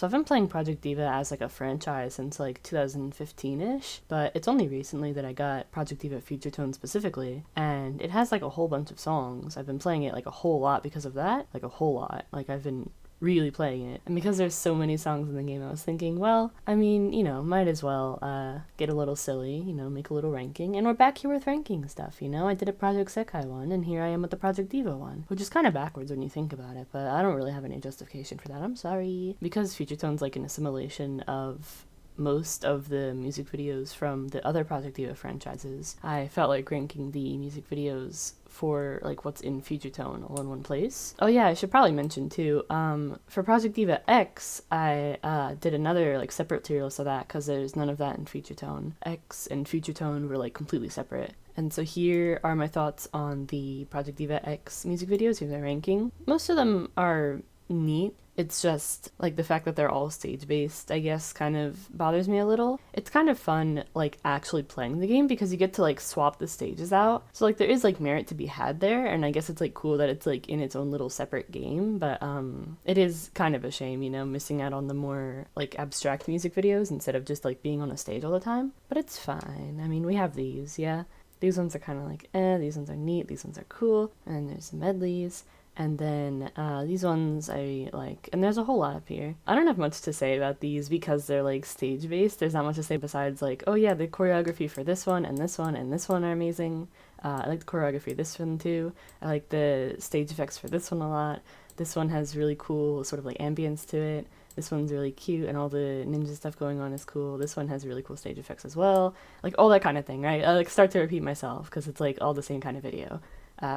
So I've been playing Project Diva as like a franchise since like 2015-ish, but it's only recently that I got Project Diva Future Tone specifically, and it has like a whole bunch of songs. I've been playing it like a whole lot because of that, like a whole lot. Like I've been really playing it. And because there's so many songs in the game, I was thinking, well, I mean, you know, might as well get a little silly, you know, make a little ranking. And we're back here with ranking stuff, you know? I did a Project Sekai one, and here I am with the Project Diva one, which is kind of backwards when you think about it, but I don't really have any justification for that. I'm sorry. Because Future Tone's like an assimilation of most of the music videos from the other Project Diva franchises, I felt like ranking the music videos for like what's in Future Tone all in one place. Oh yeah, I should probably mention too, for Project Diva X, I did another like separate tier list of that because there's none of that in Future Tone. X and Future Tone were like completely separate. And so here are my thoughts on the Project Diva X music videos, here's my ranking. Most of them are neat. It's just, like, the fact that they're all stage-based, I guess, kind of bothers me a little. It's kind of fun, like, actually playing the game because you get to, like, swap the stages out. So, like, there is, like, merit to be had there, and I guess it's, like, cool that it's, like, in its own little separate game, but, it is kind of a shame, you know, missing out on the more, like, abstract music videos instead of just, like, being on a stage all the time. But it's fine. I mean, we have these, yeah? These ones are kind of like, these ones are neat, these ones are cool, and there's the medleys. And then these ones I like, and there's a whole lot up here. I don't have much to say about these because they're like stage based. There's not much to say besides like, oh yeah, the choreography for this one and this one and this one are amazing. I like the choreography of this one too. I like the stage effects for this one a lot. This one has really cool sort of like ambience to it. This one's really cute and all the ninja stuff going on is cool. This one has really cool stage effects as well. Like all that kind of thing, right? I like start to repeat myself because it's like all the same kind of video.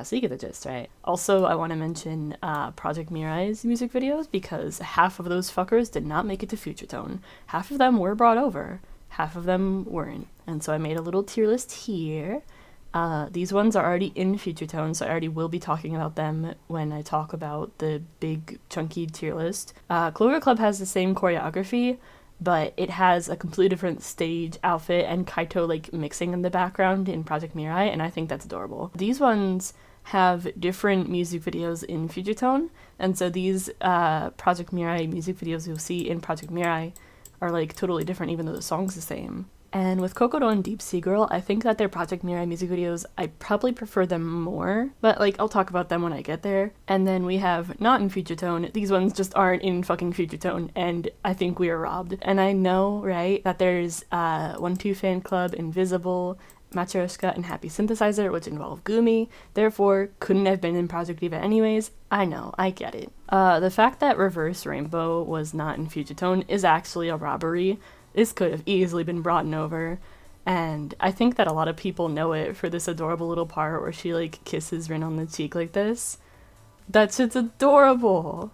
So you get the gist, right? Also, I want to mention Project Mirai's music videos because half of those fuckers did not make it to Future Tone. Half of them were brought over, half of them weren't. And so I made a little tier list here. These ones are already in Future Tone, so I already will be talking about them when I talk about the big chunky tier list. Clover Club has the same choreography, but it has a completely different stage outfit and Kaito like mixing in the background in Project Mirai, and I think that's adorable. These ones have different music videos in Future Tone, and so these Project Mirai music videos you'll see in Project Mirai are like totally different even though the song's the same. And with Kokoro and Deep Sea Girl, I think that their Project Mirai music videos, I probably prefer them more, but like I'll talk about them when I get there. And then we have not in Future Tone, these ones just aren't in fucking Future Tone, and I think we are robbed. And I know, right, that there's 1-2 Fan Club, Invisible, Matryoshka, and Happy Synthesizer, which involve Gumi, therefore couldn't have been in Project Diva anyways. I know, I get it. The fact that Reverse Rainbow was not in Future Tone is actually a robbery. This could have easily been brought over, and I think that a lot of people know it for this adorable little part where she like kisses Rin on the cheek like this. That shit's adorable.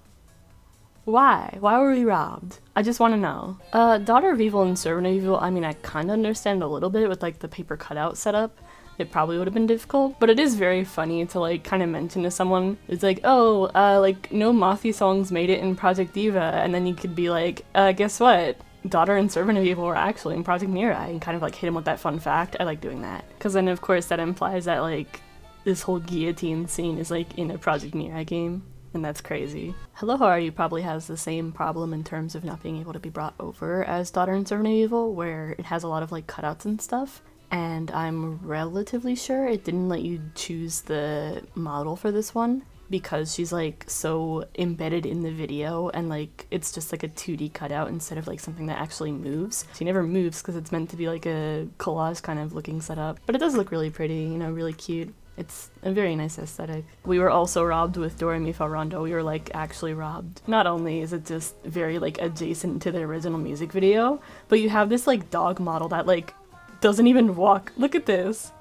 Why? Why were we robbed? I just want to know. Daughter of Evil and Servant of Evil, I mean, I kind of understand a little bit with like the paper cutout setup. It probably would have been difficult, but it is very funny to like kind of mention to someone. It's like, oh, like no Mothi songs made it in Project Diva, and then you could be like, guess what? Daughter and Servant of Evil were actually in Project Mirai, and kind of like hit him with that fun fact. I like doing that. Because then of course that implies that like this whole guillotine scene is like in a Project Mirai game, and that's crazy. Hello How Are You probably has the same problem in terms of not being able to be brought over as Daughter and Servant of Evil, where it has a lot of like cutouts and stuff. And I'm relatively sure it didn't let you choose the model for this one, because she's like so embedded in the video and like it's just like a 2D cutout instead of like something that actually moves. She never moves because it's meant to be like a collage kind of looking setup, but it does look really pretty, you know, really cute. It's a very nice aesthetic. We were also robbed with Do Re Mi Fa Rondo. We were like actually robbed. Not only is it just very like adjacent to the original music video, but you have this like dog model that like doesn't even walk. Look at this.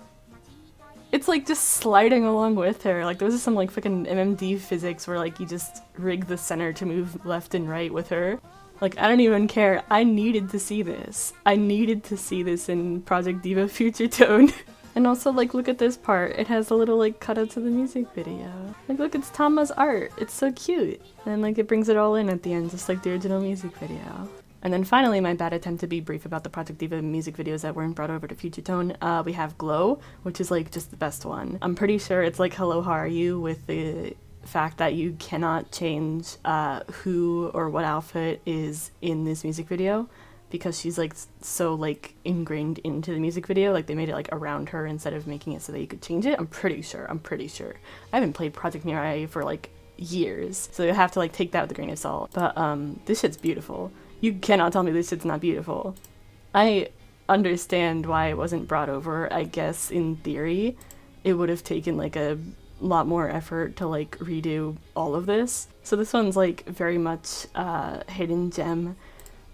It's like just sliding along with her. Like those are some like fucking MMD physics where like you just rig the center to move left and right with her. Like I don't even care. I needed to see this. I needed to see this in Project Diva Future Tone. And also like look at this part. It has a little like cutout to the music video. Like look, it's Tama's art. It's so cute. And like it brings it all in at the end just like the original music video. And then finally, my bad attempt to be brief about the Project Diva music videos that weren't brought over to Future Tone. We have Glow, which is like just the best one. I'm pretty sure it's like Hello How Are You with the fact that you cannot change who or what outfit is in this music video, because she's like so like ingrained into the music video. Like they made it like around her instead of making it so that you could change it. I'm pretty sure. I haven't played Project Mirai for like years, so you have to like take that with a grain of salt. But this shit's beautiful. You cannot tell me this shit's not beautiful. I understand why it wasn't brought over. I guess in theory it would have taken like a lot more effort to like redo all of this. So this one's like very much a hidden gem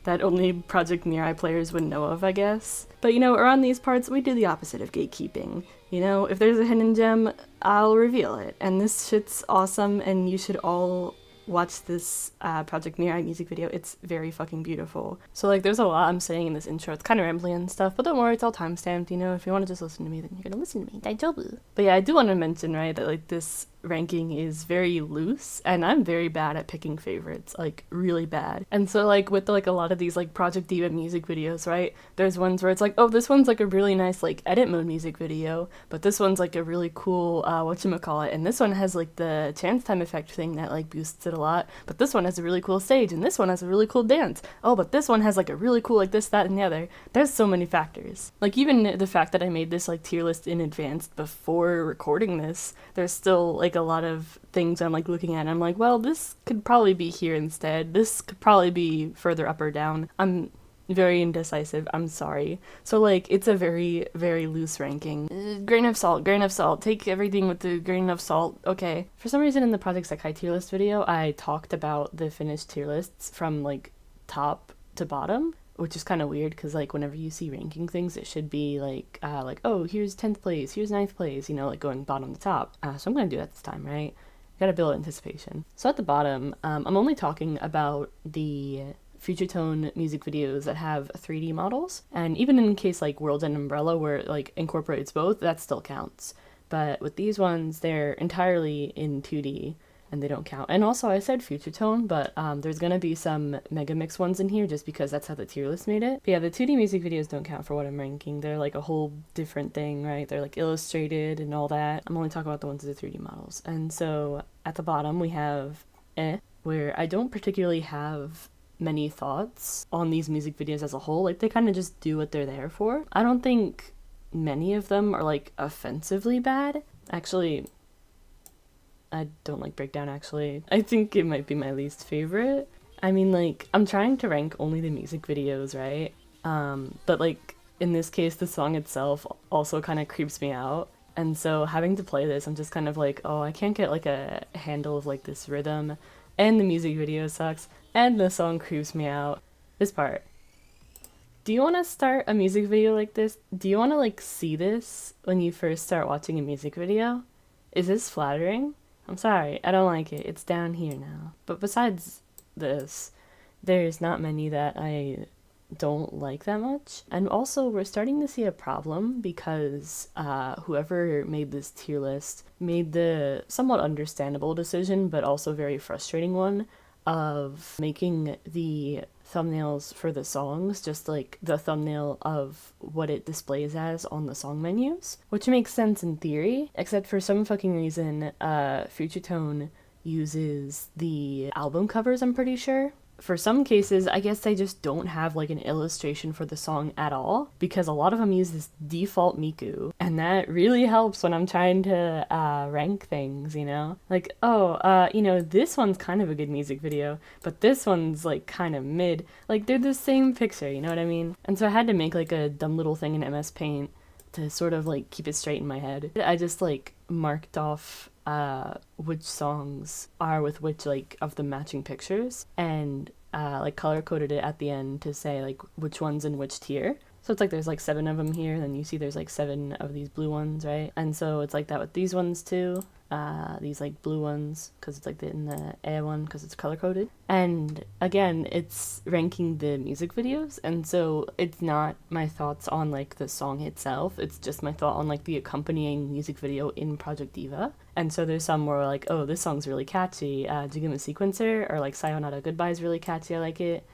that only Project Mirai players would know of, I guess. But you know, around these parts, we do the opposite of gatekeeping. You know, if there's a hidden gem, I'll reveal it. And this shit's awesome, and you should all watch this Project Mirai music video. It's very fucking beautiful. So like there's a lot I'm saying in this intro. It's kind of rambly and stuff, but don't worry, it's all timestamped, you know. If you want to just listen to me, then you're gonna listen to me. Daijoubu. But yeah, I do want to mention, right, that like this ranking is very loose, and I'm very bad at picking favorites, like really bad. And so like with like a lot of these like Project Diva music videos, right, there's ones where it's like, oh, this one's like a really nice like edit mode music video, but this one's like a really cool whatchamacallit, and this one has like the chance time effect thing that like boosts it a lot, but this one has a really cool stage, and this one has a really cool dance. Oh, but this one has like a really cool like this, that, and the other. There's so many factors. Like even the fact that I made this like tier list in advance before recording this, there's still like a lot of things I'm like looking at and I'm like, well, this could probably be here instead. This could probably be further up or down. I'm very indecisive. I'm sorry. So like it's a very, very loose ranking. Grain of salt. Take everything with a grain of salt. Okay. For some reason in the Project Sekai tier list video, I talked about the finished tier lists from like top to bottom, which is kind of weird because like whenever you see ranking things, it should be like oh, here's 10th place, here's 9th place, you know, like going bottom to top. So I'm gonna do that this time, right? Gotta build anticipation. So at the bottom, I'm only talking about the Future Tone music videos that have 3D models, and even in case like World and Umbrella where it like incorporates both, that still counts. But with these ones, they're entirely in 2D. And they don't count. And also I said Future Tone, but there's gonna be some Mega Mix ones in here just because that's how the tier list made it. But yeah, the 2D music videos don't count for what I'm ranking. They're like a whole different thing, right? They're like illustrated and all that. I'm only talking about the ones with the 3D models. And so at the bottom we have where I don't particularly have many thoughts on these music videos as a whole. Like they kind of just do what they're there for. I don't think many of them are like offensively bad. Actually, I don't like Breakdown, actually. I think it might be my least favorite. I mean, like, I'm trying to rank only the music videos, right? But, like, in this case, the song itself also kind of creeps me out. And so having to play this, I'm just kind of like, oh, I can't get, like, a handle of, like, this rhythm. And the music video sucks. And the song creeps me out. This part. Do you want to start a music video like this? Do you want to, like, see this when you first start watching a music video? Is this flattering? I'm sorry, I don't like it. It's down here now. But besides this, there's not many that I don't like that much. And also, we're starting to see a problem because whoever made this tier list made the somewhat understandable decision, but also very frustrating one, of making the thumbnails for the songs just like the thumbnail of what it displays as on the song menus, which makes sense in theory, except for some fucking reason Future Tone uses the album covers, I'm pretty sure. For some cases, I guess they just don't have like an illustration for the song at all, because a lot of them use this default Miku, and that really helps when I'm trying to rank things, you know? Like, oh, you know, this one's kind of a good music video, but this one's like kind of mid. Like, they're the same picture, you know what I mean? And so I had to make like a dumb little thing in MS Paint to sort of like keep it straight in my head. I just like marked off which songs are with which like of the matching pictures, and like color coded it at the end to say like which one's in which tier. So it's like there's like 7 of them here, and then you see there's like 7 of these blue ones, right? And so it's like that with these ones too. These like blue ones because it's like in the A one because it's color coded. And again, it's ranking the music videos, and so it's not my thoughts on like the song itself, it's just my thought on like the accompanying music video in Project Diva. And so there's some where like, oh, this song's really catchy, Jiguma Sequencer, or like Sayonara Goodbye is really catchy, I like it.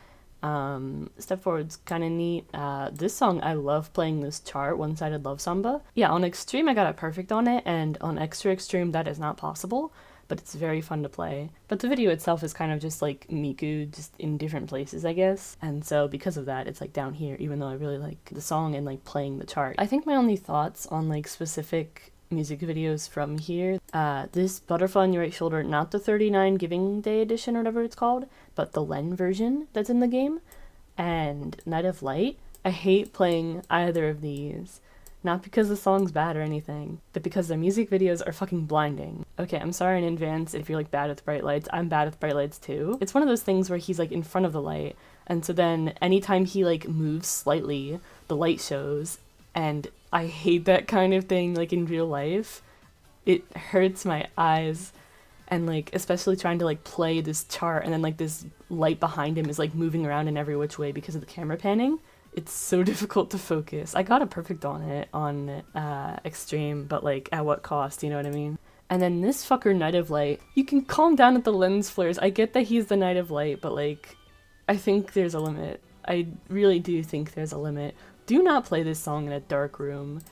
Step Forward's kind of neat. This song, I love playing this chart, One-Sided Love Samba. Yeah, on Extreme I got it perfect on it, and on Extra Extreme that is not possible. but it's very fun to play. But the video itself is kind of just like Miku just in different places, I guess. And so because of that, it's like down here, even though I really like the song and like playing the chart. I think my only thoughts on like specific music videos from here, this Butterfly on Your Right Shoulder, not the 39 Giving Day edition or whatever it's called, but the Len version that's in the game, and Night of Light. I hate playing either of these. Not because the song's bad or anything, but because their music videos are fucking blinding. Okay, I'm sorry in advance if you're like bad with bright lights. I'm bad with bright lights too. It's one of those things where he's like in front of the light, and so then anytime he like moves slightly, the light shows, and I hate that kind of thing like in real life. It hurts my eyes, and like especially trying to like play this chart and then like this light behind him is like moving around in every which way because of the camera panning. It's so difficult to focus. I got a perfect on it on Extreme, but like at what cost, you know what I mean? And then this fucker Night of Light, you can calm down at the lens flares. I get that he's the Night of Light, but like, I think there's a limit. I really do think there's a limit. Do not play this song in a dark room.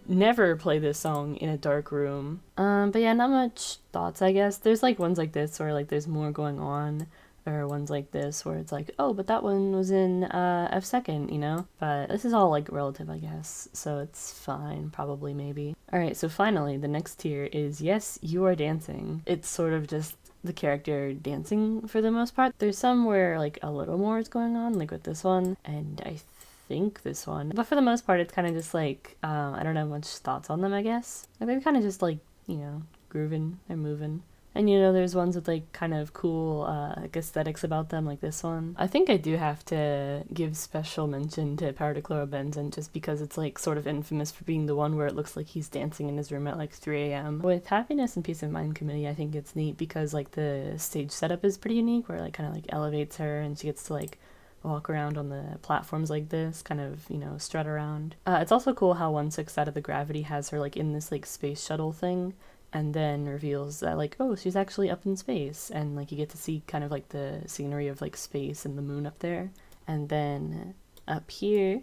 Never play this song in a dark room. But yeah, not much thoughts, I guess. There's like ones like this where like there's more going on. Or ones like this where it's like, oh, but that one was in F2nd, you know? But this is all like relative, I guess, so it's fine, probably, maybe. Alright, so finally, the next tier is Yes, You Are Dancing. It's sort of just the character dancing for the most part. There's some where like a little more is going on, like with this one, and I think this one. But for the most part, it's kind of just like, I don't have much thoughts on them, I guess. Like, they're kind of just like, you know, grooving, they're moving. And you know, there's ones with like kind of cool like aesthetics about them, like this one. I think I do have to give special mention to Power to Chlorobenzene just because it's like sort of infamous for being the one where it looks like he's dancing in his room at like 3 a.m. With Happiness and Peace of Mind Committee, I think it's neat because like the stage setup is pretty unique where it like kind of like elevates her and she gets to like walk around on the platforms like this, kind of, you know, strut around. It's also cool how 1/6 out of the gravity has her like in this like space shuttle thing, and then reveals that like, oh, she's actually up in space, and like you get to see kind of like the scenery of like space and the moon up there. And then up here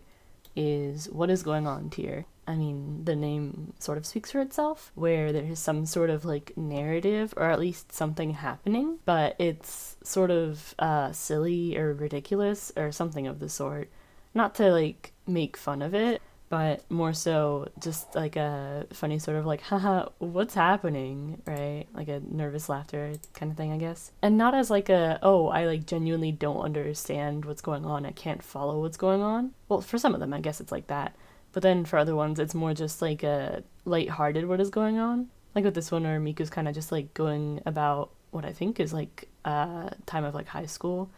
is What Is Going On tier. I mean, the name sort of speaks for itself, where there's some sort of like narrative or at least something happening, but it's sort of silly or ridiculous or something of the sort. Not to like make fun of it, but more so just like a funny sort of like, haha, what's happening, right? Like a nervous laughter kind of thing, I guess. And not as like a, oh, I like genuinely don't understand what's going on, I can't follow what's going on. Well, for some of them, I guess it's like that. But then for other ones, it's more just like a lighthearted what is going on. Like with this one where Miku's kind of just like going about what I think is like time of like high school.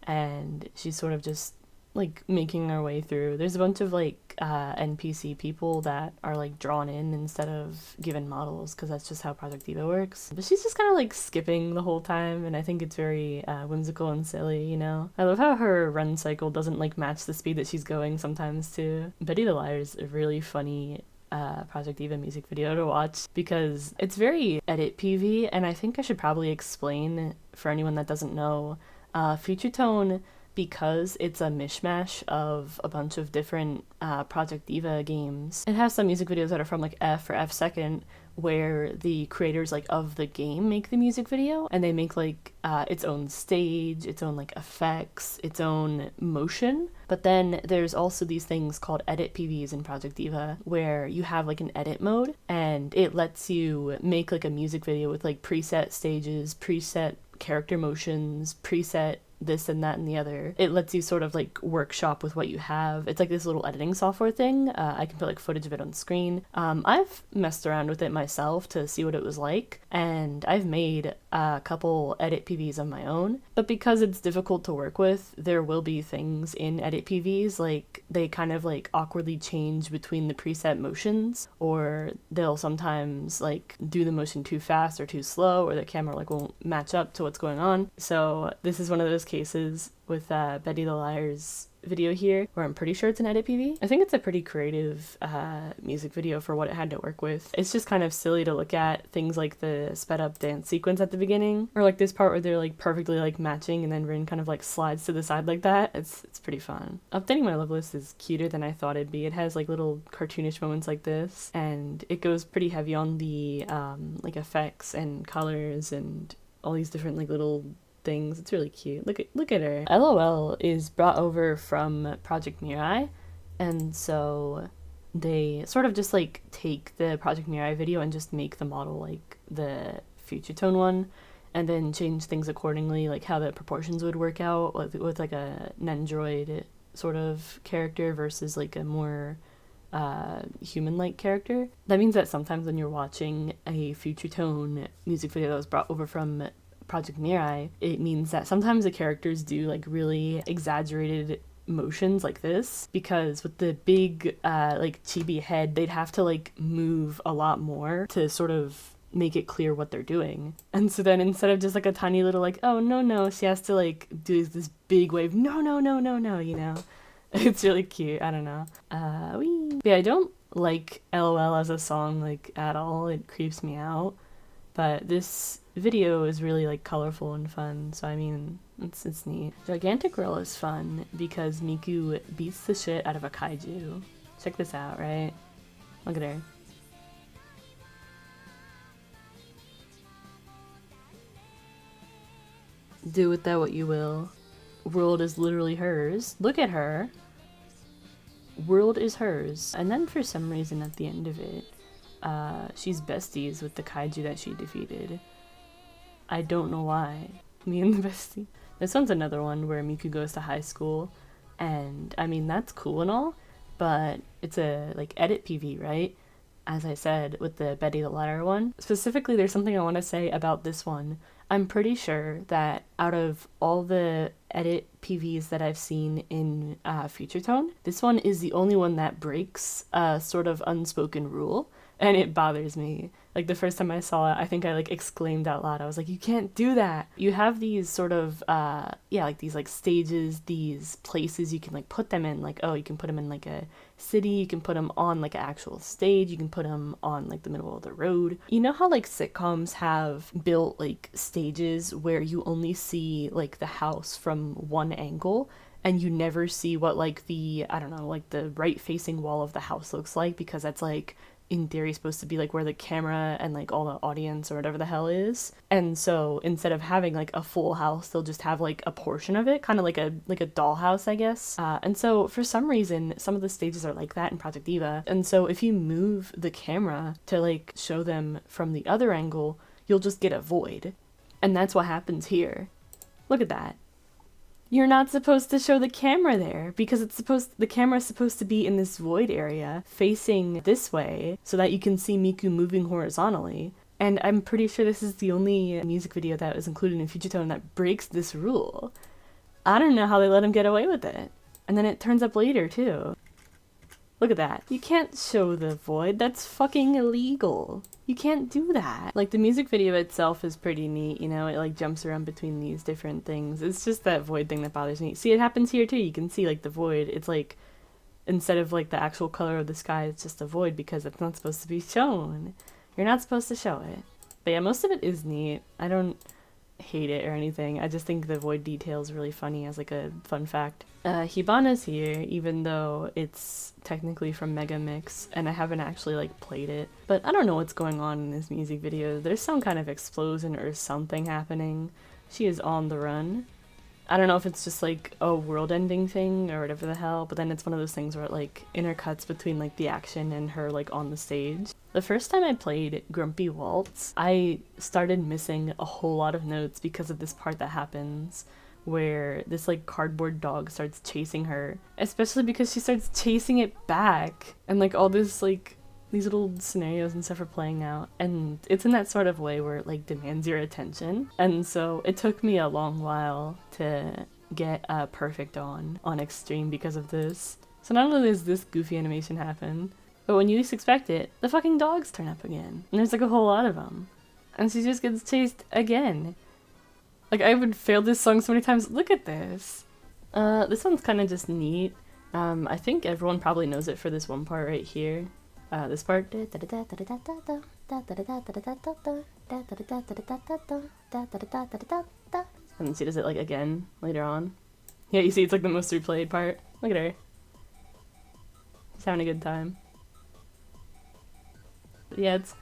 And she's sort of just like making our way through. There's a bunch of like NPC people that are like drawn in instead of given models, because that's just how Project Diva works. But she's just kind of like skipping the whole time, and I think it's very whimsical and silly, you know? I love how her run cycle doesn't like match the speed that she's going sometimes too. Betty the Liar's a really funny Project Diva music video to watch because it's very edit PV, and I think I should probably explain for anyone that doesn't know. Future Tone, because it's a mishmash of a bunch of different Project Diva games. It has some music videos that are from like F or F2nd, where the creators like of the game make the music video, and they make like its own stage, its own like effects, its own motion. But then there's also these things called edit PVs in Project Diva, where you have like an edit mode, and it lets you make like a music video with like preset stages, preset character motions, preset this and that and the other. It lets you sort of like workshop with what you have. It's like this little editing software thing. I can put like footage of it on screen. I've messed around with it myself to see what it was like, and I've made a couple edit PVs of my own. But because it's difficult to work with, there will be things in edit PVs like they kind of like awkwardly change between the preset motions, or they'll sometimes like do the motion too fast or too slow, or the camera like won't match up to what's going on. So this is one of those cases with Betty the Liar's video here, where I'm pretty sure it's an edit PV. I think it's a pretty creative music video for what it had to work with. It's just kind of silly to look at things like the sped up dance sequence at the beginning, or like this part where they're like perfectly like matching and then Rin kind of like slides to the side like that. It's pretty fun. Updating my love list is cuter than I thought it'd be. It has like little cartoonish moments like this, and it goes pretty heavy on the like effects and colors and all these different like little things. It's really cute. Look at her. LOL is brought over from Project Mirai, and so they sort of just like take the Project Mirai video and just make the model like the Future Tone one, and then change things accordingly, like how the proportions would work out with like a Nendroid sort of character versus like a more human-like character. That means that sometimes when you're watching a Future Tone music video that was brought over from Project Mirai, it means that sometimes the characters do like really exaggerated motions like this, because with the big like chibi head, they'd have to like move a lot more to sort of make it clear what they're doing. And so then instead of just like a tiny little like, oh no, she has to like do this big wave, no, you know. It's really cute. I don't know. But yeah, I don't like LOL as a song like at all. It creeps me out. But this video is really like colorful and fun, so I mean, it's neat. Gigantic Girl is fun because Miku beats the shit out of a kaiju. Check this out, right? Look at her. Do with that what you will. World is literally hers. Look at her. World is hers. And then for some reason at the end of it, she's besties with the kaiju that she defeated. I don't know why. Me and the bestie. This one's another one where Miku goes to high school, and I mean that's cool and all, but it's a like edit PV, right? As I said with the Betty the Liar one. Specifically, there's something I want to say about this one. I'm pretty sure that out of all the edit PVs that I've seen in Future Tone, this one is the only one that breaks a sort of unspoken rule, and it bothers me. Like the first time I saw it, I think I like exclaimed out loud. I was like, you can't do that. You have these sort of, like these like stages, these places you can like put them in. Like, oh, you can put them in like a city, you can put them on like an actual stage, you can put them on like the middle of the road. You know how like sitcoms have built like stages where you only see like the house from one angle, and you never see what like the, I don't know, like the right facing wall of the house looks like, because that's like in theory supposed to be like where the camera and like all the audience or whatever the hell is. And so instead of having like a full house, they'll just have like a portion of it, kind of like a dollhouse, I guess. And so for some reason, some of the stages are like that in Project Diva. And so if you move the camera to like show them from the other angle, you'll just get a void. And that's what happens here. Look at that. You're not supposed to show the camera there because the camera's supposed to be in this void area facing this way so that you can see Miku moving horizontally. And I'm pretty sure this is the only music video that was included in Future Tone that breaks this rule. I don't know how they let him get away with it. And then it turns up later too. Look at that. You can't show the void. That's fucking illegal. You can't do that. Like, the music video itself is pretty neat, you know? It, like, jumps around between these different things. It's just that void thing that bothers me. See, it happens here, too. You can see, like, the void. It's, like, instead of, like, the actual color of the sky, it's just a void because it's not supposed to be shown. You're not supposed to show it. But yeah, most of it is neat. I don't hate it or anything. I just think the void detail is really funny as, like, a fun fact. Hibana's here, even though it's technically from Mega Mix, and I haven't actually like played it. But I don't know what's going on in this music video. There's some kind of explosion or something happening. She is on the run. I don't know if it's just like a world-ending thing or whatever the hell, but then it's one of those things where it like intercuts between like the action and her like on the stage. The first time I played Grumpy Waltz, I started missing a whole lot of notes because of this part that happens, where this like cardboard dog starts chasing her, especially because she starts chasing it back, and like all this like these little scenarios and stuff are playing out, and it's in that sort of way where it like demands your attention. And so it took me a long while to get perfect on extreme because of this. So not only does this goofy animation happen, but when you least expect it, the fucking dogs turn up again, and there's like a whole lot of them, and she just gets chased again. Like, I would fail this song so many times. Look at this. This one's kind of just neat. I think everyone probably knows it for this one part right here. This part. And then she does it like again later on. Yeah, you see it's like the most replayed part. Look at her. She's having a good time. But yeah, it's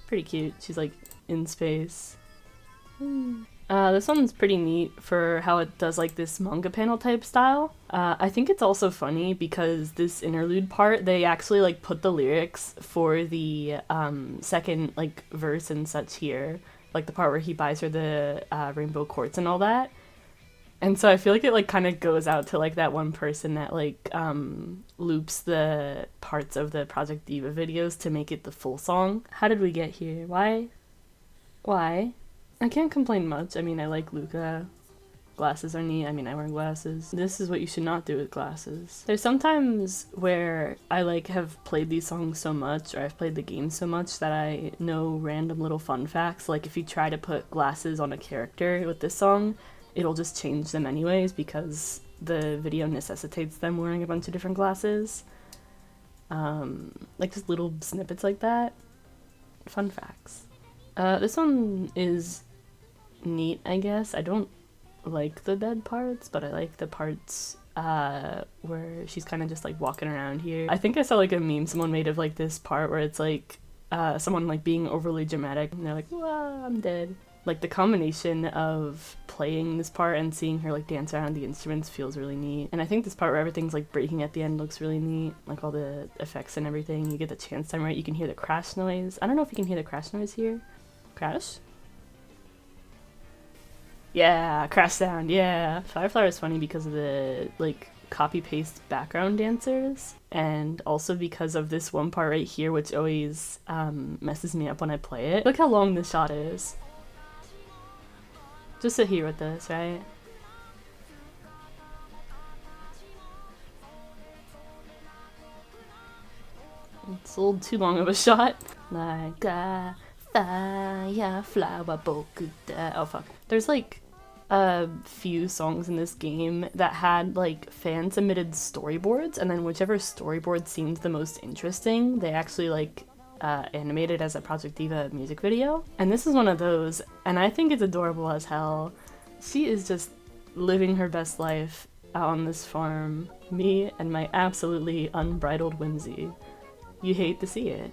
pretty cute. She's like in space. This one's pretty neat for how it does like this manga panel type style. I think it's also funny because this interlude part, they actually like put the lyrics for the second like verse and such here. Like the part where he buys her the rainbow quartz and all that. And so I feel like it like kind of goes out to like that one person that like loops the parts of the Project Diva videos to make it the full song. How did we get here? Why? I can't complain much. I mean, I like Luca. Glasses are neat. I mean, I wear glasses. This is what you should not do with glasses. There's sometimes where I like have played these songs so much, or I've played the game so much that I know random little fun facts. Like if you try to put glasses on a character with this song, it'll just change them anyways because the video necessitates them wearing a bunch of different glasses. Like just little snippets like that. Fun facts. This one is neat, I guess. I don't like the dead parts, but I like the parts where she's kind of just like walking around here. I think I saw like a meme someone made of like this part where it's like someone like being overly dramatic and they're like, "Wow, I'm dead." Like the combination of playing this part and seeing her like dance around the instruments feels really neat. And I think this part where everything's like breaking at the end looks really neat. Like all the effects and everything. You get the chance time right. You can hear the crash noise. I don't know if you can hear the crash noise here. Crash? Yeah, crash sound, yeah. Fireflower is funny because of the like copy-paste background dancers, and also because of this one part right here which always messes me up when I play it. Look how long this shot is. Just sit here with this, right? It's a little too long of a shot. Like a fireflower bokuda. Oh fuck. There's like a few songs in this game that had like fan submitted storyboards, and then whichever storyboard seemed the most interesting, they actually like animated as a Project Diva music video. And this is one of those, and I think it's adorable as hell. She is just living her best life out on this farm. Me and my absolutely unbridled whimsy. You hate to see it.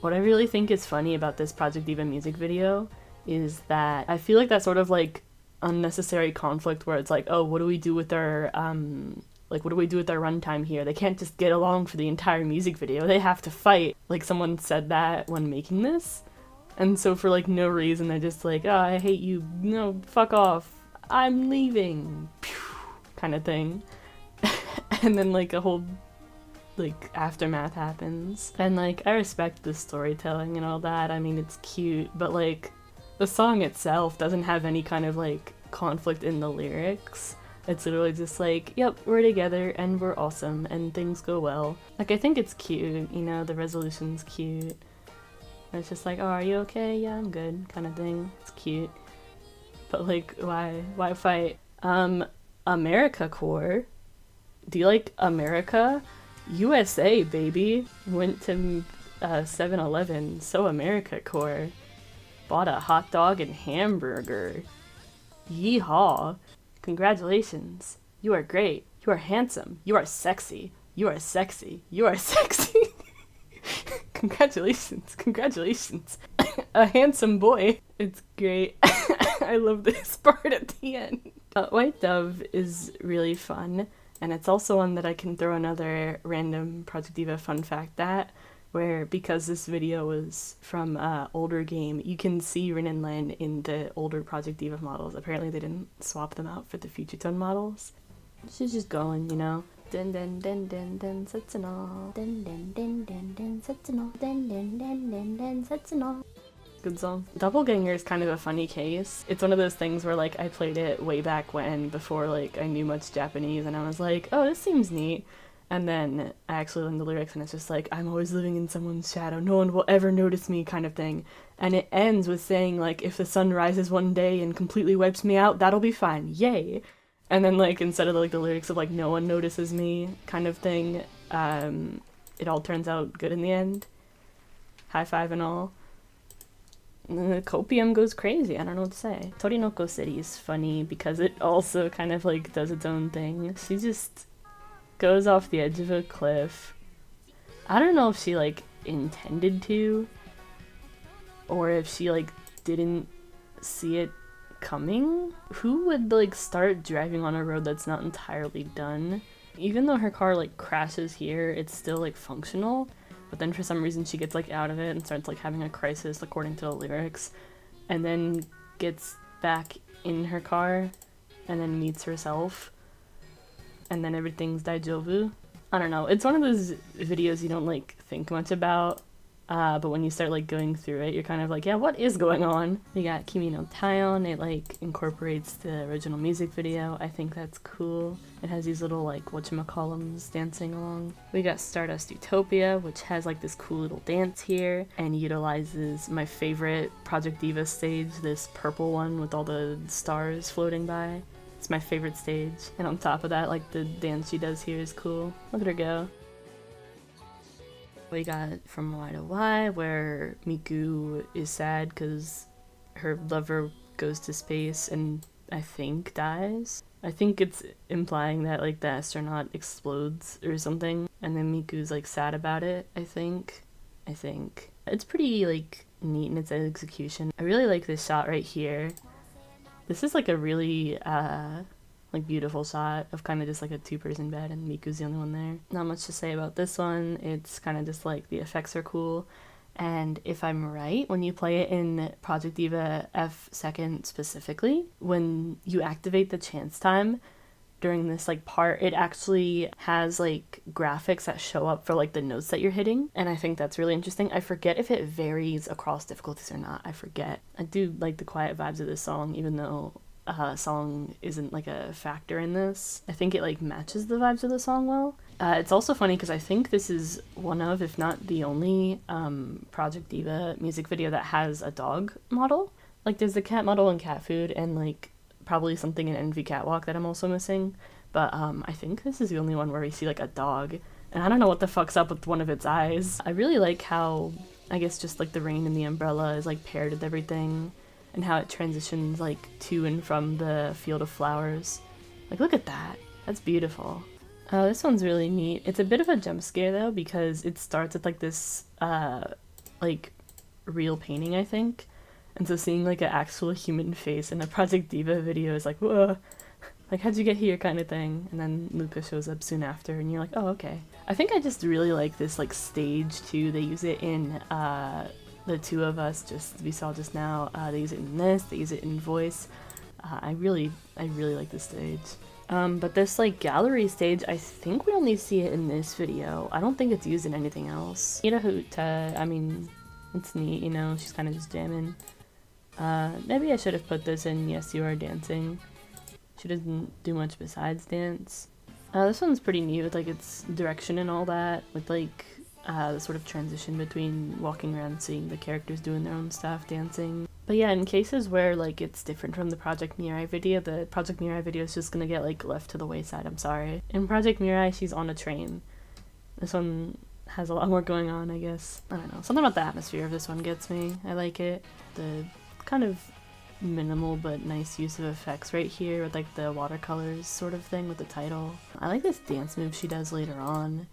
What I really think is funny about this Project Diva music video is that I feel like that sort of like unnecessary conflict where it's like, oh, what do we do with their what do we do with their runtime here? They can't just get along for the entire music video. They have to fight. Like someone said that when making this. And so for like no reason they're just like, oh, I hate you. No, fuck off. I'm leaving. Kind of thing. And then like a whole like aftermath happens. And like I respect the storytelling and all that. I mean, it's cute, but like the song itself doesn't have any kind of like conflict in the lyrics. It's literally just like, yep, we're together and we're awesome and things go well. Like I think it's cute, you know, the resolution's cute. And it's just like, oh, are you okay? Yeah, I'm good, kind of thing. It's cute. But like, why fight? America Core. Do you like America? USA, baby. Went to 7-Eleven, so America Core. Bought a hot dog and hamburger. Yeehaw. Congratulations. You are great. You are handsome. You are sexy. You are sexy. You are sexy. Congratulations. Congratulations. A handsome boy. It's great. I love this part at the end. White Dove is really fun, and it's also one that I can throw another random Project Diva fun fact at, where because this video was from an older game, you can see Rin and Len in the older Project Diva models. Apparently they didn't swap them out for the Future Tone models. She's just going, you know. Den den den den den setsuno. Den den den den den setsuno. Den den den den den setsuno. Good song. Doppelganger is kind of a funny case. It's one of those things where like I played it way back when, before like I knew much Japanese, and I was like, oh, this seems neat. And then I actually learned the lyrics, and it's just like, I'm always living in someone's shadow, no one will ever notice me, kind of thing. And it ends with saying, like, if the sun rises one day and completely wipes me out, that'll be fine, yay. And then, like, instead of, like, the lyrics of, like, no one notices me, kind of thing, it all turns out good in the end. High five and all. And then the copium goes crazy, I don't know what to say. Torinoko City is funny because it also kind of, like, does its own thing. She just goes off the edge of a cliff. I don't know if she, like, intended to, or if she, like, didn't see it coming. Who would, like, start driving on a road that's not entirely done? Even though her car, like, crashes here, it's still, like, functional, but then for some reason she gets, like, out of it and starts, like, having a crisis according to the lyrics, and then gets back in her car and then meets herself, and then everything's daijoubu. I don't know, it's one of those videos you don't, like, think much about, but when you start, like, going through it, you're kind of like, yeah, what is going on? We got Kimi no Taion, it, like, incorporates the original music video. I think that's cool. It has these little, like, whatchamacallums dancing along. We got Stardust Utopia, which has, like, this cool little dance here, and utilizes my favorite Project Diva stage, this purple one with all the stars floating by. It's my favorite stage. And on top of that, like, the dance she does here is cool. Look at her go. We got From Y to Y, where Miku is sad because her lover goes to space and I think dies. I think it's implying that, like, the astronaut explodes or something, and then Miku's, like, sad about it, I think. It's pretty, like, neat in its execution. I really like this shot right here. This is, like, a really, like, beautiful shot of kind of just, like, a two-person bed, and Miku's the only one there. Not much to say about this one. It's kind of just, like, the effects are cool. And if I'm right, when you play it in Project Diva F second specifically, when you activate the chance time during this, like, part, it actually has, like, graphics that show up for, like, the notes that you're hitting, and I think that's really interesting. I forget if it varies across difficulties or not. I forget. I do like the quiet vibes of this song, even though song isn't, like, a factor in this. I think it, like, matches the vibes of the song well. It's also funny because I think this is one of, if not the only, Project Diva music video that has a dog model. Like, there's the cat model in Cat Food, and, like, probably something in Envy Catwalk that I'm also missing. But I think this is the only one where we see, like, a dog. And I don't know what the fuck's up with one of its eyes. I really like how, I guess, just, like, the rain and the umbrella is, like, paired with everything, and how it transitions, like, to and from the field of flowers. Like, look at that. That's beautiful. Oh, this one's really neat. It's a bit of a jump scare, though, because it starts with, like, this, like, real painting, I think. And so seeing, like, an actual human face in a Project Diva video is like, whoa, like, how'd you get here, kind of thing. And then Luca shows up soon after, and you're like, oh, okay. I think I just really like this, like, stage, too. They use it in, the two of us we saw just now. They use it in this, they use it in voice. I really like this stage. But this, like, gallery stage, I think we only see it in this video. I don't think it's used in anything else. Irahuta, I mean, it's neat, you know, she's kind of just jamming. Maybe I should have put this in Yes You Are Dancing. She doesn't do much besides dance. This one's pretty neat with, like, its direction and all that, with, like, the sort of transition between walking around seeing the characters doing their own stuff, dancing. But yeah, in cases where, like, it's different from the Project Mirai video, the Project Mirai video is just gonna get, like, left to the wayside, I'm sorry. In Project Mirai, she's on a train. This one has a lot more going on, I guess. I don't know. Something about the atmosphere of this one gets me. I like it. The kind of minimal but nice use of effects right here with, like, the watercolors sort of thing with the title. I like this dance move she does later on,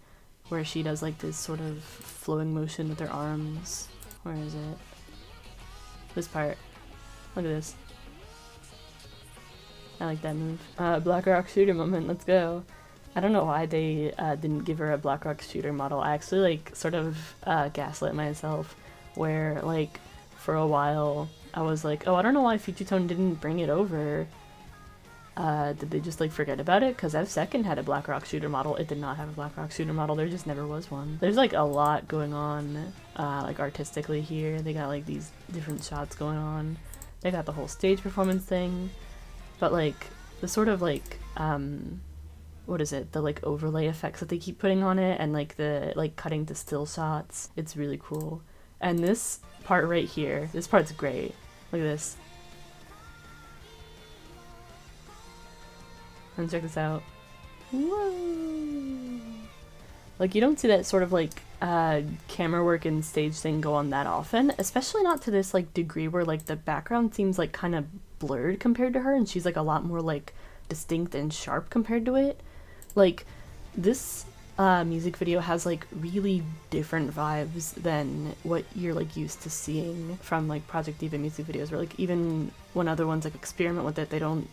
where she does, like, this sort of flowing motion with her arms. Where is it? This part. Look at this. I like that move. Black Rock shooter moment, let's go. I don't know why they didn't give her a Black Rock shooter model. I actually, like, sort of gaslit myself, where, like, for a while I was like, oh, I don't know why Future Tone didn't bring it over. Did they just, like, forget about it? Because F2 had a Black Rock shooter model. It did not have a Black Rock shooter model. There just never was one. There's, like, a lot going on, like, artistically here. They got, like, these different shots going on. They got the whole stage performance thing. But, like, the sort of, like, what is it, the like overlay effects that they keep putting on it, and like the like cutting to still shots. It's really cool. And this part right here, this part's great. Look at this. And check this out. Whoa! Like, you don't see that sort of like camera work and stage thing go on that often, especially not to this like degree where like the background seems like kind of blurred compared to her, and she's like a lot more like distinct and sharp compared to it. Like, this music video has like really different vibes than what you're like used to seeing from like Project Diva music videos, where like even when other ones like experiment with it, they don't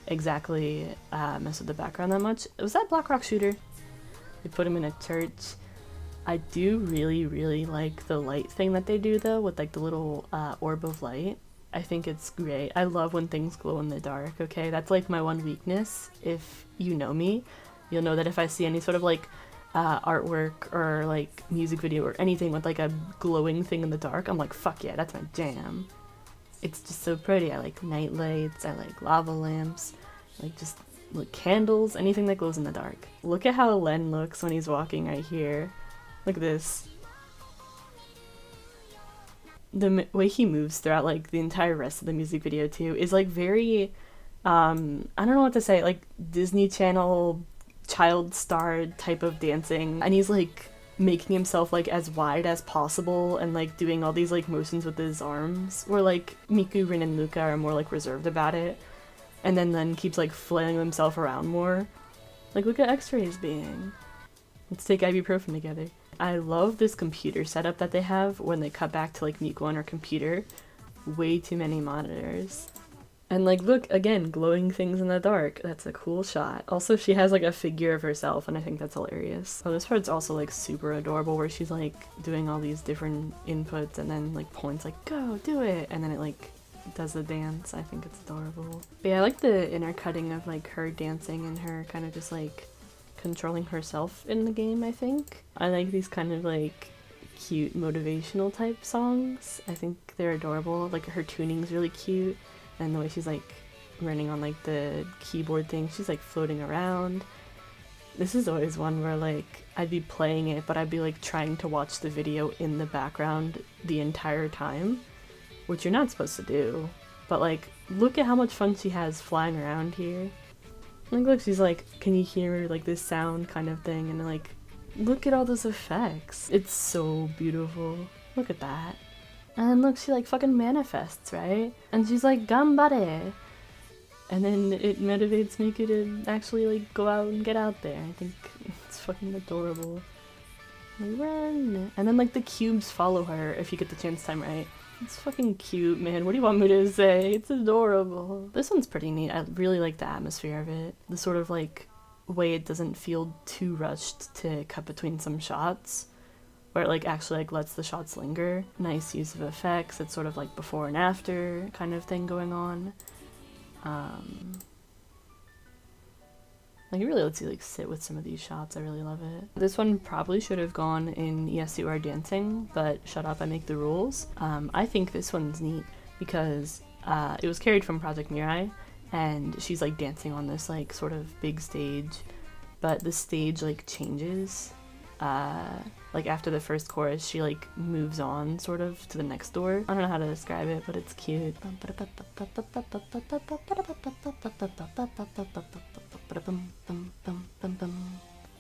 exactly mess with the background that much. Was that Black Rock Shooter? They put him in a church. I do really like the light thing that they do though, with like the little orb of light. I think it's great. I love when things glow in the dark, okay? That's like my one weakness. If you know me, you'll know that if I see any sort of like artwork or like music video or anything with like a glowing thing in the dark, I'm like, fuck yeah, that's my jam. It's just so pretty. I like night lights, I like lava lamps, like just like candles, anything that glows in the dark. Look at how Len looks when he's walking right here. Look at this. The way he moves throughout like the entire rest of the music video too is like very, I don't know what to say, like Disney Channel child star type of dancing. And he's like making himself like as wide as possible and like doing all these like motions with his arms, where like Miku, Rin, and Luca are more like reserved about it, and then keeps like flailing himself around more. Like, look at X-rays being. Let's take ibuprofen together. I love this computer setup that they have when they cut back to like Miku on her computer. Way too many monitors. And like, look, again, glowing things in the dark. That's a cool shot. Also, she has like a figure of herself, and I think that's hilarious. Oh, this part's also like super adorable, where she's like doing all these different inputs and then like points like, go, do it, and then it like does the dance. I think it's adorable. But yeah, I like the inner cutting of like her dancing and her kind of just like controlling herself in the game, I think. I like these kind of like cute motivational type songs. I think they're adorable. Like, her tuning's really cute, and the way she's like running on like the keyboard thing, she's like floating around. This is always one where like I'd be playing it, but I'd be like trying to watch the video in the background the entire time, which you're not supposed to do. But like, look at how much fun she has flying around here. Like, look, she's like, can you hear like this sound kind of thing, and like, look at all those effects. It's so beautiful. Look at that. And then look, she like fucking manifests, right? And she's like, gambare! And then it motivates Miku to actually like go out and get out there. I think it's fucking adorable. Like, run! And then like the cubes follow her if you get the chance time right. It's fucking cute, man. What do you want me to say? It's adorable. This one's pretty neat. I really like the atmosphere of it. The sort of like way it doesn't feel too rushed to cut between some shots, where it like actually like lets the shots linger. Nice use of effects. It's sort of like before and after kind of thing going on. Like, it really lets you like sit with some of these shots. I really love it. This one probably should have gone in Yes You Are Dancing, but shut up, I make the rules. I think this one's neat because it was carried from Project Mirai, and she's like dancing on this like sort of big stage, but the stage like changes. Like after the first chorus, she like moves on sort of to the next door. I don't know how to describe it, but it's cute.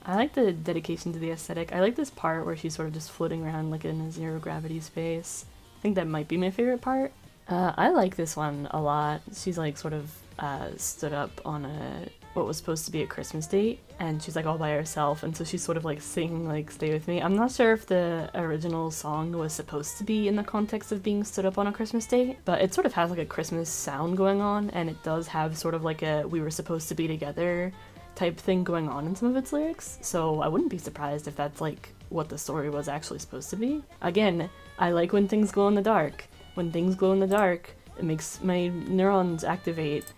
I like the dedication to the aesthetic. I like this part where she's sort of just floating around like in a zero gravity space. I think that might be my favorite part. I like this one a lot. She's like sort of stood up on what was supposed to be a Christmas date, and she's like all by herself, and so she's sort of like singing like Stay With Me. I'm not sure if the original song was supposed to be in the context of being stood up on a Christmas date, but it sort of has like a Christmas sound going on, and it does have sort of like a we were supposed to be together type thing going on in some of its lyrics, so I wouldn't be surprised if that's like what the story was actually supposed to be. Again, I like when things glow in the dark. When things glow in the dark, it makes my neurons activate.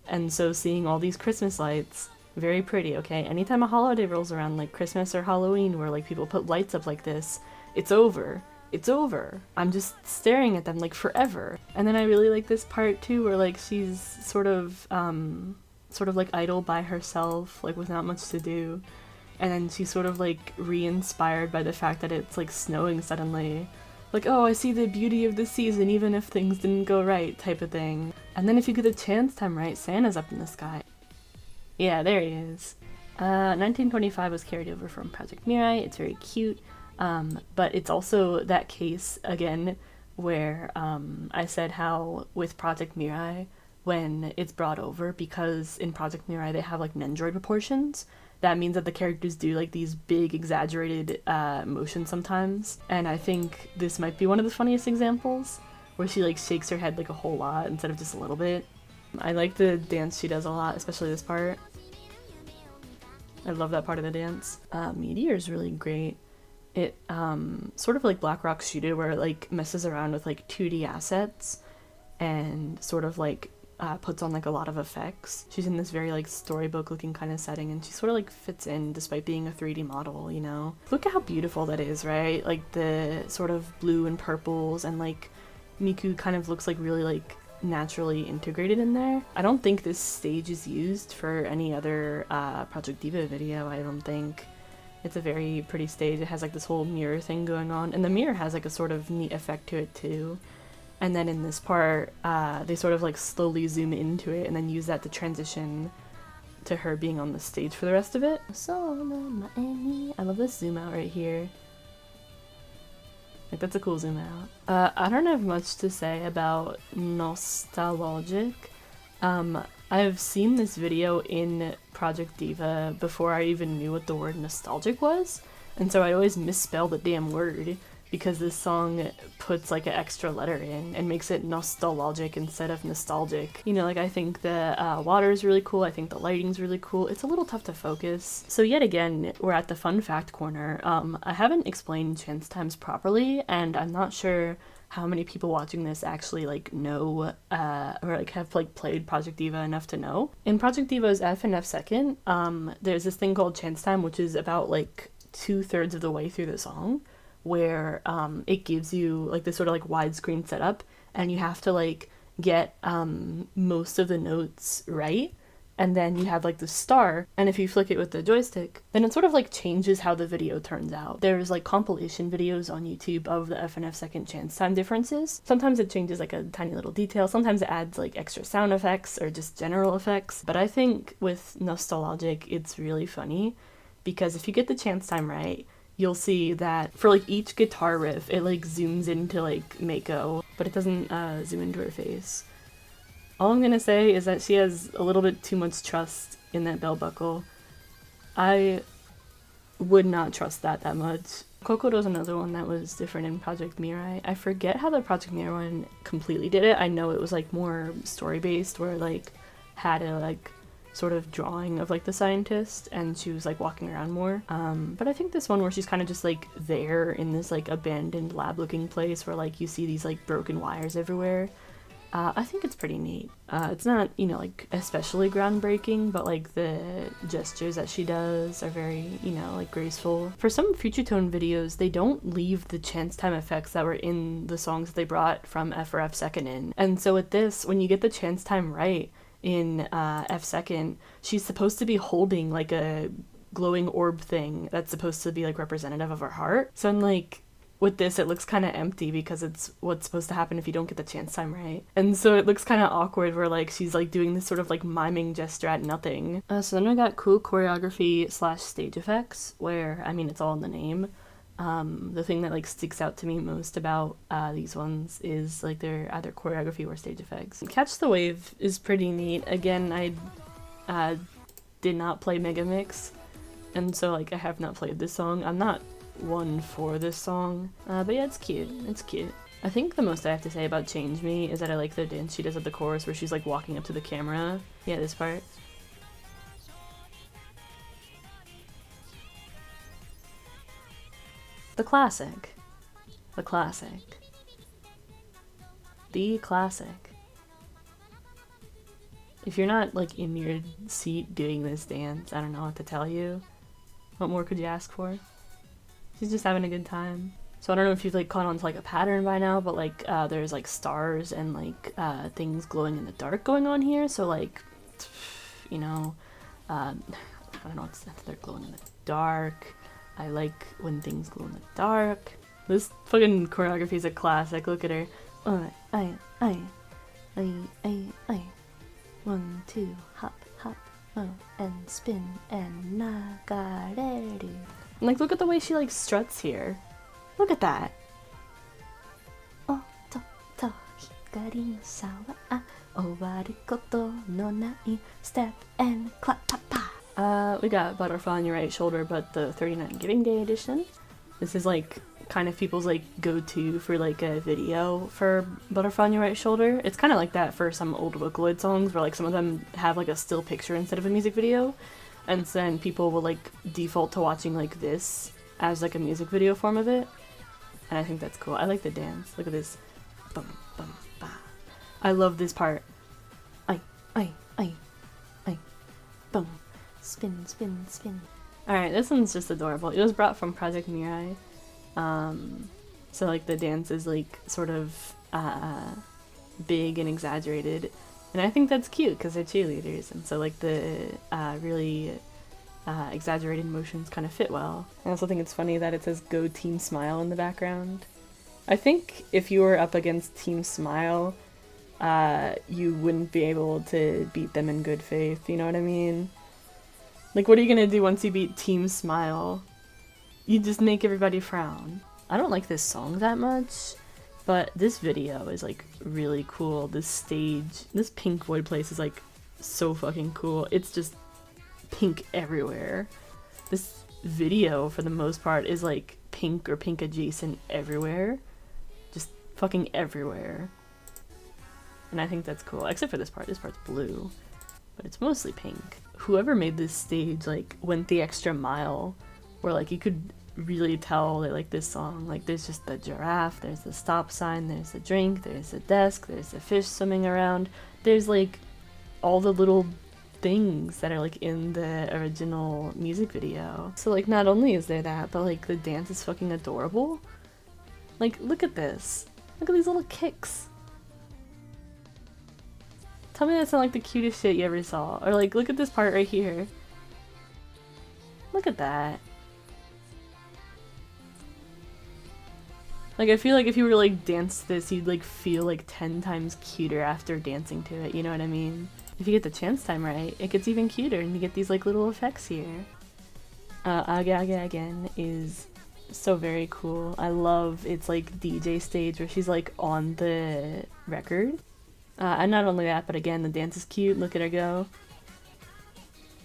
And so seeing all these Christmas lights, very pretty, okay? Anytime a holiday rolls around, like Christmas or Halloween, where like people put lights up like this, it's over. It's over. I'm just staring at them like forever. And then I really like this part too, where like she's sort of sort of like idle by herself, like with not much to do. And then she's sort of like re-inspired by the fact that it's like snowing suddenly. Like, oh, I see the beauty of the season even if things didn't go right type of thing. And then if you get the chance time right, Santa's up in the sky. Yeah, there he is. 1925 was carried over from Project Mirai. It's very cute. But it's also that case, again, where I said how with Project Mirai, when it's brought over, because in Project Mirai they have like Nendoroid proportions, that means that the characters do like these big exaggerated motions sometimes. And I think this might be one of the funniest examples, where she like shakes her head like a whole lot instead of just a little bit. I like the dance she does a lot, especially this part. I love that part of the dance. Meteor's really great. It sort of like Black Rock's shouldve, where it like messes around with like 2D assets and sort of like puts on like a lot of effects. She's in this very like storybook looking kind of setting, and she sort of like fits in despite being a 3D model, you know? Look at how beautiful that is, right? Like the sort of blue and purples, and like Miku kind of looks like really like naturally integrated in there. I don't think this stage is used for any other Project Diva video, I don't think. It's a very pretty stage. It has like this whole mirror thing going on, and the mirror has like a sort of neat effect to it too. And then in this part, they sort of like slowly zoom into it and then use that to transition to her being on the stage for the rest of it. I love this zoom out right here. Like, that's a cool zoom out. I don't have much to say about nostalgic. I've seen this video in Project Diva before I even knew what the word nostalgic was, and so I always misspell the damn word because this song puts like an extra letter in and makes it nostalgic instead of nostalgic. You know, like I think the water is really cool, I think the lighting's really cool. It's a little tough to focus. So yet again, we're at the fun fact corner. I haven't explained chance times properly, and I'm not sure how many people watching this actually like know or like have like played Project Diva enough to know. In Project Diva's F and F second, there's this thing called chance time, which is about like 2/3 of the way through the song, where it gives you like this sort of like widescreen setup, and you have to like get most of the notes right, and then you have like the star, and if you flick it with the joystick, then it sort of like changes how the video turns out. There's like compilation videos on YouTube of the F and F second chance time differences. Sometimes it changes like a tiny little detail, sometimes it adds like extra sound effects or just general effects, but I think with nostalgic it's really funny because if you get the chance time right, you'll see that for like each guitar riff it like zooms into like Mako, but it doesn't zoom into her face. All I'm gonna say is that she has a little bit too much trust in that belt buckle. I would not trust that much. Kokoro's another one that was different in Project Mirai. I forget how the Project Mirai one completely did it. I know it was like more story-based, where like had a like sort of drawing of like the scientist and she was like walking around more. But I think this one where she's kind of just like there in this like abandoned lab looking place where like you see these like broken wires everywhere, I think it's pretty neat. It's not, you know, like especially groundbreaking, but like the gestures that she does are very, you know, like graceful. For some Future Tone videos, they don't leave the chance time effects that were in the songs they brought from F or F second in. And so with this, when you get the chance time right in F second, she's supposed to be holding like a glowing orb thing that's supposed to be like representative of her heart. So in like with this, it looks kind of empty because it's what's supposed to happen if you don't get the chance time right. And so it looks kind of awkward where like she's like doing this sort of like miming gesture at nothing. So then we got cool choreography / stage effects, where, I mean, it's all in the name. The thing that like sticks out to me most about these ones is like their either choreography or stage effects. Catch the Wave is pretty neat. Again, I did not play Mega Mix, and so like I have not played this song. I'm not one for this song, but yeah, it's cute. It's cute. I think the most I have to say about Change Me is that I like the dance she does at the chorus where she's like walking up to the camera. Yeah, this part. The classic. The classic. The classic. If you're not like in your seat doing this dance, I don't know what to tell you. What more could you ask for? She's just having a good time. So I don't know if you've like caught on to like a pattern by now, but like there's like stars and like things glowing in the dark going on here. So like you know. I don't know what's they're glowing in the dark. I like when things glow in the dark. This fucking choreography is a classic. Look at her. I. 1, 2, hop, hop, oh, and spin and nagareru. And like, look at the way she like struts here. Look at that. Oh, to hikari no sawa wa owaru koto no nai step and clap pa pa. We got Butterfly on Your Right Shoulder, but the 39 Giving Day edition. This is like kind of people's like go-to for like a video for Butterfly on Your Right Shoulder. It's kind of like that for some old Vocaloid songs where like some of them have like a still picture instead of a music video, and then people will like default to watching like this as like a music video form of it, and I think that's cool. I like the dance. Look at this. Bum, bum, ba. I love this part. I, boom. Spin, spin, spin. Alright, this one's just adorable. It was brought from Project Mirai. So like the dance is like sort of big and exaggerated, and I think that's cute because they're cheerleaders, and so like the really exaggerated motions kind of fit well. I also think it's funny that it says Go Team Smile in the background. I think if you were up against Team Smile, you wouldn't be able to beat them in good faith, you know what I mean? Like, what are you gonna do once you beat Team Smile? You just make everybody frown. I don't like this song that much, but this video is like really cool. This stage, this pink void place is like so fucking cool. It's just pink everywhere. This video, for the most part, is like pink or pink adjacent everywhere. Just fucking everywhere. And I think that's cool, except for this part. This part's blue, but it's mostly pink. Whoever made this stage like went the extra mile, where like you could really tell they like this song. Like there's just the giraffe, there's the stop sign, there's the drink, there's the desk, there's the fish swimming around. There's like all the little things that are like in the original music video. So like not only is there that, but like the dance is fucking adorable. Like look at this. Look at these little kicks. Tell me that's not like the cutest shit you ever saw. Or like look at this part right here. Look at that. Like I feel like if you were to like dance this, you'd like feel like 10 times cuter after dancing to it, you know what I mean? If you get the chance time right, it gets even cuter and you get these like little effects here. Aga Aga Again is so very cool. I love its like DJ stage where she's like on the record. And not only that, but again, the dance is cute. Look at her go.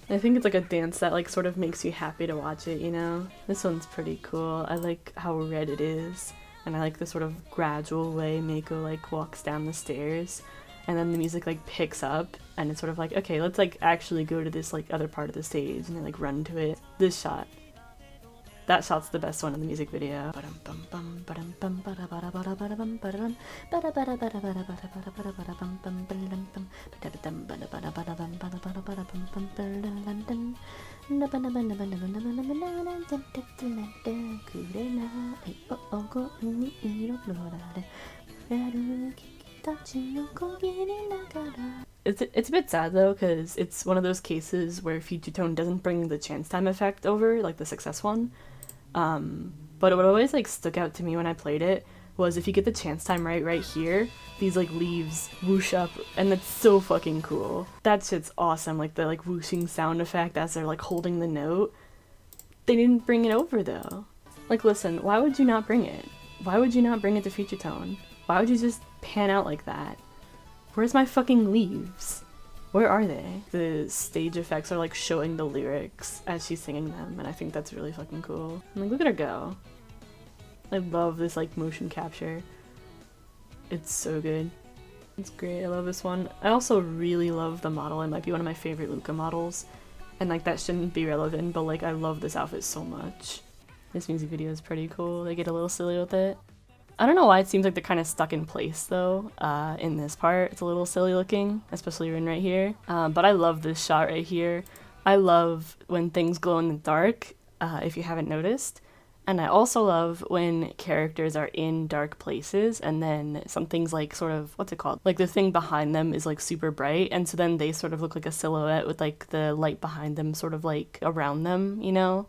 I think it's like a dance that like sort of makes you happy to watch it, you know? This one's pretty cool. I like how red it is. And I like the sort of gradual way Meiko like walks down the stairs. And then the music like picks up and it's sort of like, okay, let's like actually go to this like other part of the stage and they like run to it. This shot. That shot's the best one in the music video. It's a bit sad though, because it's one of those cases where Future Tone doesn't bring the chance time effect over, like the success one. But what always like stuck out to me when I played it was if you get the chance time right here, these like leaves whoosh up, and that's so fucking cool. That shit's awesome, like the like whooshing sound effect as they're like holding the note. They didn't bring it over though. Like listen, why would you not bring it? Why would you not bring it to Future Tone? Why would you just pan out like that? Where's my fucking leaves? Where are they? The stage effects are like showing the lyrics as she's singing them, and I think that's really fucking cool. And like, look at her go. I love this like motion capture. It's so good. It's great. I love this one. I also really love the model. It might be one of my favorite Luca models. And like that shouldn't be relevant, but like I love this outfit so much. This music video is pretty cool. They get a little silly with it. I don't know why it seems like they're kind of stuck in place though, in this part. It's a little silly looking, especially in right here. But I love this shot right here. I love when things glow in the dark, if you haven't noticed. And I also love when characters are in dark places and then something's like sort of, what's it called? Like the thing behind them is like super bright, and so then they sort of look like a silhouette with like the light behind them sort of like around them, you know?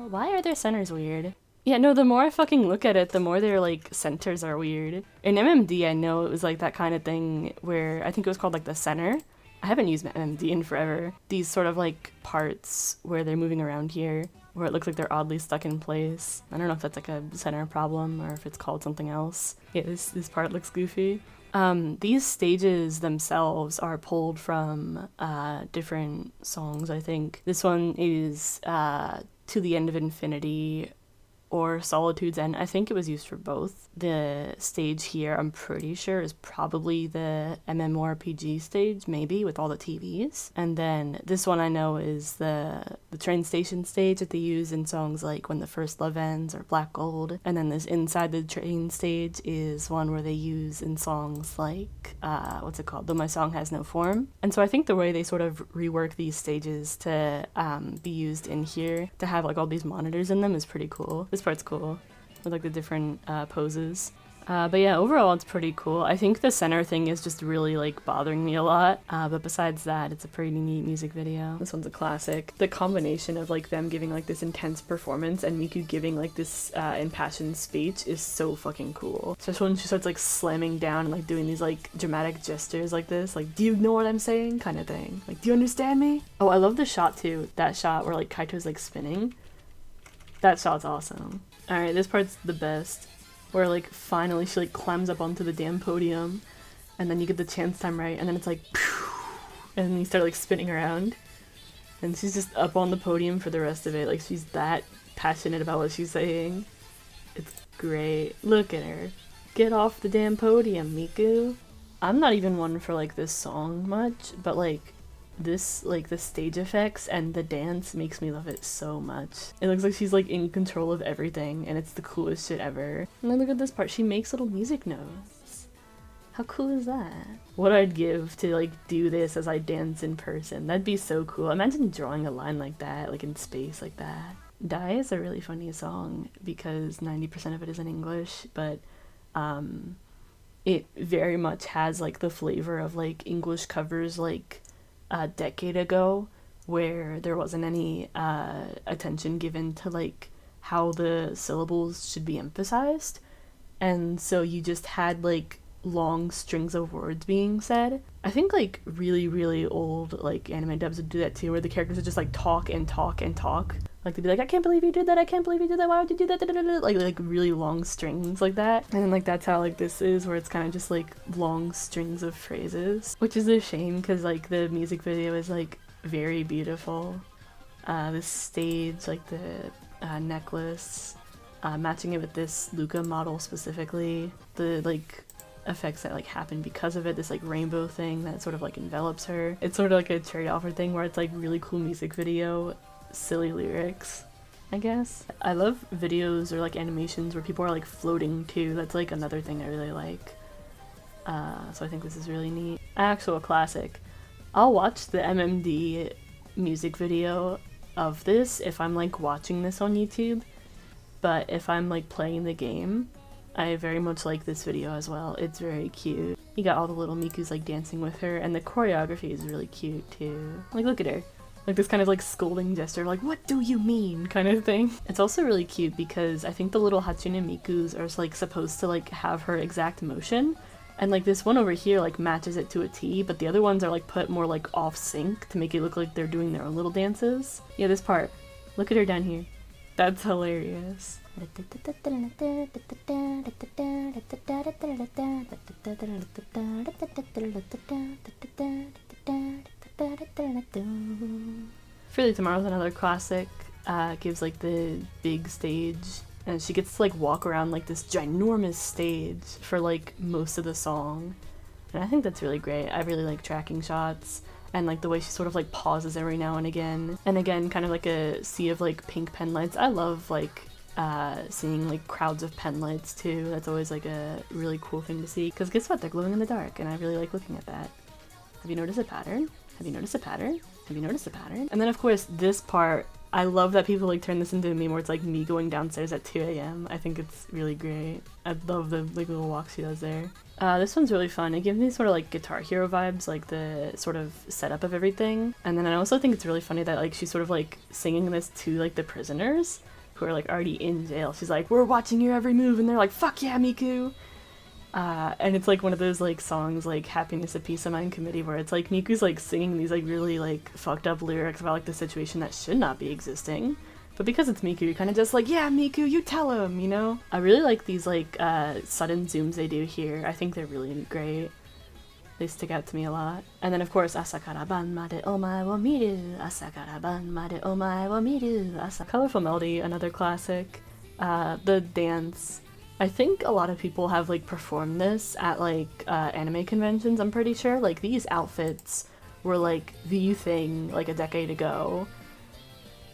Why are their centers weird? Yeah, no, the more I fucking look at it, the more their, like, centers are weird. In MMD, I know it was, like, that kind of thing where I think it was called, like, the center. I haven't used MMD in forever. These sort of, like, parts where they're moving around here, where it looks like they're oddly stuck in place. I don't know if that's, like, a center problem or if it's called something else. Yeah, this part looks goofy. These stages themselves are pulled from different songs, I think. This one is To the End of Infinity, or Solitude's End. I think it was used for both. The stage here, I'm pretty sure, is probably the MMORPG stage, maybe, with all the TVs. And then this one I know is the train station stage that they use in songs like When the First Love Ends or Black Gold. And then this Inside the Train stage is one where they use in songs like, what's it called? Though My Song Has No Form. And so I think the way they sort of rework these stages to be used in here, to have like all these monitors in them, is pretty cool. This part's cool, with like the different poses. But yeah, overall it's pretty cool. I think the center thing is just really like bothering me a lot, but besides that, it's a pretty neat music video. This one's a classic. The combination of like them giving like this intense performance and Miku giving like this impassioned speech is so fucking cool. Especially when she starts like slamming down and like doing these like dramatic gestures like this, like, do you know what I'm saying kind of thing. Like, do you understand me? Oh, I love the shot too. That shot where like Kaito's like spinning. That shot's awesome. Alright, this part's the best. Where like finally she like climbs up onto the damn podium and then you get the chance time right and then it's like and then you start like spinning around and she's just up on the podium for the rest of it. Like she's that passionate about what she's saying. It's great. Look at her. Get off the damn podium, Miku. I'm not even one for like this song much, but like this, like the stage effects and the dance makes me love it so much. It looks like she's like in control of everything and it's the coolest shit ever. And then look at this part, she makes little music notes. How cool is that? What I'd give to like do this as I dance in person. That'd be so cool. Imagine drawing a line like that, like in space like that. Die is a really funny song because 90% of it is in English, but it very much has like the flavor of like English covers like a decade ago, where there wasn't any attention given to like how the syllables should be emphasized, and so you just had like long strings of words being said. I think like really old like anime dubs would do that too, where the characters would just like talk and talk and talk. Like they'd be like, I can't believe you did that, I can't believe you did that, why would you do that, like really long strings like that. And then like that's how like this is, where it's kind of just like long strings of phrases, which is a shame because like the music video is like very beautiful. This stage, like the necklace, matching it with this Luca model specifically, the like effects that like happen because of it, this like rainbow thing that sort of like envelops her. It's sort of like a cherry offer thing where it's like really cool music video, silly lyrics, I guess. I love videos or like animations where people are like floating too. That's like another thing I really like. So I think this is really neat. Actual classic. I'll watch the MMD music video of this if I'm like watching this on YouTube, but if I'm like playing the game, I very much like this video as well. It's very cute. You got all the little Mikus like dancing with her, and the choreography is really cute too. Like look at her. Like this kind of like scolding gesture, like, what do you mean kind of thing. It's also really cute because I think the little Hatsune Mikus are like supposed to like have her exact motion. And like this one over here like matches it to a T, but the other ones are like put more like off sync to make it look like they're doing their own little dances. Yeah, this part. Look at her down here. That's hilarious. Freely Tomorrow's another classic. Gives like the big stage, and she gets to like walk around like this ginormous stage for like most of the song, and I think that's really great. I really like tracking shots and like the way she sort of like pauses every now and again kind of like a sea of like pink pen lights. I love like seeing like crowds of pen lights too. That's always like a really cool thing to see, because guess what, they're glowing in the dark and I really like looking at that. Have you noticed a pattern? Have you noticed a pattern? Have you noticed the pattern? And then of course this part, I love that people like turn this into a meme where it's like me going downstairs at 2 a.m. I think it's really great. I love the like little walk she does there. This one's really fun. It gives me sort of like Guitar Hero vibes, like the sort of setup of everything. And then I also think it's really funny that like she's sort of like singing this to like the prisoners who are like already in jail. She's like, we're watching your every move, and they're like, fuck yeah, Miku! And it's like one of those like songs like Happiness, a Peace of Mind Committee where it's like Miku's like singing these like really like fucked up lyrics about like the situation that should not be existing. But because it's Miku, you're kind of just like, yeah, Miku, you tell him, you know? I really like these like sudden zooms they do here. I think they're really great. They stick out to me a lot. And then of course, asa kara ban made omae wo miru, asa kara ban made omae wo miru, asa. Colorful Melody, another classic. The dance. I think a lot of people have like performed this at like anime conventions, I'm pretty sure. Like these outfits were like the thing like a decade ago.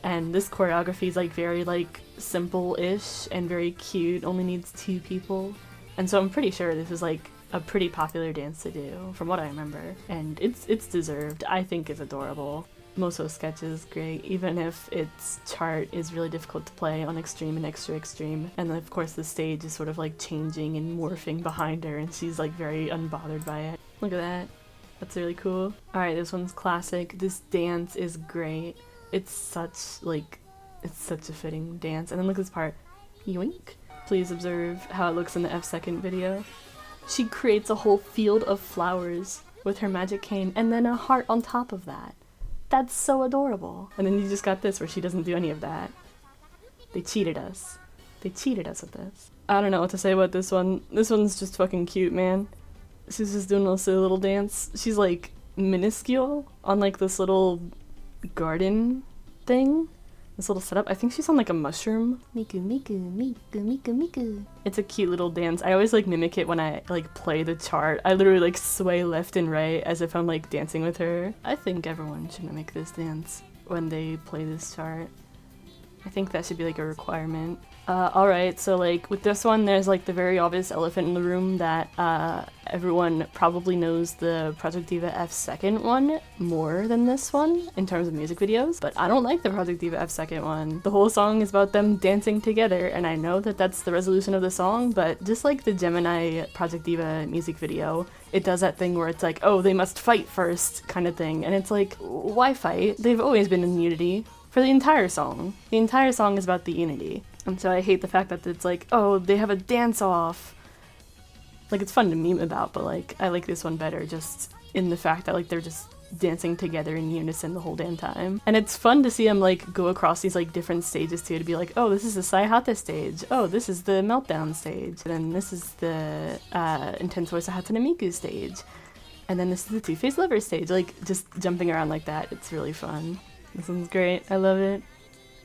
And this choreography is like very like simple-ish and very cute, only needs 2 people. And so I'm pretty sure this is like a pretty popular dance to do, from what I remember. And it's deserved. I think it's adorable. Moso's sketch is great, even if its chart is really difficult to play on extreme and extra extreme. And then of course the stage is sort of like changing and morphing behind her, and she's like very unbothered by it. Look at that. That's really cool. Alright, this one's classic. This dance is great. It's such a fitting dance. And then look at this part. Yoink. Please observe how it looks in the F2 video. She creates a whole field of flowers with her magic cane and then a heart on top of that. That's so adorable. And then you just got this where she doesn't do any of that. They cheated us. They cheated us with this. I don't know what to say about this one. This one's just fucking cute, man. She's just doing a silly little dance. She's like minuscule on like this little garden thing, this little setup. I think she's on like a mushroom. Miku, Miku, Miku, Miku, Miku. It's a cute little dance. I always like mimic it when I like play the chart. I literally like sway left and right as if I'm like dancing with her. I think everyone should mimic this dance when they play this chart. I think that should be like a requirement. Alright, so like with this one, there's like the very obvious elephant in the room that everyone probably knows the Project Diva F2 one more than this one in terms of music videos, but I don't like the Project Diva F2 one. The whole song is about them dancing together, and I know that that's the resolution of the song, but just like the Gemini Project Diva music video, it does that thing where it's like, oh, they must fight first kind of thing, and it's like, why fight? They've always been in unity. For the entire song. The entire song is about the unity. And so I hate the fact that it's like, oh, they have a dance-off. Like, it's fun to meme about, but like, I like this one better just in the fact that like they're just dancing together in unison the whole damn time. And it's fun to see them like go across these like different stages too, to be like, oh, this is the Saihata stage. Oh, this is the Meltdown stage. And then this is the Intense Voice of Hatsune Miku stage. And then this is the Two-Faced Lover stage. Like, just jumping around like that, it's really fun. This one's great. I love it.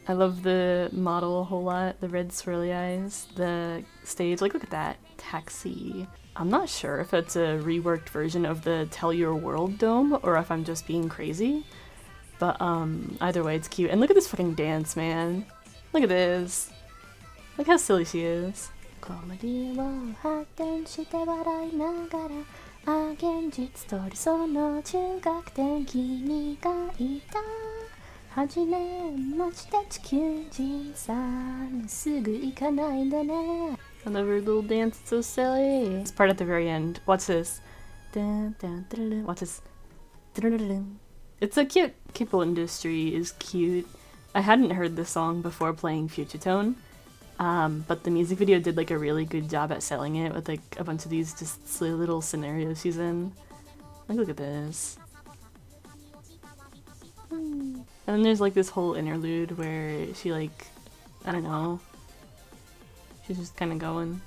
I love the model a whole lot. The red swirly eyes. The stage. Like, look at that. Taxi. I'm not sure if it's a reworked version of the Tell Your World dome or if I'm just being crazy. But either way, it's cute. And look at this fucking dance, man. Look at this. Look how silly she is. 現実と理想の中学点君がいた初めまして地球人さすぐ行かないんだね I love her little dance, it's so silly. This part at the very end, watch this. Watch this. It's so cute. K-pop industry is cute. I hadn't heard this song before playing Future Tone. But the music video did like a really good job at selling it with like a bunch of these just silly little scenarios she's in. Like, look at this. And then there's like this whole interlude where she like, I don't know, she's just kind of going.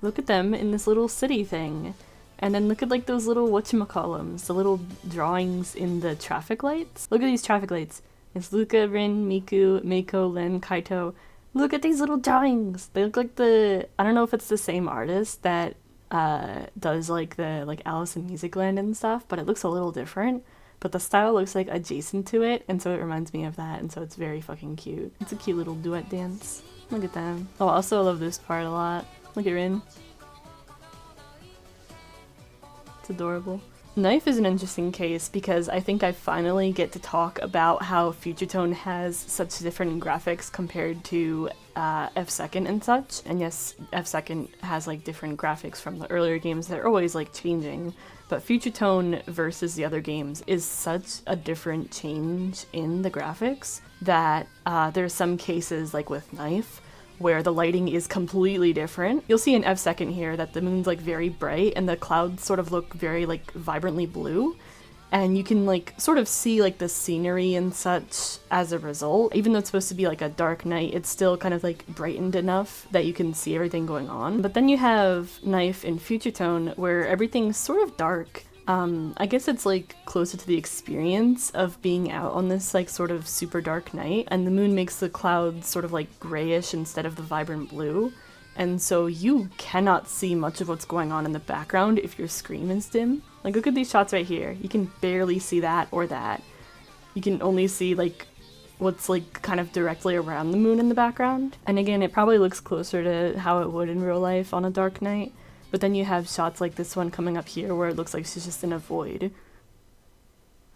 Look at them in this little city thing. And then look at like those little whatchamacallums, the little drawings in the traffic lights. Look at these traffic lights. It's Luca, Rin, Miku, Meiko, Len, Kaito. Look at these little drawings. They look like the, I don't know if it's the same artist that does like the like Alice in Musicland and stuff, but it looks a little different. But the style looks like adjacent to it, and so it reminds me of that, and so it's very fucking cute. It's a cute little duet dance. Look at them. Oh, also I love this part a lot. Look at Rin. It's adorable. Knife is an interesting case because I think I finally get to talk about how Futuretone has such different graphics compared to F2nd and such. And yes, F2nd has like different graphics from the earlier games. They're always like changing. But Futuretone versus the other games is such a different change in the graphics that there's some cases like with Knife where the lighting is completely different. You'll see in F2nd here that the moon's like very bright and the clouds sort of look very like vibrantly blue. And you can like sort of see like the scenery and such as a result. Even though it's supposed to be like a dark night, it's still kind of like brightened enough that you can see everything going on. But then you have Knife in Futuretone where everything's sort of dark. I guess it's like closer to the experience of being out on this like sort of super dark night, and the moon makes the clouds sort of like grayish instead of the vibrant blue, and so you cannot see much of what's going on in the background if your screen is dim. Like look at these shots right here, you can barely see that or that. You can only see like what's like kind of directly around the moon in the background, and again it probably looks closer to how it would in real life on a dark night. But then you have shots like this one coming up here where it looks like she's just in a void.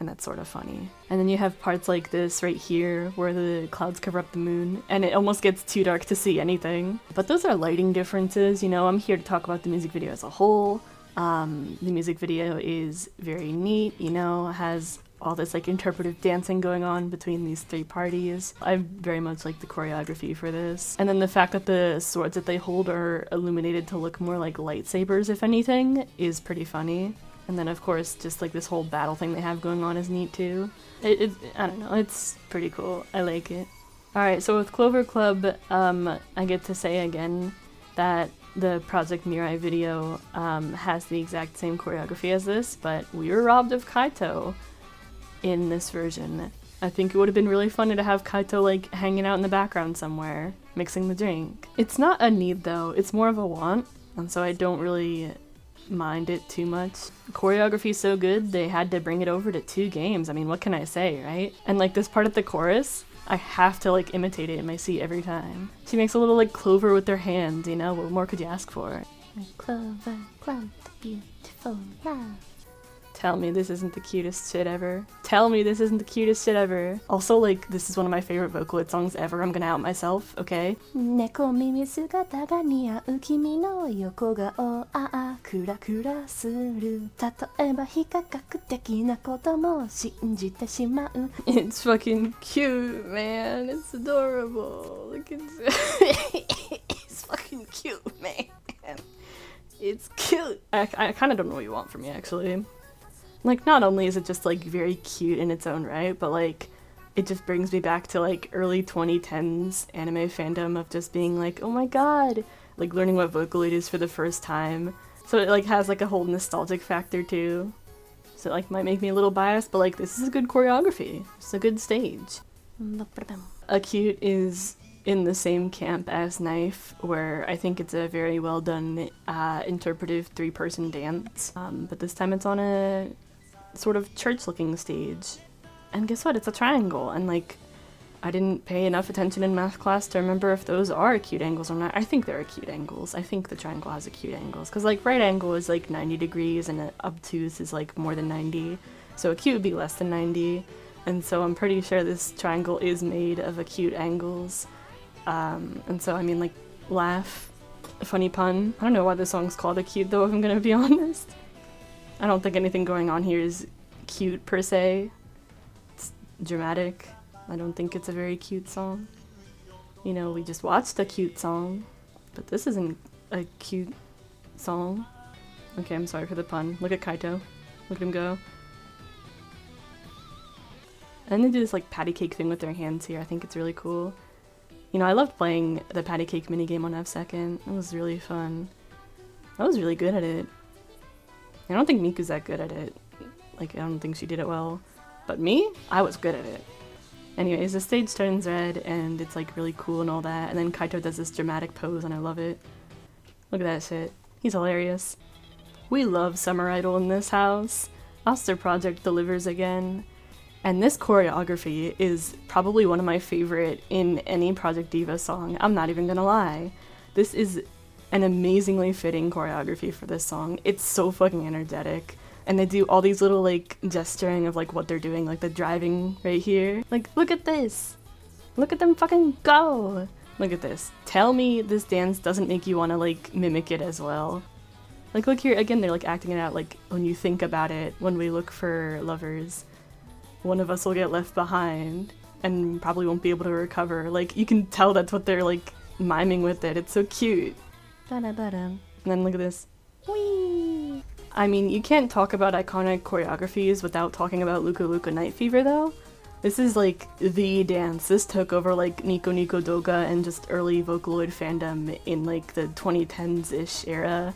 And that's sort of funny. And then you have parts like this right here where the clouds cover up the moon and it almost gets too dark to see anything. But those are lighting differences, you know. I'm here to talk about the music video as a whole. The music video is very neat, you know, has all this like interpretive dancing going on between these three parties. I very much like the choreography for this. And then the fact that the swords that they hold are illuminated to look more like lightsabers, if anything, is pretty funny. And then of course, just like this whole battle thing they have going on is neat too. I don't know, it's pretty cool. I like it. Alright, so with Clover Club, I get to say again that the Project Mirai video has the exact same choreography as this, but we were robbed of Kaito in this version. I think it would have been really funny to have Kaito like hanging out in the background somewhere, mixing the drink. It's not a need though, it's more of a want, and so I don't really mind it too much. Choreography's so good, they had to bring it over to 2 games. I mean, what can I say, right? And like this part at the chorus, I have to like imitate it in my seat every time. She makes a little like clover with her hand, you know, what more could you ask for? Clover, plant the beautiful love. Tell me this isn't the cutest shit ever. Tell me this isn't the cutest shit ever. Also, like, this is one of my favorite Vocaloid songs ever. I'm gonna out myself, okay? Neko mimi sugata ga niau kimi no yoko ga o a kura kura suru. Tatoeba hikakaku teki na koto mo shinjite shimau. It's fucking cute, man. It's adorable. Look at it's fucking cute, man. It's cute. I kind of don't know what you want from me, actually. Like, not only is it just, like, very cute in its own right, but, like, it just brings me back to, like, early 2010s anime fandom of just being like, oh my god, like, learning what Vocaloid is for the first time. So it, like, has, like, a whole nostalgic factor, too. So it, like, might make me a little biased, but, like, this is a good choreography. It's a good stage. Acute is in the same camp as Knife, where I think it's a very well done interpretive 3-person dance, but this time it's on a sort of church-looking stage. And guess what? It's a triangle, and like, I didn't pay enough attention in math class to remember if those are acute angles or not. I think they're acute angles. I think the triangle has acute angles, because like right angle is like 90 degrees and obtuse is like more than 90, so acute would be less than 90, and so I'm pretty sure this triangle is made of acute angles. And so I mean, like, laugh, funny pun. I don't know why the song's called Acute though, if I'm gonna be honest. I don't think anything going on here is cute per se. It's dramatic. I don't think it's a very cute song. You know, we just watched a cute song, but this isn't a cute song. Okay, I'm sorry for the pun. Look at Kaito. Look at him go. And they do this like patty cake thing with their hands here. I think it's really cool. You know, I loved playing the patty cake minigame on F2nd. It was really fun. I was really good at it. I don't think Miku's that good at it. Like, I don't think she did it well. But me? I was good at it. Anyways, the stage turns red, and it's, like, really cool and all that. And then Kaito does this dramatic pose, and I love it. Look at that shit. He's hilarious. We love Summer Idol in this house. Oster Project delivers again. And this choreography is probably one of my favorite in any Project Diva song. I'm not even gonna lie. This is an amazingly fitting choreography for this song. It's so fucking energetic. And they do all these little like gesturing of like what they're doing, like the driving right here. Like, look at this! Look at them fucking go! Look at this. Tell me this dance doesn't make you want to like mimic it as well. Like, look here, again, they're like acting it out, like when you think about it, when we look for lovers, one of us will get left behind and probably won't be able to recover. Like, you can tell that's what they're like miming with it. It's so cute. And then look at this. Whee! I mean, you can't talk about iconic choreographies without talking about Luka Luka Night Fever though. This is like the dance. This took over like Nico Nico Doga and just early Vocaloid fandom in like the 2010s-ish era.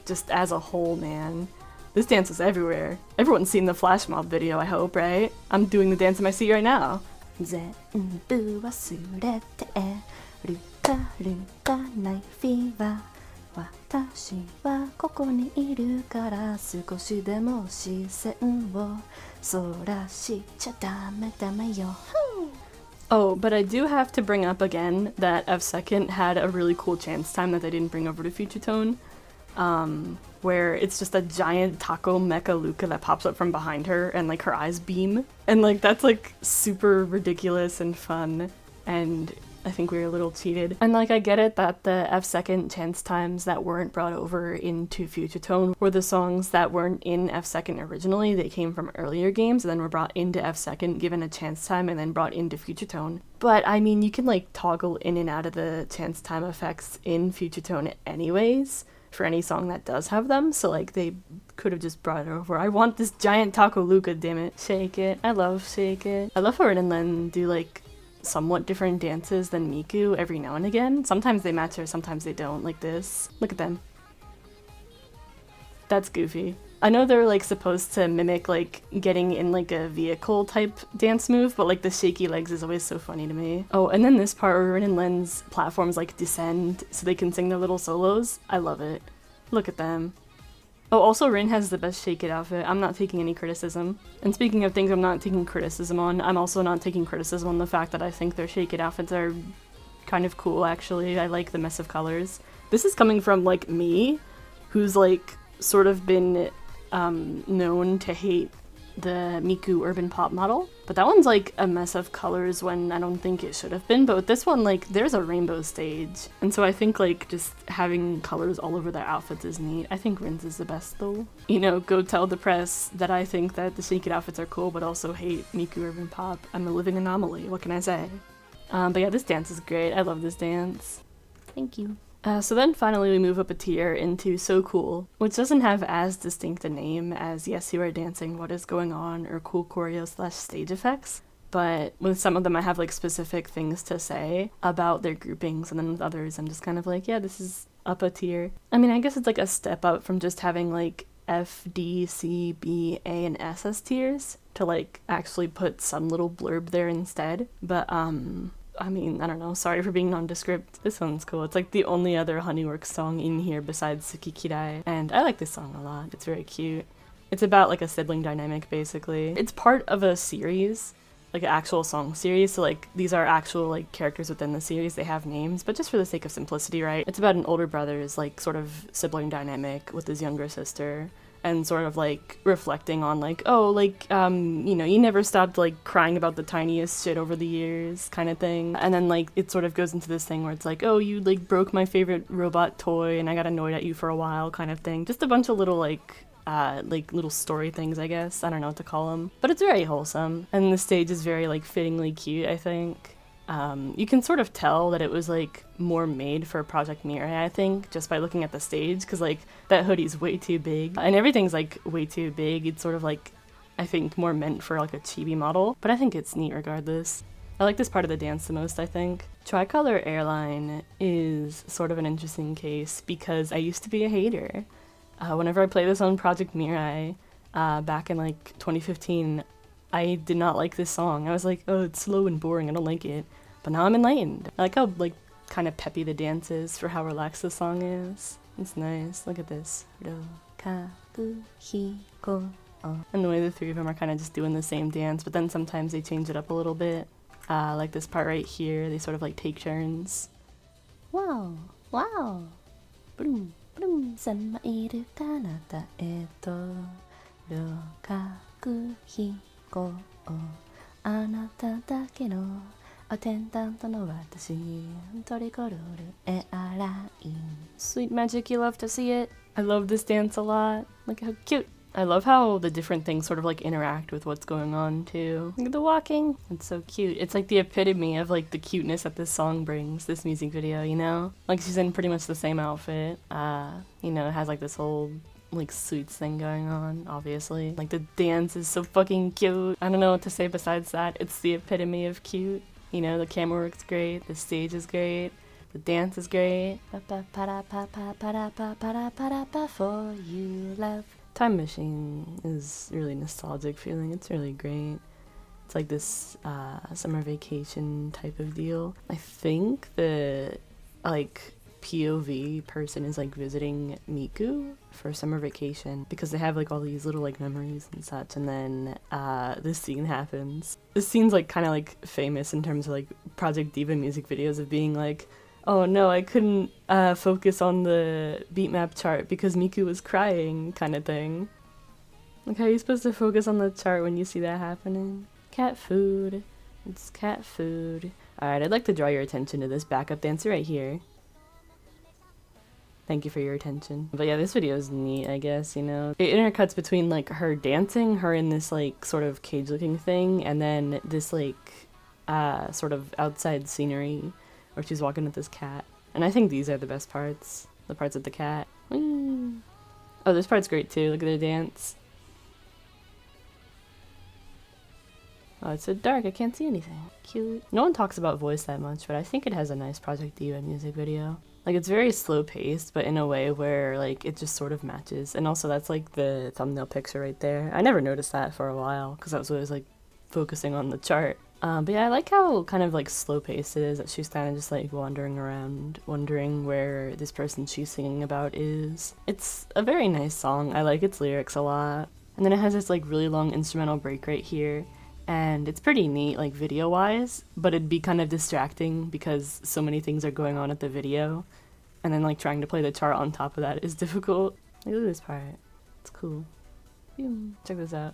Just as a whole, man. This dance was everywhere. Everyone's seen the Flash Mob video, I hope, right? I'm doing the dance in my seat right now. Oh, but I do have to bring up again that F2nd had a really cool chance time that they didn't bring over to Future Tone. Where it's just a giant taco mecha Luca that pops up from behind her and like her eyes beam. And like that's like super ridiculous and fun, and I think we were a little cheated. And like I get it that the F2nd chance times that weren't brought over into Future Tone were the songs that weren't in F2nd originally. They came from earlier games and then were brought into F2nd, given a chance time, and then brought into Future Tone. But I mean, you can like toggle in and out of the chance time effects in Future Tone anyways, for any song that does have them, so like they could have just brought it over. I want this giant taco Luca, damn it. Shake it. I love Shake It. I love how Rin and Len do like somewhat different dances than Miku every now and again. Sometimes they match her, sometimes they don't, like this. Look at them. That's goofy. I know they're like supposed to mimic like getting in like a vehicle type dance move, but like the shaky legs is always so funny to me. Oh, and then this part where Rin and Len's platforms like descend so they can sing their little solos. I love it. Look at them. Oh, also Rin has the best Shake It outfit. I'm not taking any criticism. And speaking of things I'm not taking criticism on, I'm also not taking criticism on the fact that I think their Shake It outfits are kind of cool, actually. I like the mess of colors. This is coming from like me, who's like sort of been known to hate the Miku urban pop model, but that one's like a mess of colors when I don't think it should have been. But with this one, like there's a rainbow stage, and so I think like just having colors all over their outfits is neat. I think Rin's is the best though. You know, go tell the press that I think that the Shake It outfits are cool but also hate Miku urban pop. I'm a living anomaly, what can I say? But yeah, this dance is great. I love this dance. Thank you. So then finally we move up a tier into So Cool, which doesn't have as distinct a name as Yes You Are Dancing, What Is Going On, or Cool Choreo / Stage Effects, but with some of them I have like specific things to say about their groupings, and then with others I'm just kind of like, yeah, this is up a tier. I mean, I guess it's like a step up from just having like F, D, C, B, A, and S as tiers to like actually put some little blurb there instead, but I mean, I don't know, sorry for being nondescript. This one's cool. It's like the only other Honeyworks song in here besides Suki Kirai, and I like this song a lot. It's very cute. It's about like a sibling dynamic, basically. It's part of a series, like an actual song series, so like these are actual like characters within the series. They have names, but just for the sake of simplicity, right? It's about an older brother's like sort of sibling dynamic with his younger sister, and sort of like reflecting on like, oh, like, you know, you never stopped like crying about the tiniest shit over the years kind of thing. And then like it sort of goes into this thing where it's like, oh, you like broke my favorite robot toy and I got annoyed at you for a while kind of thing. Just a bunch of little like little story things, I guess. I don't know what to call them, but it's very wholesome, and the stage is very like fittingly cute, I think. You can sort of tell that it was like more made for Project Mirai, I think, just by looking at the stage, because like that hoodie's way too big and everything's like way too big. It's sort of like, I think, more meant for like a chibi model, but I think it's neat regardless. I like this part of the dance the most, I think. Tricolor Airline is sort of an interesting case because I used to be a hater. Whenever I play this on Project Mirai back in like 2015, I did not like this song. I was like, oh, it's slow and boring, I don't like it. But now I'm enlightened. I like how like kind of peppy the dance is for how relaxed the song is. It's nice. Look at this. And the way the three of them are kind of just doing the same dance, but then sometimes they change it up a little bit. Like this part right here, they sort of like take turns. Wow. Wow. Boom. Boom. 旅客飛行あなただけのアテンダントの私トリコロールエアライン Sweet magic, you love to see it. I love this dance a lot. Look how cute. I love how the different things sort of like interact with what's going on too. Look at the walking. It's so cute. It's like the epitome of like the cuteness that this song brings, this music video, you know? Like she's in pretty much the same outfit. You know, it has like this whole like suits thing going on, obviously. Like the dance is so fucking cute. I don't know what to say besides that. It's the epitome of cute. You know, the camera work's great, the stage is great, the dance is great. For you love. Time Machine is really nostalgic feeling. It's really great. It's like this summer vacation type of deal. I think the like POV person is like visiting Miku for summer vacation because they have like all these little like memories and such, and then this scene happens. This scene's like kind of like famous in terms of like Project Diva music videos of being like, oh no, I couldn't focus on the beat map chart because Miku was crying kind of thing. Like how are you supposed to focus on the chart when you see that happening? Cat food. It's cat food. Alright, I'd like to draw your attention to this backup dancer right here. Thank you for your attention. But yeah, this video is neat, I guess, you know. It intercuts between like her dancing, her in this like sort of cage looking thing, and then this like sort of outside scenery where she's walking with this cat. And I think these are the best parts. The parts of the cat. Whee! Oh, this part's great too. Look at the dance. Oh, it's so dark, I can't see anything. Cute. No one talks about voice that much, but I think it has a nice Project Diva music video. Like, it's very slow paced, but in a way where, like, it just sort of matches. And also, that's, like, the thumbnail picture right there. I never noticed that for a while, because I was always, like, focusing on the chart. But yeah, I like how kind of, like, slow paced it is, that she's kind of just, like, wandering around, wondering where this person she's singing about is. It's a very nice song. I like its lyrics a lot. And then it has this, like, really long instrumental break right here. And it's pretty neat, like, video-wise, but it'd be kind of distracting because so many things are going on at the video, and then, like, trying to play the chart on top of that is difficult. Look at this part. It's cool. Check this out.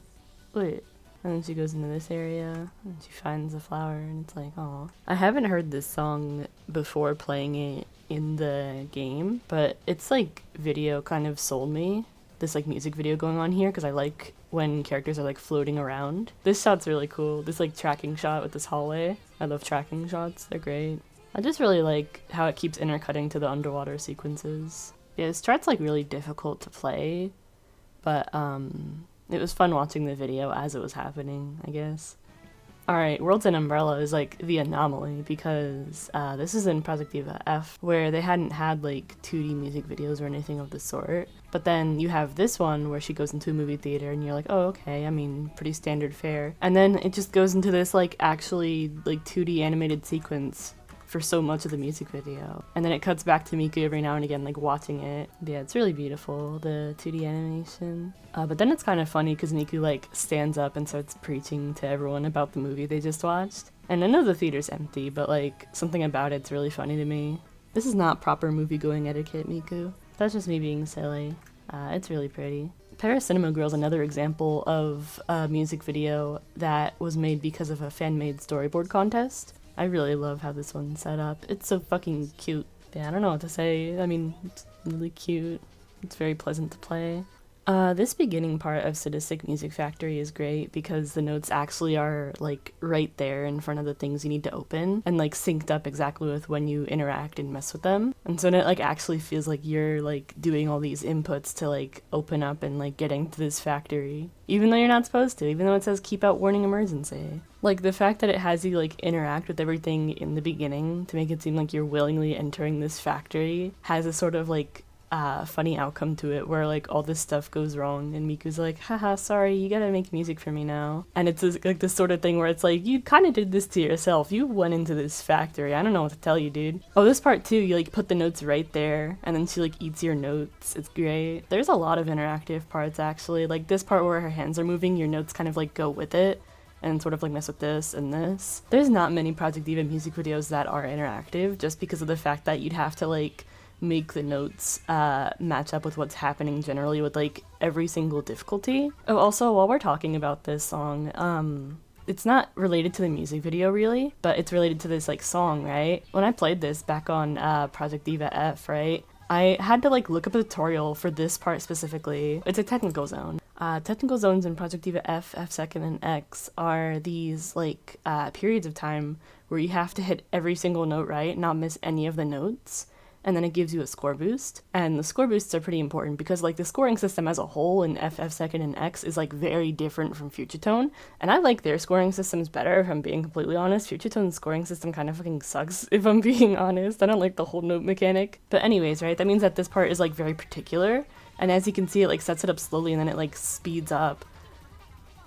Wait. And then she goes into this area, and she finds a flower, and it's like, aw. I haven't heard this song before playing it in the game, but its, like, video kind of sold me. This, like, music video going on here, because I like when characters are like floating around. This shot's really cool. This like tracking shot with this hallway. I love tracking shots, they're great. I just really like how it keeps intercutting to the underwater sequences. Yeah, this chart's like really difficult to play, but it was fun watching the video as it was happening, I guess. Alright, Worlds and Umbrella is like the anomaly because this is in Project Diva F, where they hadn't had like 2D music videos or anything of the sort. But then you have this one where she goes into a movie theater and you're like, oh okay, I mean, pretty standard fare. And then it just goes into this like actually like 2D animated sequence for so much of the music video. And then it cuts back to Miku every now and again, like watching it. Yeah, it's really beautiful, the 2D animation. But then it's kind of funny because Miku like stands up and starts preaching to everyone about the movie they just watched. And I know the theater's empty, but like something about it's really funny to me. This is not proper movie-going etiquette, Miku. That's just me being silly. It's really pretty. Paris Cinema Girl is another example of a music video that was made because of a fan-made storyboard contest. I really love how this one's set up. It's so fucking cute. Yeah, I don't know what to say. I mean, it's really cute. It's very pleasant to play. This beginning part of Sadistic Music Factory is great because the notes actually are like right there in front of the things you need to open and like synced up exactly with when you interact and mess with them. And so it like actually feels like you're like doing all these inputs to like open up and like getting to this factory. Even though you're not supposed to, even though it says keep out warning emergency. Like the fact that it has you like interact with everything in the beginning to make it seem like you're willingly entering this factory has a sort of like funny outcome to it where like all this stuff goes wrong and Miku's like, haha, sorry, you gotta make music for me now. And it's like this sort of thing where it's like, you kind of did this to yourself. You went into this factory. I don't know what to tell you, dude. Oh, this part too, you like put the notes right there and then she like eats your notes. It's great. There's a lot of interactive parts actually. Like this part where her hands are moving, your notes kind of like go with it and sort of like mess with this and this. There's not many Project Diva music videos that are interactive just because of the fact that you'd have to like make the notes match up with what's happening generally with like every single difficulty. Oh, also, while we're talking about this song, it's not related to the music video really, but it's related to this like song, right? When I played this back on Project Diva F, right? I had to like look up a tutorial for this part specifically. It's a technical zone. Technical zones in Project Diva F, F2, and X are these like periods of time where you have to hit every single note right, not miss any of the notes, and then it gives you a score boost. And the score boosts are pretty important because like the scoring system as a whole in F, F2, and X is like very different from Future Tone, and I like their scoring systems better if I'm being completely honest. Future Tone's scoring system kind of fucking sucks if I'm being honest. I don't like the whole note mechanic. But anyways, right, that means that this part is like very particular, and as you can see it like sets it up slowly and then it like speeds up.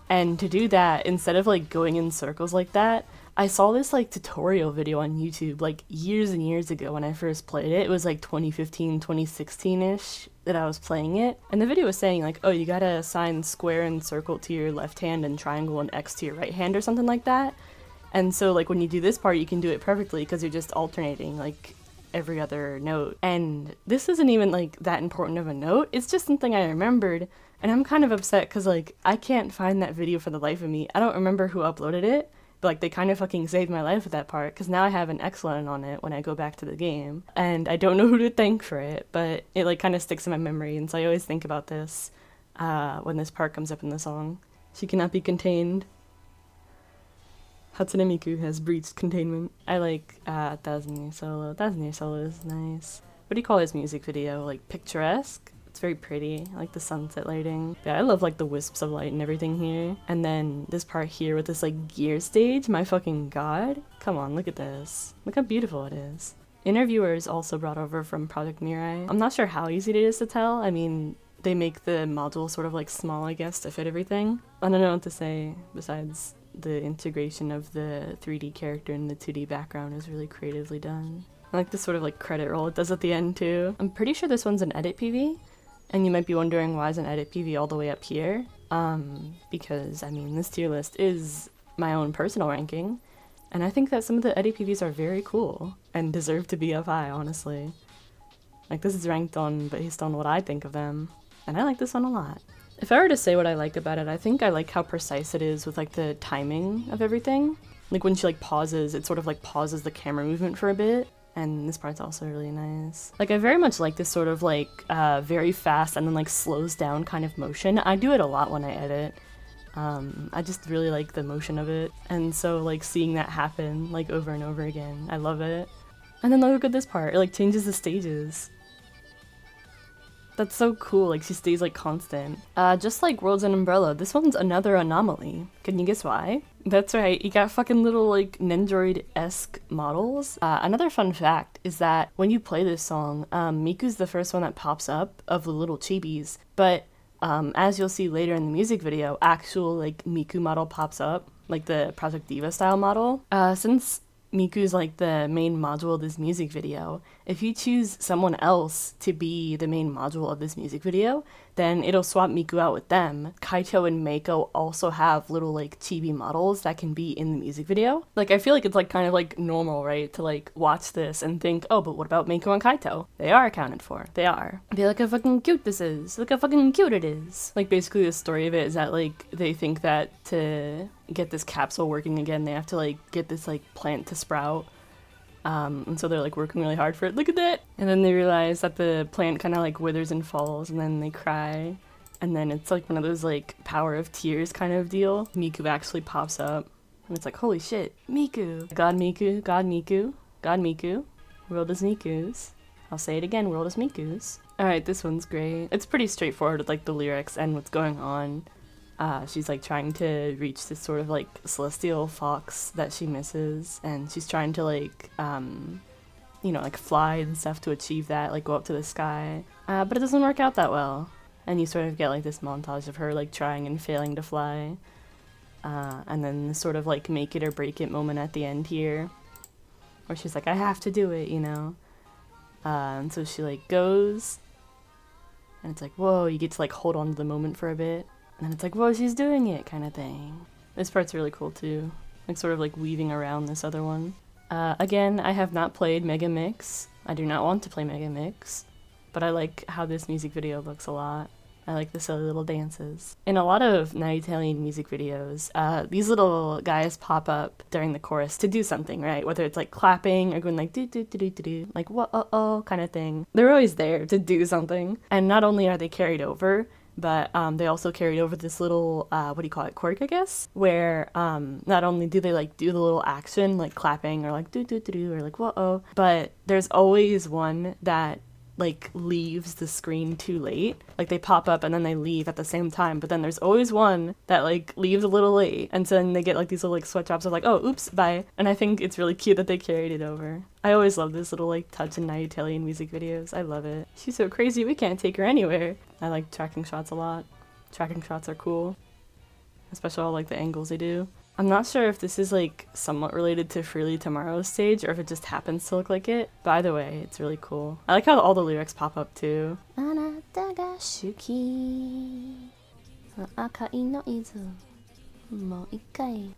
And to do that, instead of like going in circles like that, I saw this like tutorial video on YouTube like years and years ago when I first played it. It was like 2015, 2016-ish that I was playing it. And the video was saying like, oh, you gotta assign square and circle to your left hand and triangle and X to your right hand or something like that. And so like when you do this part, you can do it perfectly because you're just alternating like every other note. And this isn't even like that important of a note. It's just something I remembered. And I'm kind of upset because like I can't find that video for the life of me. I don't remember who uploaded it. But like they kind of fucking saved my life with that part because now I have an excellent on it when I go back to the game. And I don't know who to thank for it, but it like kind of sticks in my memory. And so I always think about this when this part comes up in the song. She cannot be contained. Hatsune Miku has breached containment. I like Thousand Year Solo. Thousand Year Solo is nice. What do you call his music video? Like picturesque? It's very pretty. I like the sunset lighting. Yeah, I love like the wisps of light and everything here. And then this part here with this like gear stage, my fucking god. Come on, look at this. Look how beautiful it is. Interviewers also brought over from Project Mirai. I'm not sure how easy it is to tell. I mean, they make the module sort of like small, I guess, to fit everything. I don't know what to say besides the integration of the 3D character and the 2D background is really creatively done. I like this sort of like credit roll it does at the end too. I'm pretty sure this one's an edit PV. And you might be wondering why is an edit PV all the way up here? Because, I mean, this tier list is my own personal ranking, and I think that some of the edit PVs are very cool and deserve to be up high, honestly. Like, this is ranked on based on what I think of them, and I like this one a lot. If I were to say what I like about it, I think I like how precise it is with, like, the timing of everything. Like, when she, like, pauses, it sort of, like, pauses the camera movement for a bit. And this part's also really nice. Like, I very much like this sort of, like, very fast and then, like, slows down kind of motion. I do it a lot when I edit. I just really like the motion of it. And so, like, seeing that happen, like, over and over again, I love it. And then look at this part. It, like, changes the stages. That's so cool. Like, she stays, like, constant. Just like Worlds and Umbrella, this one's another anomaly. Can you guess why? That's right, you got fucking little, like, Nendoroid-esque models. Another fun fact is that when you play this song, Miku's the first one that pops up of the little chibis, but as you'll see later in the music video, actual, like, Miku model pops up, like the Project Diva style model. Since Miku's like the main module of this music video, if you choose someone else to be the main module of this music video, then it'll swap Miku out with them. Kaito and Meiko also have little like chibi models that can be in the music video. Like, I feel like it's like kind of like normal, right, to like watch this and think, oh, but what about Meiko and Kaito? They are accounted for. They are. Be like how fucking cute this is. Look how fucking cute it is. Like, basically the story of it is that like they think that to get this capsule working again, they have to like get this like plant to sprout. And so they're like working really hard for it. Look at that! And then they realize that the plant kind of like withers and falls, and then they cry. And then it's like one of those like power of tears kind of deal. Miku actually pops up, and it's like, holy shit, Miku! God Miku, God Miku, God Miku. World is Miku's. I'll say it again, world is Miku's. Alright, this one's great. It's pretty straightforward with like the lyrics and what's going on. She's like trying to reach this sort of like celestial fox that she misses, and she's trying to like you know, like fly and stuff to achieve that, like go up to the sky, but it doesn't work out that well, and you sort of get like this montage of her like trying and failing to fly, and then this sort of like make it or break it moment at the end here where she's like, I have to do it, you know, and so she like goes, and it's like, whoa, you get to like hold on to the moment for a bit. And it's like, whoa, she's doing it kind of thing. This part's really cool too. Like sort of like weaving around this other one. Again, I have not played Mega Mix. I do not want to play Mega Mix, but I like how this music video looks a lot. I like the silly little dances. In a lot of Italian music videos, these little guys pop up during the chorus to do something, right? Whether it's like clapping or going like do do do do do do, like whoa kind of thing. They're always there to do something. And not only are they carried over, but they also carried over this little, what do you call it, quirk, I guess? Where not only do they like do the little action, like clapping or like do do do do or like whoa, but there's always one that like leaves the screen too late. Like they pop up and then they leave at the same time, but then there's always one that like leaves a little late, and so then they get like these little like sweat drops of like, oh oops, bye. And I think it's really cute that they carried it over. I always love this little like touch in Italian music videos. I love it. She's so crazy we can't take her anywhere. I like tracking shots a lot. Tracking shots are cool, especially all like the angles they do. I'm not sure if this is like somewhat related to Freely Tomorrow's stage or if it just happens to look like it, but either way, it's really cool. I like how all the lyrics pop up too.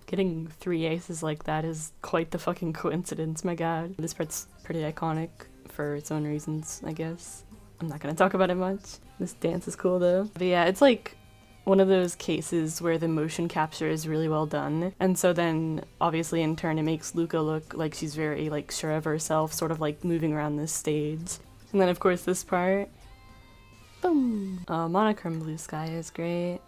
Getting 3 aces like that is quite the fucking coincidence, my god. This part's pretty iconic for its own reasons, I guess. I'm not gonna talk about it much. This dance is cool though. But yeah, it's like one of those cases where the motion capture is really well done, and so then obviously in turn it makes Luca look like she's very like sure of herself, sort of like moving around this stage. And then of course this part, boom. Monochrome blue sky is great.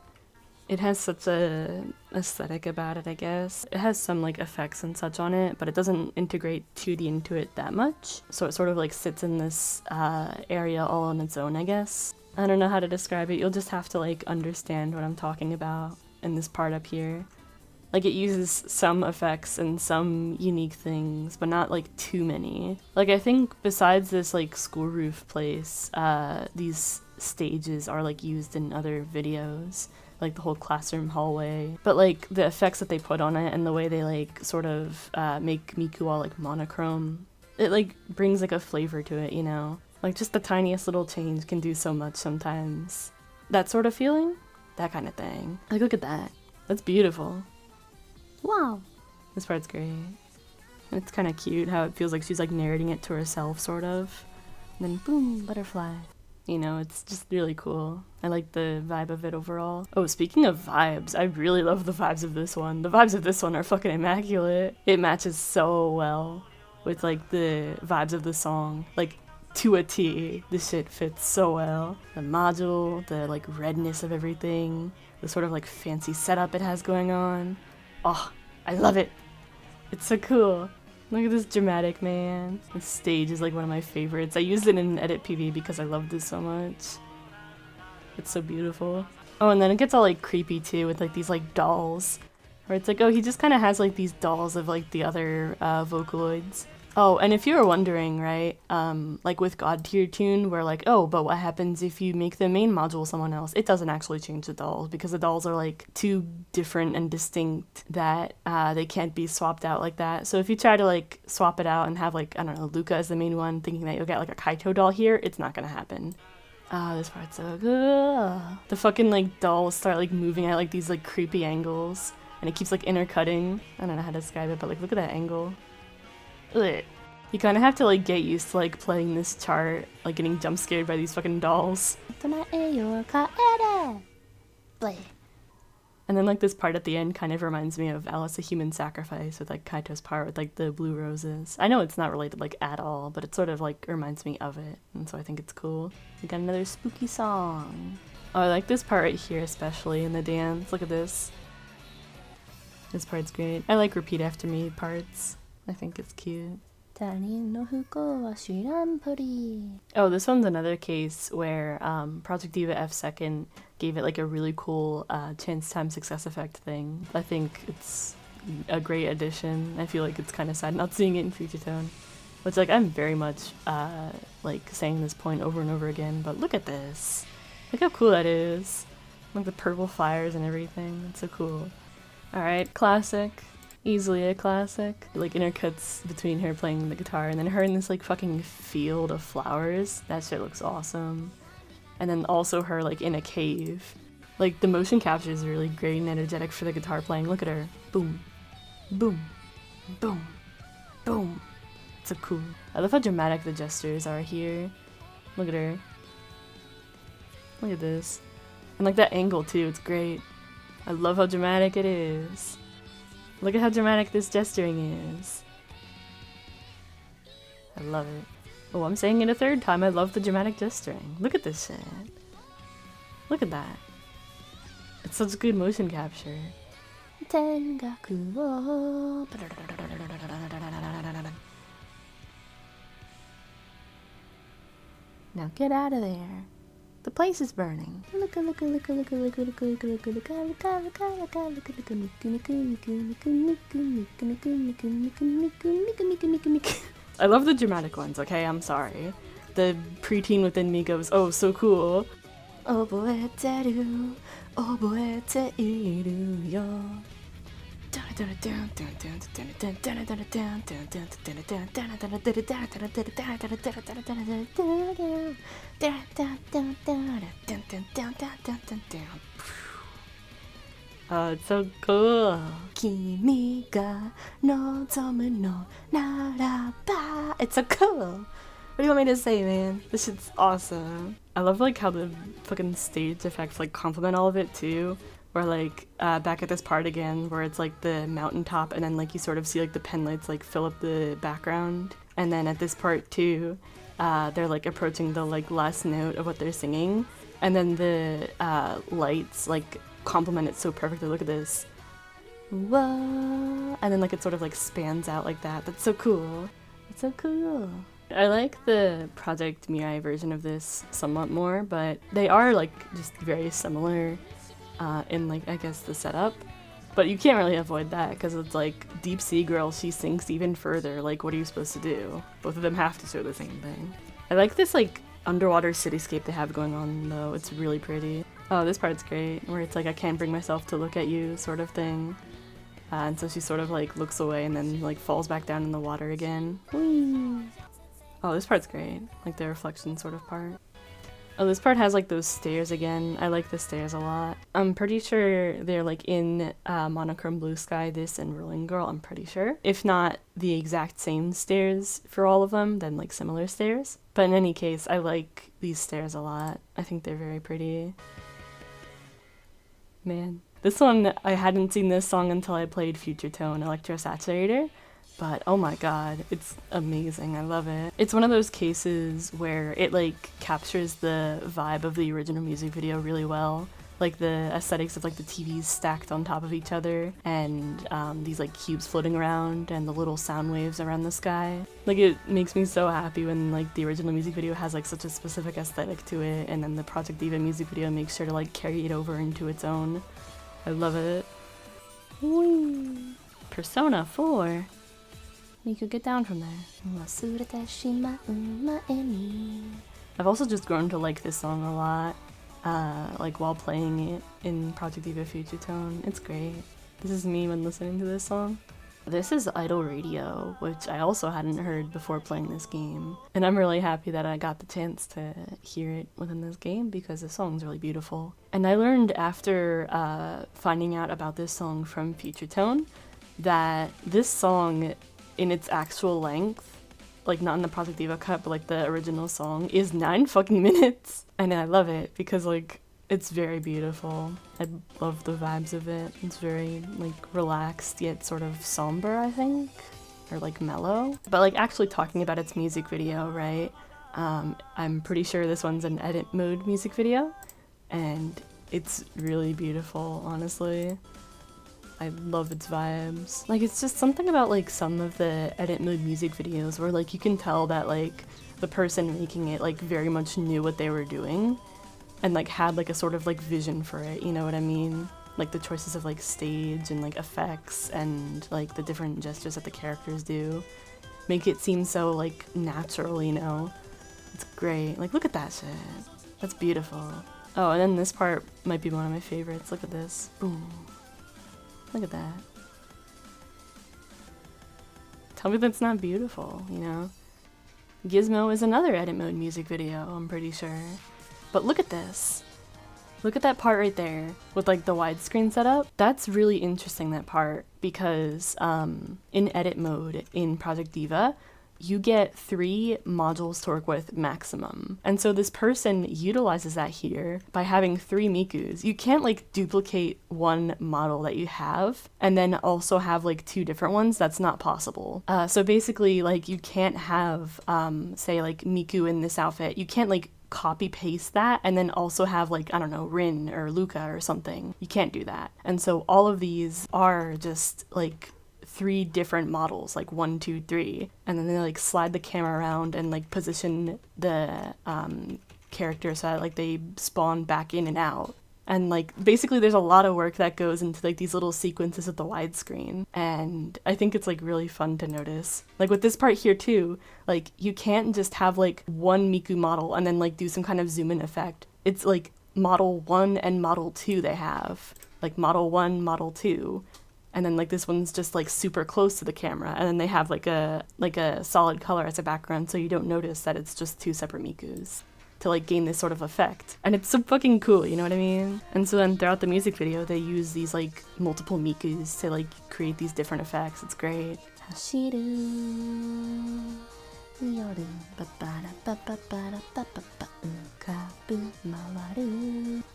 It has such a aesthetic about it, I guess. It has some like effects and such on it, but it doesn't integrate 2D into it that much, so it sort of like sits in this area all on its own, I guess. I don't know how to describe it. You'll just have to like understand what I'm talking about in this part up here. Like it uses some effects and some unique things, but not like too many. Like I think besides this like school roof place, these stages are like used in other videos, like the whole classroom hallway. But like the effects that they put on it and the way they like sort of make Miku all like monochrome, it like brings like a flavor to it, you know? Like just the tiniest little change can do so much sometimes. That sort of feeling? That kind of thing. Like look at that. That's beautiful. Wow. This part's great. It's kind of cute how it feels like she's like narrating it to herself, sort of. And then boom, butterfly. You know, it's just really cool. I like the vibe of it overall. Oh, speaking of vibes, I really love the vibes of this one. The vibes of this one are fucking immaculate. It matches so well with like the vibes of the song. Like to a T, this shit fits so well. The module, the like redness of everything, the sort of like fancy setup it has going on. Oh, I love it. It's so cool. Look at this dramatic, man. This stage is like one of my favorites. I used it in Edit PV because I love this so much. It's so beautiful. Oh, and then it gets all like creepy too with like these like dolls. Where it's like, oh, he just kind of has like these dolls of like the other Vocaloids. Oh, and if you were wondering, right, like with God Tier Tune, where like, oh, but what happens if you make the main module someone else? It doesn't actually change the dolls because the dolls are like too different and distinct that they can't be swapped out like that. So if you try to like swap it out and have like, I don't know, Luca as the main one, thinking that you'll get like a Kaito doll here, it's not gonna happen. Oh, this part's so good. The fucking like dolls start like moving at like these like creepy angles, and it keeps like intercutting. I don't know how to describe it, but like look at that angle. Ugh. You kind of have to like get used to like playing this chart, like getting jump scared by these fucking dolls. And then like this part at the end kind of reminds me of Alice a Human Sacrifice with like Kaito's part with like the blue roses. I know it's not related like at all, but it sort of like reminds me of it, and so I think it's cool. We got another spooky song. Oh, I like this part right here especially in the dance. Look at this. This part's great. I like repeat after me parts. I think it's cute. Oh, this one's another case where Project Diva F2 gave it like a really cool chance time success effect thing. I think it's a great addition. I feel like it's kind of sad not seeing it in Future Tone, which like I'm very much like saying this point over and over again, but look at this. Look how cool that is. Like the purple fires and everything. It's so cool. Alright, classic. Easily a classic. Like intercuts between her playing the guitar and then her in this like fucking field of flowers. That shit looks awesome. And then also her like in a cave. Like the motion capture is really great and energetic for the guitar playing. Look at her. Boom. Boom. Boom. Boom. So cool. I love how dramatic the gestures are here. Look at her. Look at this. And like that angle too, it's great. I love how dramatic it is. Look at how dramatic this gesturing is. I love it. Oh, I'm saying it a third time. I love the dramatic gesturing. Look at this shit. Look at that. It's such good motion capture. Now get out of there. The place is burning. I love the dramatic ones, okay? I'm sorry. The preteen within me goes, oh, so cool. Oh boy, do. Oh boy, do yo. Oh, it's so cool. Kimi ga nozomu no naraba. It's so cool. What do you want me to say, man? This shit's awesome. I love like how the fucking stage effects like complement all of it too. Where like back at this part again where it's like the mountaintop and then like you sort of see like the pen lights like fill up the background. And then at this part too, they're like approaching the like last note of what they're singing. And then the lights like complement it so perfectly. Look at this. Whoa. And then like it sort of like spans out like that. That's so cool. It's so cool. I like the Project Mirai version of this somewhat more, but they are like just very similar in like I guess the setup. But you can't really avoid that because it's like Deep Sea Girl, she sinks even further. Like what are you supposed to do? Both of them have to show the same thing. I like this like underwater cityscape they have going on though. It's really pretty. Oh, this part's great, where it's like I can't bring myself to look at you sort of thing. And so she sort of like looks away and then like falls back down in the water again. Whee! Oh, this part's great, like the reflection sort of part. Oh, this part has like those stairs again. I like the stairs a lot. I'm pretty sure they're like in Monochrome Blue Sky, this and Rolling Girl, I'm pretty sure. If not the exact same stairs for all of them, then like similar stairs. But in any case, I like these stairs a lot. I think they're very pretty. Man. This one, I hadn't seen this song until I played Future Tone Electro Saturator. But oh my god, it's amazing. I love it. It's one of those cases where it like captures the vibe of the original music video really well. Like the aesthetics of like the TVs stacked on top of each other and these like cubes floating around and the little sound waves around the sky. Like it makes me so happy when like the original music video has like such a specific aesthetic to it and then the Project Diva music video makes sure to like carry it over into its own. I love it. Whee! Persona 4. You could get down from there. I've also just grown to like this song a lot, like while playing it in Project Diva Future Tone. It's great. This is me when listening to this song. This is Idol Radio, which I also hadn't heard before playing this game. And I'm really happy that I got the chance to hear it within this game because the song's really beautiful. And I learned after finding out about this song from Future Tone that this song in its actual length, like not in the Project Diva cut, but like the original song, is 9 fucking minutes. And I love it because like it's very beautiful. I love the vibes of it. It's very like relaxed yet sort of somber, I think, or like mellow. But like actually talking about its music video, right? I'm pretty sure this one's an edit mode music video and it's really beautiful, honestly. I love its vibes. Like, it's just something about, like, some of the edit mode music videos where, like, you can tell that, like, the person making it, like, very much knew what they were doing and, like, had, like, a sort of, like, vision for it, you know what I mean? Like, the choices of, like, stage and, like, effects and, like, the different gestures that the characters do make it seem so, like, natural, you know? It's great. Like, look at that shit. That's beautiful. Oh, and then this part might be one of my favorites. Look at this. Boom. Look at that. Tell me that's not beautiful, you know? Gizmo is another edit mode music video, I'm pretty sure. But look at this. Look at that part right there with like the widescreen setup. That's really interesting, that part, because in edit mode in Project Diva, you get 3 modules to work with maximum. And so this person utilizes that here by having 3 Mikus. You can't like duplicate one model that you have and then also have like 2 different ones. That's not possible. So basically like you can't have, say like Miku in this outfit. You can't like copy paste that and then also have like, I don't know, Rin or Luca or something. You can't do that. And so all of these are just like 3 different models, like 1, 2, 3, and then they like slide the camera around and like position the character so that like they spawn back in and out. And like basically there's a lot of work that goes into like these little sequences of the widescreen, and I think it's like really fun to notice. Like with this part here too, like you can't just have like one Miku model and then like do some kind of zoom in effect. It's like model 1 and model 2 they have, like model 1, model 2. And then like this one's just like super close to the camera, and then they have like a solid color as a background so you don't notice that it's just 2 separate Mikus to like gain this sort of effect. And it's so fucking cool, you know what I mean? And so then throughout the music video they use these like multiple Mikus to like create these different effects. It's great.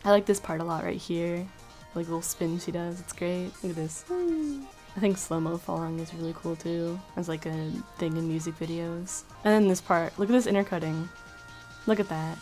I like this part a lot right here. Like little spin she does, it's great. Look at this. I think slow-mo falling is really cool too, as like a thing in music videos. And then this part, look at this intercutting. Look at that.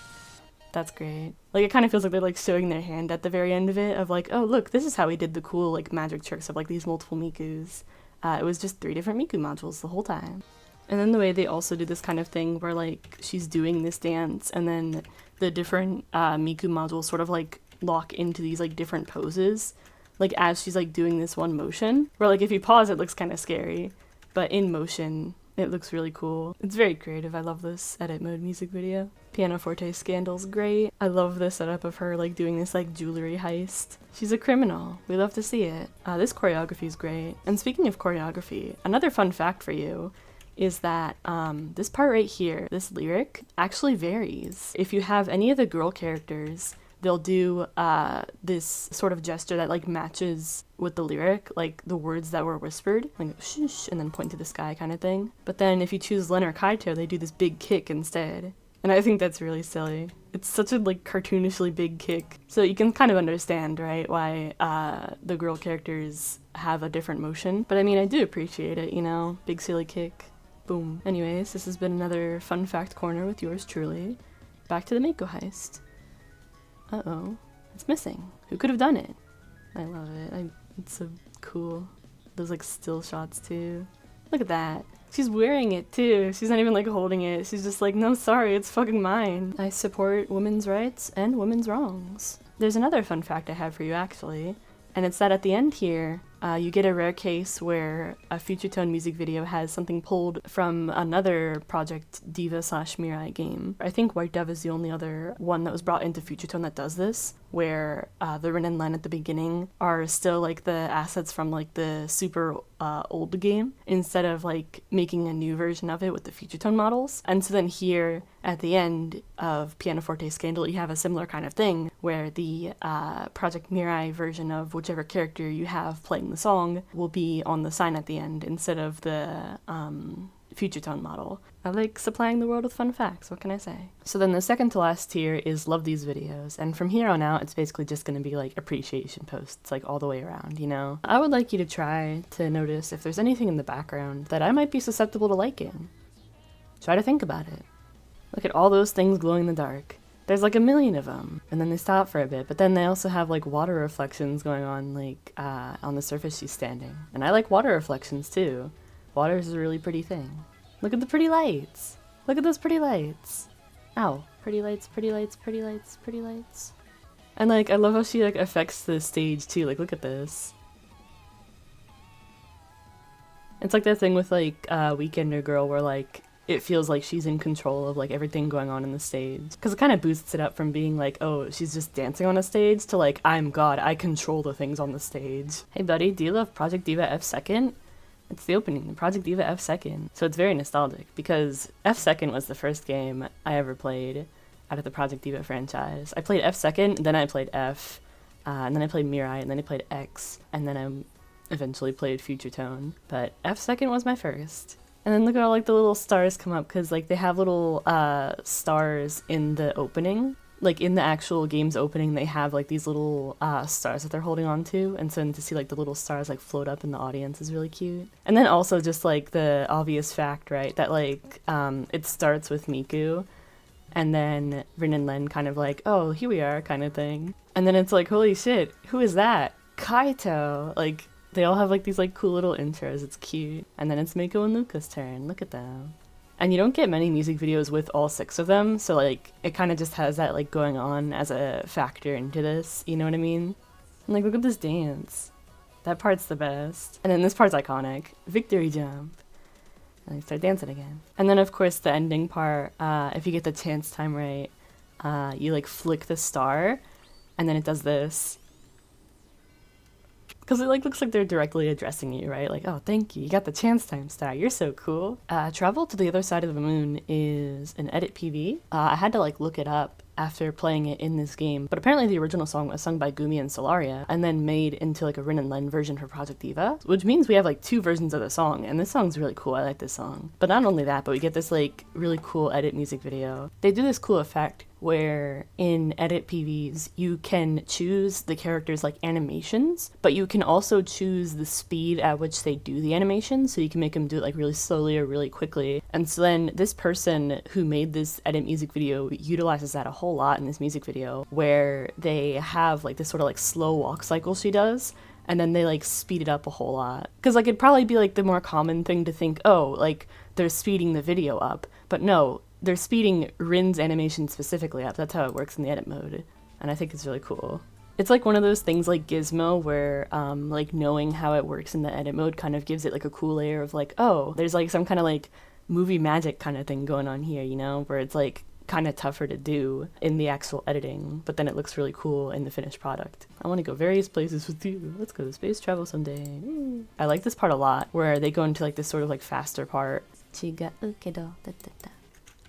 That's great. Like it kind of feels like they're like showing their hand at the very end of it, of like, oh look, this is how we did the cool like magic tricks of like these multiple Mikus. It was just 3 different Miku modules the whole time. And then the way they also do this kind of thing where like she's doing this dance and then the different Miku modules sort of like lock into these like different poses, like as she's like doing this one motion, where like if you pause it looks kind of scary, but in motion it looks really cool. It's very creative. I love this edit mode music video. Pianoforte Scandal's great. I love the setup of her like doing this like jewelry heist. She's a criminal. We love to see it. This choreography is great. And speaking of choreography, another fun fact for you is that this part right here, this lyric, actually varies. If you have any of the girl characters, they'll do this sort of gesture that like matches with the lyric, like the words that were whispered, like shh, and then point to the sky kind of thing. But then if you choose Len or Kaito, they do this big kick instead. And I think that's really silly. It's such a like cartoonishly big kick. So you can kind of understand, right, why the girl characters have a different motion. But I mean, I do appreciate it, you know? Big silly kick. Boom. Anyways, this has been another fun fact corner with yours truly. Back to the Mako heist. Uh-oh, it's missing. Who could have done it? I love it. It's so cool. Those like still shots too. Look at that. She's wearing it too. She's not even like holding it. She's just like, no, sorry, it's fucking mine. I support women's rights and women's wrongs. There's another fun fact I have for you actually, and it's that at the end here, you get a rare case where a Future Tone music video has something pulled from another Project Diva / Mirai game. I think wouldve is the only other one that was brought into Future Tone that does this, where the Rin and Len at the beginning are still like the assets from like the super old game, instead of like making a new version of it with the Future Tone models. And so then here at the end of Pianoforte Scandal, you have a similar kind of thing where the Project Mirai version of whichever character you have playing the song will be on the sign at the end instead of the Future Tone model. I like supplying the world with fun facts, what can I say? So then the second to last tier is love these videos, and from here on out it's basically just going to be like appreciation posts like all the way around, you know? I would like you to try to notice if there's anything in the background that I might be susceptible to liking. Try to think about it. Look at all those things glowing in the dark. There's like a million of them, and then they stop for a bit, but then they also have like water reflections going on like on the surface she's standing. And I like water reflections too. Water is a really pretty thing. Look at the pretty lights. Look at those pretty lights. Ow. Pretty lights, pretty lights, pretty lights, pretty lights. And like, I love how she like affects the stage too. Like, look at this. It's like that thing with like Weekender Girl where like it feels like she's in control of like everything going on in the stage. Because it kind of boosts it up from being like, oh, she's just dancing on a stage to like, I'm God, I control the things on the stage. Hey buddy, do you love Project Diva F2nd? It's the opening, Project Diva F2nd. So it's very nostalgic because F2nd was the first game I ever played out of the Project Diva franchise. I played F2nd, then I played F, and then I played Mirai, and then I played X, and then eventually played Future Tone, but F2 was my first. And then look at all like the little stars come up, because like they have little stars in the opening. Like in the actual game's opening, they have like these little stars that they're holding on to, and so to see like the little stars like float up in the audience is really cute. And then also just like the obvious fact, right, that like it starts with Miku, and then Rin and Len kind of like, oh, here we are kind of thing. And then it's like, holy shit, who is that? Kaito! Like, they all have like these like cool little intros, it's cute. And then it's Mako and Luca's turn, look at them. And you don't get many music videos with all 6 of them, so like it kind of just has that like going on as a factor into this, you know what I mean? And like, look at this dance. That part's the best. And then this part's iconic. Victory jump. And they start dancing again. And then of course the ending part, if you get the chance time right, you like flick the star, and then it does this. Because it like looks like they're directly addressing you, right? Like, oh, thank you. You got the chance time star. You're so cool. Travel to the Other Side of the Moon is an edit PV. I had to like look it up after playing it in this game, but apparently the original song was sung by Gumi and Solaria and then made into like a Rin and Len version for Project Diva, which means we have like 2 versions of the song, and this song's really cool. I like this song. But not only that, but we get this like really cool edit music video. They do this cool effect where in edit PVs you can choose the characters like animations, but you can also choose the speed at which they do the animation, so you can make them do it like really slowly or really quickly. And so then this person who made this edit music video utilizes that a whole lot in this music video, where they have like this sort of like slow walk cycle she does, and then they like speed it up a whole lot. Because like it'd probably be like the more common thing to think, oh, like they're speeding the video up, but no, they're speeding Rin's animation specifically up. That's how it works in the edit mode, and I think it's really cool. It's like one of those things like Gizmo where like knowing how it works in the edit mode kind of gives it like a cool layer of like, oh, there's like some kind of like movie magic kind of thing going on here, you know, where it's like kind of tougher to do in the actual editing, but then it looks really cool in the finished product. I want to go various places with you. Let's go to space travel someday. Woo. I like this part a lot, where they go into like this sort of like faster part.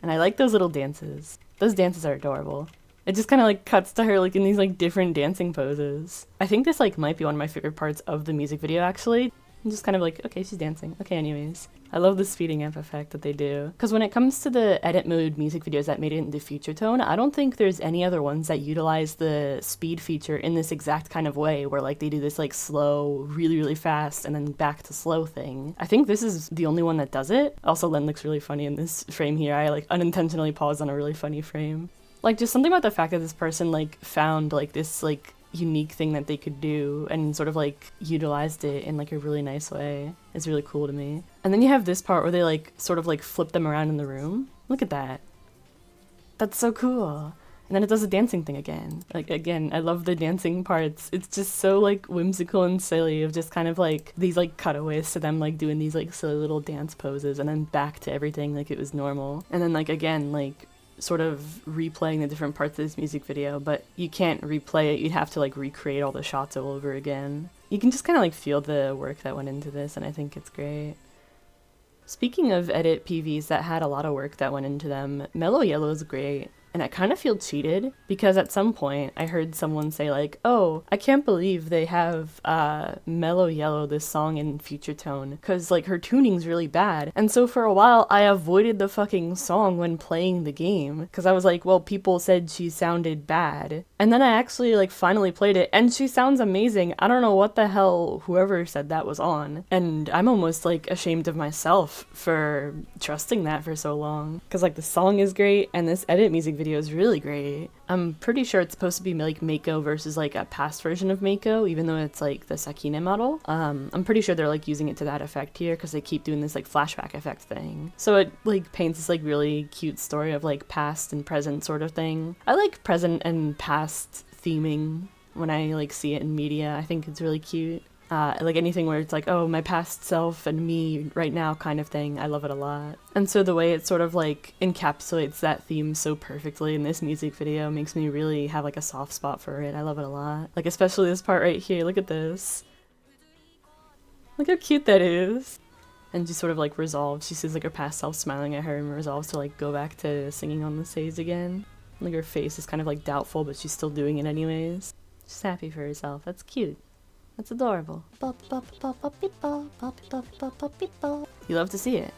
And I like those little dances. Those dances are adorable. It just kind of like cuts to her like in these like different dancing poses. I think this like might be one of my favorite parts of the music video actually. I'm just kind of like, okay, she's dancing. Okay, anyways. I love the speeding up effect that they do. Because when it comes to the edit mode music videos that made it into Future Tone, I don't think there's any other ones that utilize the speed feature in this exact kind of way, where like they do this like slow, really, really fast, and then back to slow thing. I think this is the only one that does it. Also, Len looks really funny in this frame here. I like unintentionally paused on a really funny frame. Like just something about the fact that this person like found like this like unique thing that they could do and sort of like utilized it in like a really nice way is really cool to me. And then you have this part where they like sort of like flip them around in the room. Look at that. That's so cool. And then it does the dancing thing again. Like again, I love the dancing parts. It's just so like whimsical and silly of just kind of like these like cutaways to them like doing these like silly little dance poses and then back to everything like it was normal. And then like again like sort of replaying the different parts of this music video, but you can't replay it. You'd have to like recreate all the shots all over again. You can just kind of like feel the work that went into this, and I think it's great. Speaking of edit PVs that had a lot of work that went into them, Mellow Yellow is great. And I kind of feel cheated because at some point I heard someone say like, oh, I can't believe they have Mellow Yellow, this song in Future Tone, because like her tuning's really bad. And so for a while I avoided the fucking song when playing the game because I was like, well, people said she sounded bad. And then I actually like finally played it and she sounds amazing. I don't know what the hell whoever said that was on. And I'm almost like ashamed of myself for trusting that for so long. Because like the song is great and this edit music video is really great. I'm pretty sure it's supposed to be like Mako versus like a past version of Mako, even though it's like the Sakine model. I'm pretty sure they're like using it to that effect here because they keep doing this like flashback effect thing. So it like paints this like really cute story of like past and present sort of thing. I like present and past theming when I like see it in media. I think it's really cute. Like anything where it's like, oh, my past self and me right now kind of thing. I love it a lot. And so the way it sort of like encapsulates that theme so perfectly in this music video makes me really have like a soft spot for it. I love it a lot. Like especially this part right here. Look at this. Look how cute that is. And she sort of like resolves. She sees like her past self smiling at her and resolves to like go back to singing on the stage again. Like her face is kind of like doubtful, but she's still doing it anyways. She's happy for herself. That's cute. That's adorable. You love to see it.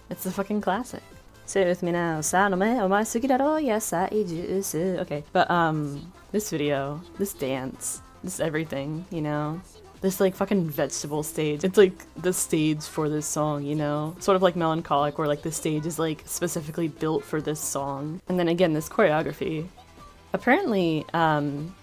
It's a fucking classic. Say it with me now. Yes, okay, but this video, this dance, this everything, you know? This like fucking vegetable stage. It's like the stage for this song, you know? Sort of like Melancholic, where like the stage is like specifically built for this song. And then again, this choreography. Apparently,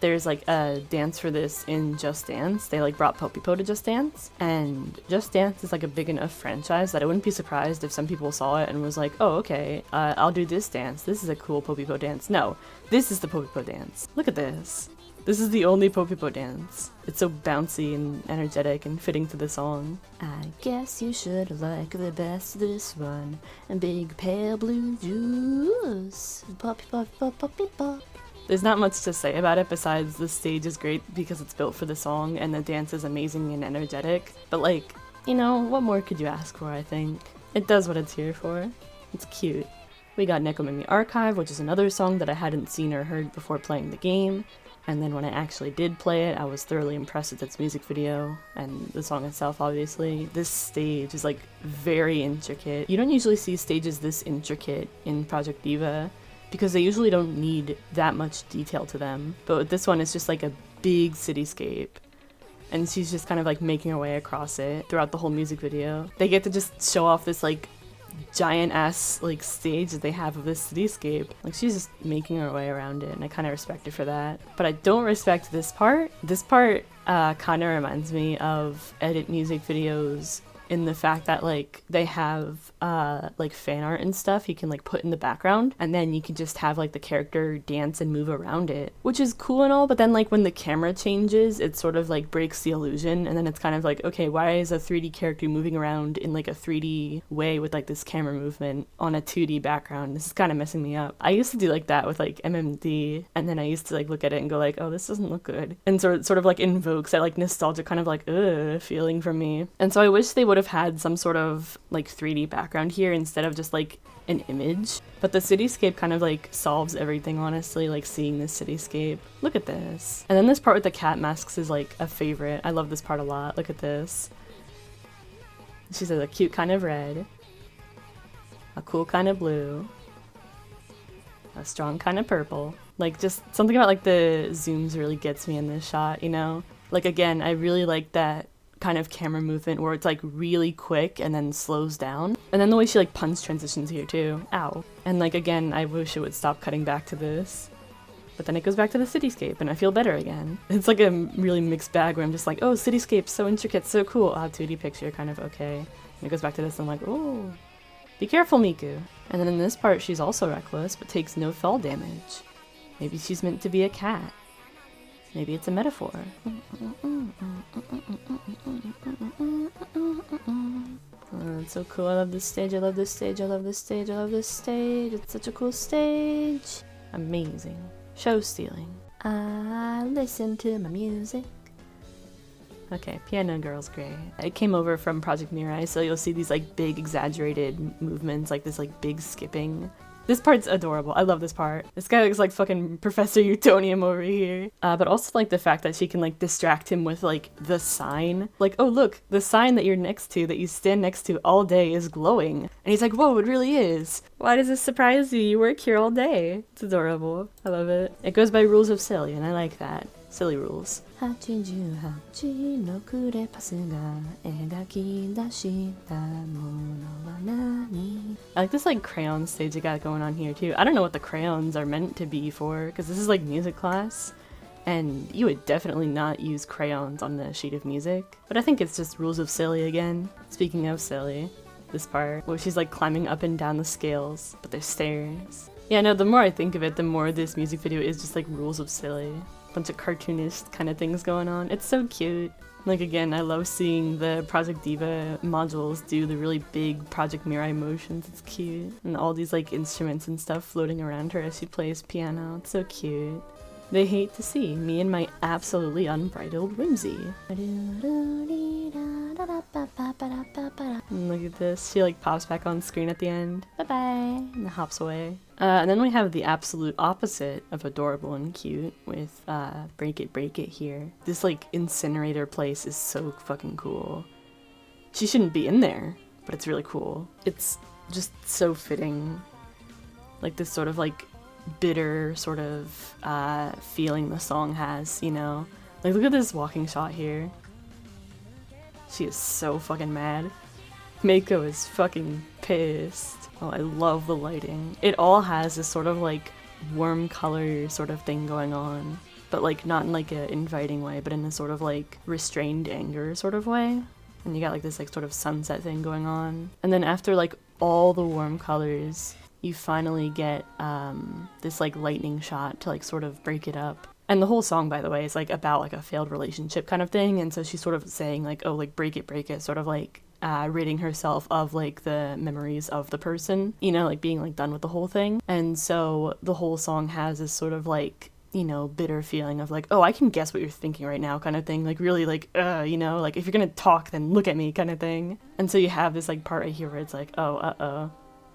there's like a dance for this in Just Dance. They like brought Popipo to Just Dance, and Just Dance is like a big enough franchise that I wouldn't be surprised if some people saw it and was like, oh, okay, I'll do this dance. This is a cool Popipo dance. No, this is the Popipo dance. Look at this. This is the only Popipo dance. It's so bouncy and energetic and fitting to the song. I guess you should like the best this one. And big pale blue juice. Poppy, poppy, poppy, poppy, pop. There's not much to say about it besides the stage is great because it's built for the song and the dance is amazing and energetic. But like, you know, what more could you ask for, I think? It does what it's here for. It's cute. We got Nekomimi Archive, which is another song that I hadn't seen or heard before playing the game. And then when I actually did play it, I was thoroughly impressed with its music video and the song itself, obviously. This stage is like very intricate. You don't usually see stages this intricate in Project Diva because they usually don't need that much detail to them. But with this one, it's just like a big cityscape. And she's just kind of like making her way across it throughout the whole music video. They get to just show off this like giant ass like stage that they have of this cityscape. Like she's just making her way around it and I kind of respect her for that. But I don't respect this part. This part kind of reminds me of edit music videos in the fact that like they have like fan art and stuff you can like put in the background and then you can just have like the character dance and move around it, which is cool and all, but then like when the camera changes it sort of like breaks the illusion and then it's kind of like, okay, why is a 3D character moving around in like a 3D way with like this camera movement on a 2D background? This is kind of messing me up. I used to do like that with like MMD and then I used to like look at it and go like, oh, this doesn't look good, and sort of like invokes that like nostalgic kind of like feeling from me. And so I wish they would have had some sort of like 3D background here instead of just like an image. But the cityscape kind of like solves everything, honestly, like seeing this cityscape. Look at this. And then this part with the cat masks is like a favorite. I love this part a lot. Look at this. She says a cute kind of red, a cool kind of blue, a strong kind of purple. Like just something about like the zooms really gets me in this shot, you know? Like again, I really like that kind of camera movement where it's like really quick and then slows down. And then the way she like punch transitions here too. Ow. And like again, I wish it would stop cutting back to this. But then it goes back to the cityscape and I feel better again. It's like a really mixed bag where I'm just like, oh, cityscape, so intricate, so cool. 2D picture, kind of okay. And it goes back to this and I'm like, oh, be careful, Miku. And then in this part, she's also reckless, but takes no fall damage. Maybe she's meant to be a cat. Maybe it's a metaphor. Oh, it's so cool. I love this stage. I love this stage. I love this stage. I love this stage. It's such a cool stage. Amazing. Show stealing. I listen to my music. Okay, Piano Girl's great. It came over from Project Mirai, so you'll see these like big exaggerated movements, like this like big skipping. This part's adorable. I love this part. This guy looks like fucking Professor Utonium over here. But also like the fact that she can like distract him with like the sign. Like, oh look, the sign that you're next to, that you stand next to all day is glowing. And he's like, whoa, it really is. Why does this surprise you? You work here all day. It's adorable. I love it. It goes by rules of silly, and I like that. Silly rules. I like this like crayon stage they got going on here too. I don't know what the crayons are meant to be for, because this is like music class and you would definitely not use crayons on the sheet of music. But I think it's just rules of silly again. Speaking of silly, this part where she's like climbing up and down the scales, but there's stairs. Yeah, no, the more I think of it, the more this music video is just like rules of silly. Bunch of cartoonish kind of things going on. It's so cute. Like again, I love seeing the Project Diva modules do the really big Project Mirai motions. It's cute. And all these like instruments and stuff floating around her as she plays piano. It's so cute. They hate to see me and my absolutely unbridled whimsy. And look at this, she like pops back on screen at the end. Bye-bye, and hops away. And then we have the absolute opposite of adorable and cute with Break It Break It here. This like incinerator place is so fucking cool. She shouldn't be in there, but it's really cool. It's just so fitting. Like this sort of like bitter sort of feeling the song has, you know? Like look at this walking shot here. She is so fucking mad. Mako is fucking pissed. Oh, I love the lighting. It all has this sort of like warm color sort of thing going on, but like not in like a inviting way, but in a sort of like restrained anger sort of way. And you got like this like sort of sunset thing going on. And then after like all the warm colors, you finally get this like lightning shot to like sort of break it up. And the whole song, by the way, is like about like a failed relationship kind of thing. And so she's sort of saying like, oh, like break it, sort of like ridding herself of like the memories of the person, you know, like being like done with the whole thing. And so the whole song has this sort of like, you know, bitter feeling of like, oh, I can guess what you're thinking right now kind of thing. Like really like, you know, like if you're gonna talk, then look at me kind of thing. And so you have this like part right here where it's like, oh,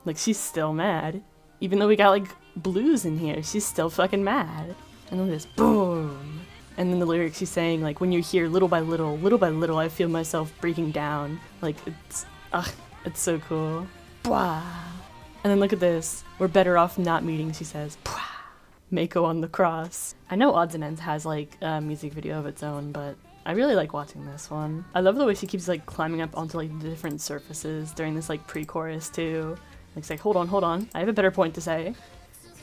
like she's still mad. Even though we got like blues in here, she's still fucking mad. And then this boom. And then the lyrics she's saying like, when you're here little by little, I feel myself breaking down. Like it's so cool. Bwah. And then look at this. We're better off not meeting, she says. Bwah. Mako on the cross. I know Odds and Ends has like a music video of its own, but I really like watching this one. I love the way she keeps like climbing up onto like the different surfaces during this like pre-chorus too. Like it's like, hold on, I have a better point to say.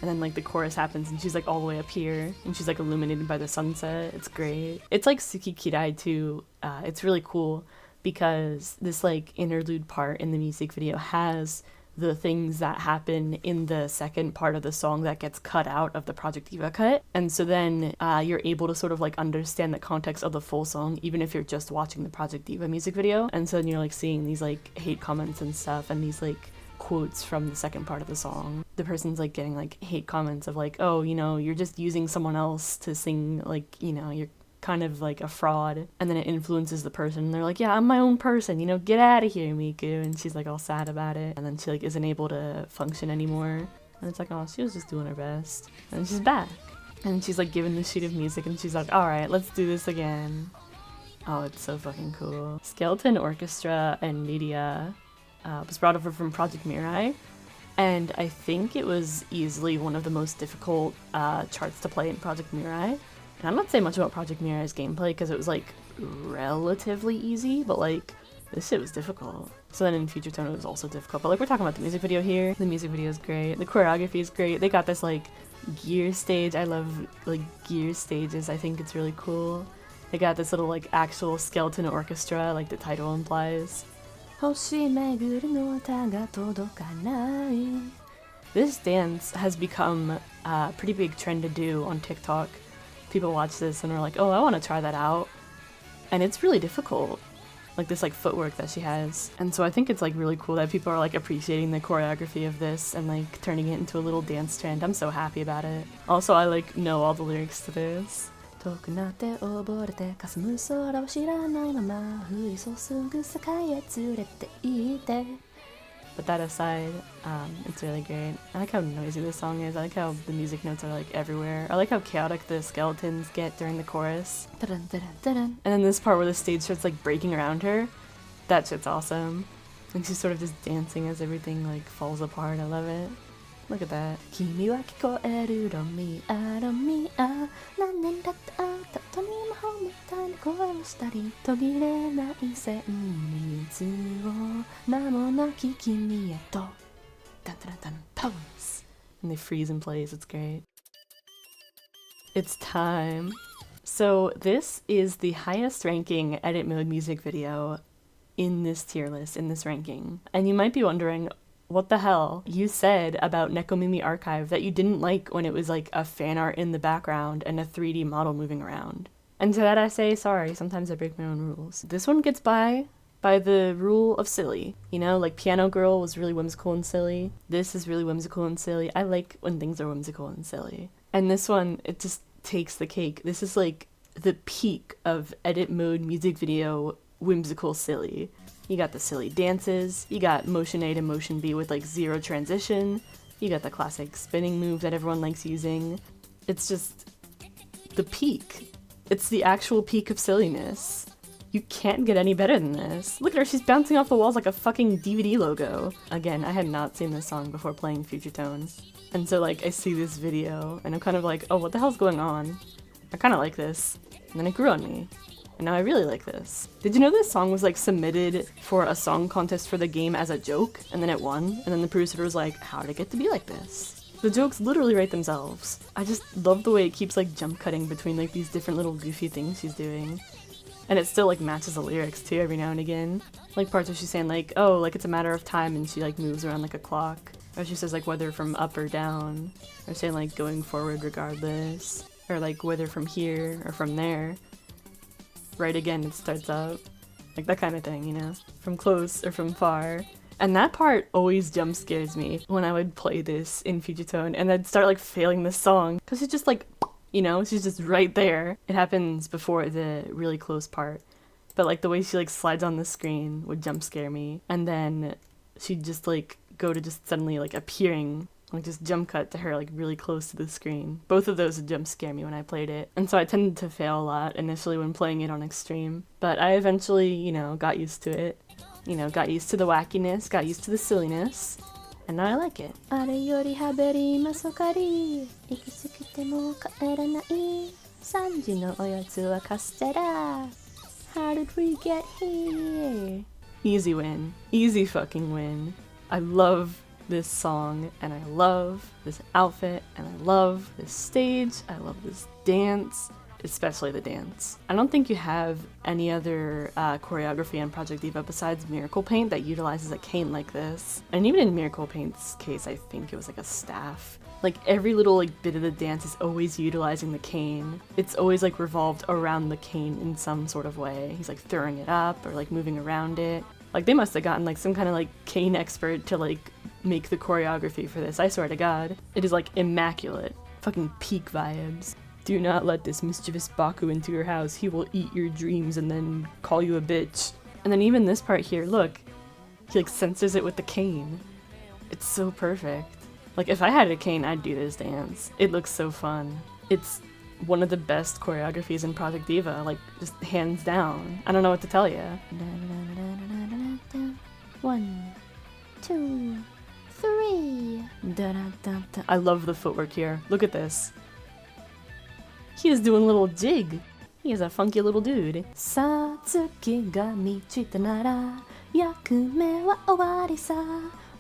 And then like the chorus happens and she's like all the way up here and she's like illuminated by the sunset. It's great. It's like Suki Kirai too. It's really cool because this like interlude part in the music video has the things that happen in the second part of the song that gets cut out of the Project Diva cut. And so then you're able to sort of like understand the context of the full song even if you're just watching the Project Diva music video. And so then you're like seeing these like hate comments and stuff and these like quotes from the second part of the song. The person's like getting like hate comments of like, oh, you know, you're just using someone else to sing, like, you know, you're kind of like a fraud. And then it influences the person and they're like, yeah, I'm my own person, you know, get out of here, Miku. And she's like all sad about it and then she like isn't able to function anymore. And it's like, oh, she was just doing her best. And then she's back and she's like given the sheet of music and she's like, all right, let's do this again. Oh, it's so fucking cool. Skeleton Orchestra and Media was brought over from Project Mirai, and I think it was easily one of the most difficult charts to play in Project Mirai. And I'm not saying much about Project Mirai's gameplay because it was like relatively easy, but like this shit was difficult. So then in Future Tone it was also difficult, but like we're talking about the music video here. The music video is great, the choreography is great, they got this like gear stage. I love like gear stages, I think it's really cool. They got this little like actual skeleton orchestra like the title implies. This dance has become a pretty big trend to do on TikTok. People watch this and are like, oh, I want to try that out. And it's really difficult, like this like footwork that she has. And so I think it's like really cool that people are like appreciating the choreography of this and like turning it into a little dance trend. I'm so happy about it. Also, I like know all the lyrics to this. But that aside, it's really great. I like how noisy this song is. I like how the music notes are like everywhere. I like how chaotic the skeletons get during the chorus. And then this part where the stage starts like breaking around her. That shit's awesome. And she's sort of just dancing as everything like falls apart. I love it. Look at that. Pose. And they freeze in place. It's great. It's time. So this is the highest ranking edit mode music video in this tier list, in this ranking. And you might be wondering, what the hell? You said about Nekomimi Archive that you didn't like when it was like a fan art in the background and a 3D model moving around. And to that I say, sorry, sometimes I break my own rules. This one gets by the rule of silly. You know, like Piano Girl was really whimsical and silly. This is really whimsical and silly. I like when things are whimsical and silly. And this one, it just takes the cake. This is like the peak of edit mode music video whimsical silly. You got the silly dances, you got motion A to motion B with like zero transition, you got the classic spinning move that everyone likes using. It's just the peak. It's the actual peak of silliness. You can't get any better than this. Look at her, she's bouncing off the walls like a fucking DVD logo. Again, I had not seen this song before playing Future Tones. And so like I see this video and I'm kind of like, oh, what the hell's going on? I kind of like this. And then it grew on me. And now I really like this. Did you know this song was like submitted for a song contest for the game as a joke? And then it won? And then the producer was like, how did it get to be like this? The jokes literally write themselves. I just love the way it keeps like jump cutting between like these different little goofy things she's doing. And it still like matches the lyrics too every now and again. Like parts where she's saying like, oh, like it's a matter of time, and she like moves around like a clock. Or she says like whether from up or down. Or saying like going forward regardless. Or like whether from here or from there. Right again, it starts up. Like that kind of thing, you know? From close or from far. And that part always jump scares me when I would play this in Future Tone and I'd start like failing this song. Cause it's just like, you know, she's just right there. It happens before the really close part. But like the way she like slides on the screen would jump scare me. And then she'd just like go to just suddenly like appearing, like just jump cut to her like really close to the screen. Both of those would jump scare me when I played it. And so I tended to fail a lot initially when playing it on extreme. But I eventually, you know, got used to it. You know, got used to the wackiness, got used to the silliness. And now I like it. How did we get here? Easy win. Easy fucking win. I love this song, and I love this outfit, and I love this stage, I love this dance, especially the dance. I don't think you have any other choreography on Project Diva besides Miracle Paint that utilizes a cane like this. And even in Miracle Paint's case, I think it was like a staff. Like every little like bit of the dance is always utilizing the cane. It's always like revolved around the cane in some sort of way. He's like throwing it up or like moving around it. Like they must have gotten like some kind of like cane expert to like make the choreography for this, I swear to God. It is like immaculate. Fucking peak vibes. Do not let this mischievous Baku into your house. He will eat your dreams and then call you a bitch. And then even this part here, look. He like censors it with the cane. It's so perfect. Like if I had a cane, I'd do this dance. It looks so fun. It's one of the best choreographies in Project Diva, like just hands down. I don't know what to tell you. 1, 2, 3. I love the footwork here. Look at this. He is doing a little jig. He is a funky little dude. Satsuki ga michita nara, yakume wa owari sa,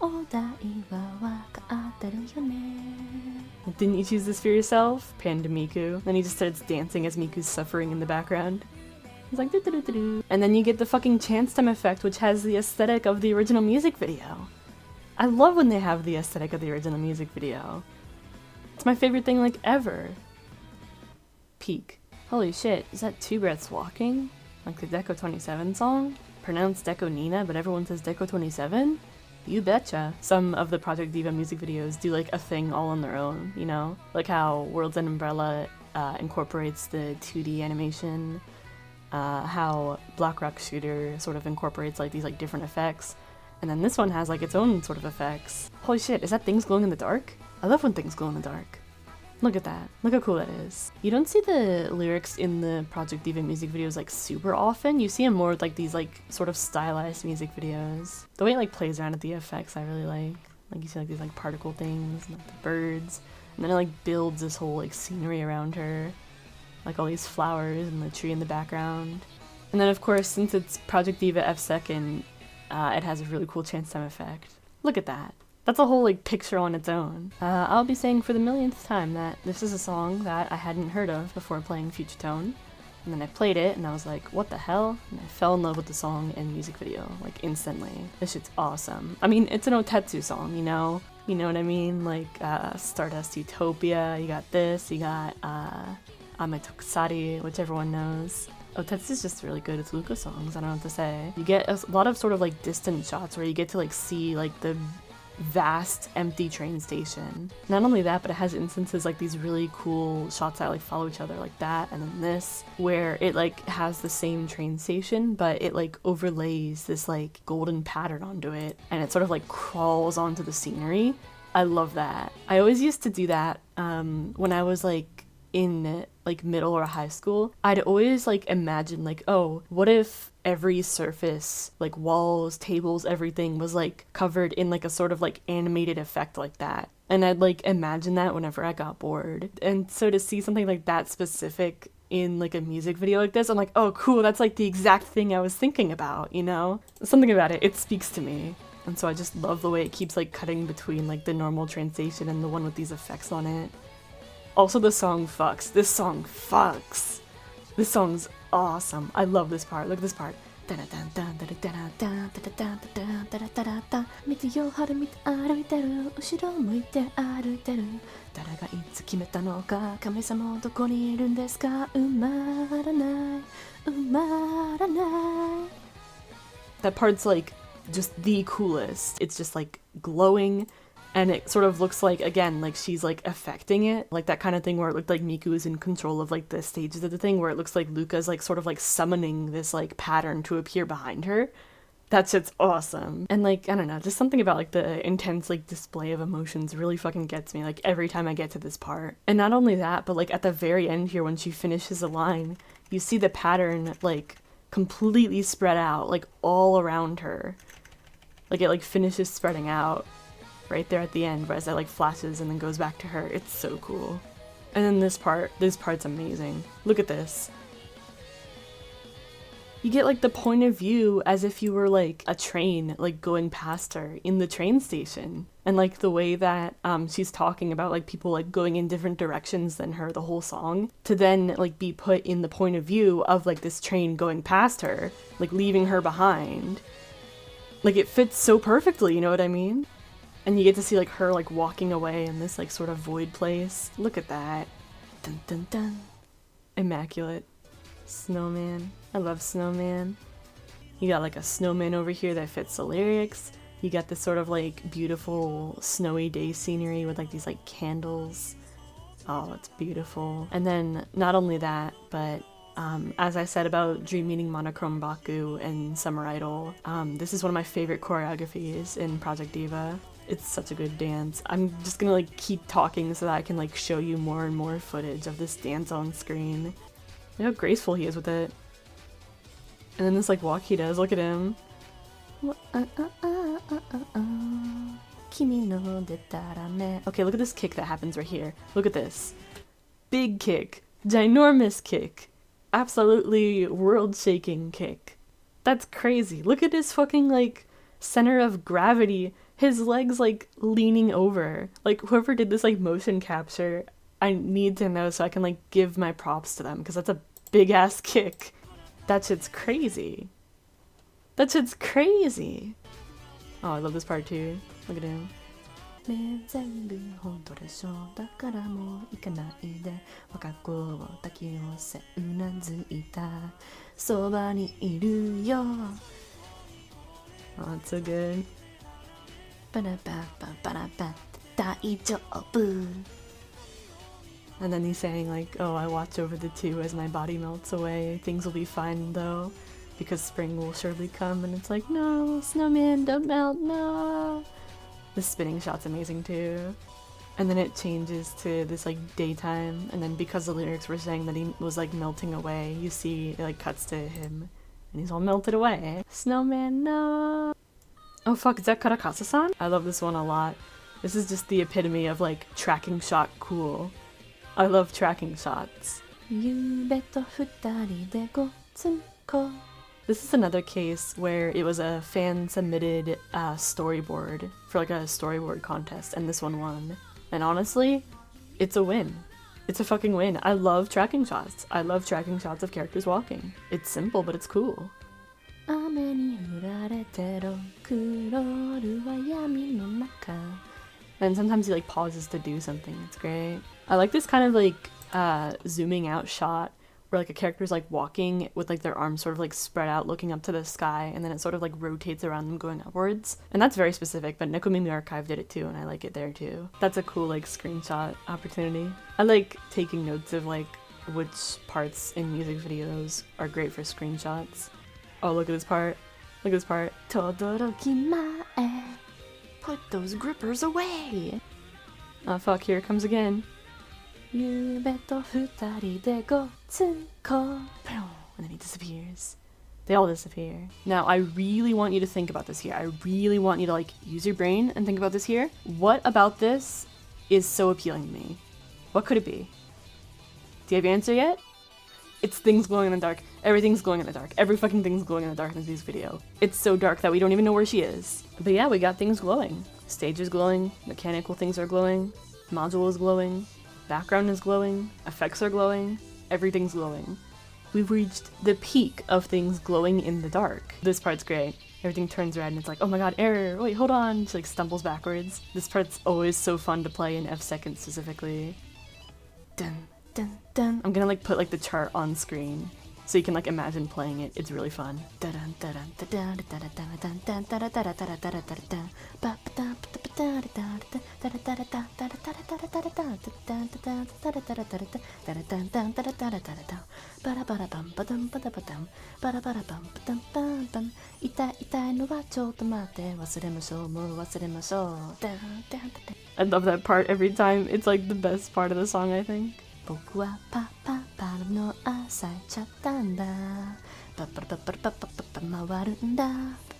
odai wa wakaataru yone. Didn't you choose this for yourself? Panda Miku. Then he just starts dancing as Miku's suffering in the background. He's like do-do-do-do-do. And then you get the fucking chance time effect, which has the aesthetic of the original music video. I love when they have the aesthetic of the original music video. It's my favorite thing like ever. Peak. Holy shit, is that 2 Breaths Walking? Like the Deco 27 song? Pronounced Deco Nina, but everyone says Deco 27? You betcha. Some of the Project Diva music videos do like a thing all on their own, you know? Like how World's End Umbrella incorporates the 2D animation, how Black Rock Shooter sort of incorporates like these like different effects, and then this one has like its own sort of effects. Holy shit, is that things glowing in the dark? I love when things glow in the dark. Look at that. Look how cool that is. You don't see the lyrics in the Project Diva music videos like super often. You see them more with like these like sort of stylized music videos. The way it like plays around at the effects I really like. Like you see like these like particle things and like the birds. And then it like builds this whole like scenery around her. Like all these flowers and the tree in the background. And then of course, since it's Project Diva F2, it has a really cool chance time effect. Look at that. That's a whole like picture on its own. I'll be saying for the millionth time that this is a song that I hadn't heard of before playing Future Tone. And then I played it and I was like, what the hell? And I fell in love with the song and music video, like instantly. This shit's awesome. I mean, it's an Otetsu song, you know? You know what I mean? Like Stardust Utopia, you got this, you got Ame Tokusari, which everyone knows. Otetsu is just really good. It's Luca songs, I don't know what to say. You get a lot of sort of like distant shots where you get to like see like the vast empty train station. Not only that, but it has instances like these really cool shots that like follow each other like that, and then this where it like has the same train station but it like overlays this like golden pattern onto it and it sort of like crawls onto the scenery. I love that. I always used to do that when I was like in like middle or high school. I'd always like imagine like, oh, what if every surface, like walls, tables, everything was like covered in like a sort of like animated effect like that. And I'd like imagine that whenever I got bored. And so to see something like that specific in like a music video like this, I'm like, oh cool, that's like the exact thing I was thinking about, you know? Something about it, it speaks to me. And so I just love the way it keeps like cutting between like the normal train station and the one with these effects on it. Also, the song fucks. This song fucks. This song's awesome. I love this part. Look at this part. That part's like just the coolest. It's just like glowing. And it sort of looks like, again, like she's like affecting it. Like that kind of thing where it looked like Miku is in control of like the stages of the thing, where it looks like Luca's like sort of like summoning this like pattern to appear behind her. That shit's awesome. And like, I don't know, just something about like the intense like display of emotions really fucking gets me like every time I get to this part. And not only that, but like at the very end here when she finishes a line, you see the pattern like completely spread out like all around her. Like it like finishes spreading out right there at the end, as it like flashes and then goes back to her. It's so cool. And then this part's amazing. Look at this. You get like the point of view as if you were like a train like going past her in the train station. And like the way that she's talking about like people like going in different directions than her the whole song, to then like be put in the point of view of like this train going past her, like leaving her behind. Like it fits so perfectly, you know what I mean? And you get to see like her like walking away in this like sort of void place. Look at that. Dun dun dun. Immaculate. Snowman. I love snowman. You got like a snowman over here that fits the lyrics. You got this sort of like beautiful snowy day scenery with like these like candles. Oh, it's beautiful. And then not only that, but as I said about Dream Meeting Monochrome Baku and Summer Idol, this is one of my favorite choreographies in Project Diva. It's such a good dance. I'm just gonna like keep talking so that I can like show you more and more footage of this dance on screen. Look how graceful he is with it. And then this like walk he does, look at him. Okay, look at this kick that happens right here. Look at this. Big kick. Ginormous kick. Absolutely world-shaking kick. That's crazy. Look at his fucking like center of gravity. His legs like leaning over. Like whoever did this like motion capture, I need to know so I can like give my props to them, because that's a big ass kick. That shit's crazy. That shit's crazy. Oh, I love this part too. Look at him. Oh, it's so good. And then he's saying like, oh, I watch over the two as my body melts away. Things will be fine though, because spring will surely come. And it's like, no, snowman, don't melt, no. The spinning shot's amazing too. And then it changes to this like daytime, and then because the lyrics were saying that he was like melting away, you see it like cuts to him and he's all melted away. Snowman, no. Oh fuck, is that Karakasa-san? I love this one a lot. This is just the epitome of like tracking shot cool. I love tracking shots. This is another case where it was a fan submitted storyboard for like a storyboard contest, and this one won. And honestly, it's a win. It's a fucking win. I love tracking shots. I love tracking shots of characters walking. It's simple, but it's cool. And sometimes he like pauses to do something. It's great. I like this kind of like zooming out shot where like a character's like walking with like their arms sort of like spread out looking up to the sky, and then it sort of like rotates around them going upwards. And that's very specific, but Nekomimi Archive did it too, and I like it there too. That's a cool like screenshot opportunity. I like taking notes of like which parts in music videos are great for screenshots. Oh, look at this part. Look at this part. Todoroki mae. Put those grippers away. Oh fuck, here it comes again. Yube to futari de go tsuko. And then he disappears. They all disappear. Now, I really want you to think about this here. I really want you to like use your brain and think about this here. What about this is so appealing to me? What could it be? Do you have your answer yet? It's things glowing in the dark. Everything's glowing in the dark. Every fucking thing's glowing in the dark in this music video. It's so dark that we don't even know where she is. But yeah, we got things glowing. Stage is glowing. Mechanical things are glowing. Module is glowing. Background is glowing. Effects are glowing. Everything's glowing. We've reached the peak of things glowing in the dark. This part's great. Everything turns red and it's like, oh my god, error, wait, hold on. She like stumbles backwards. This part's always so fun to play in F2 specifically. Dun. Dun, dun. I'm gonna like put like the chart on screen so you can like imagine playing it. It's really fun. I love that part every time. It's like the best part of the song, I think. 僕はパパパラの朝いちゃったんだパパパパパパパパ回るんだ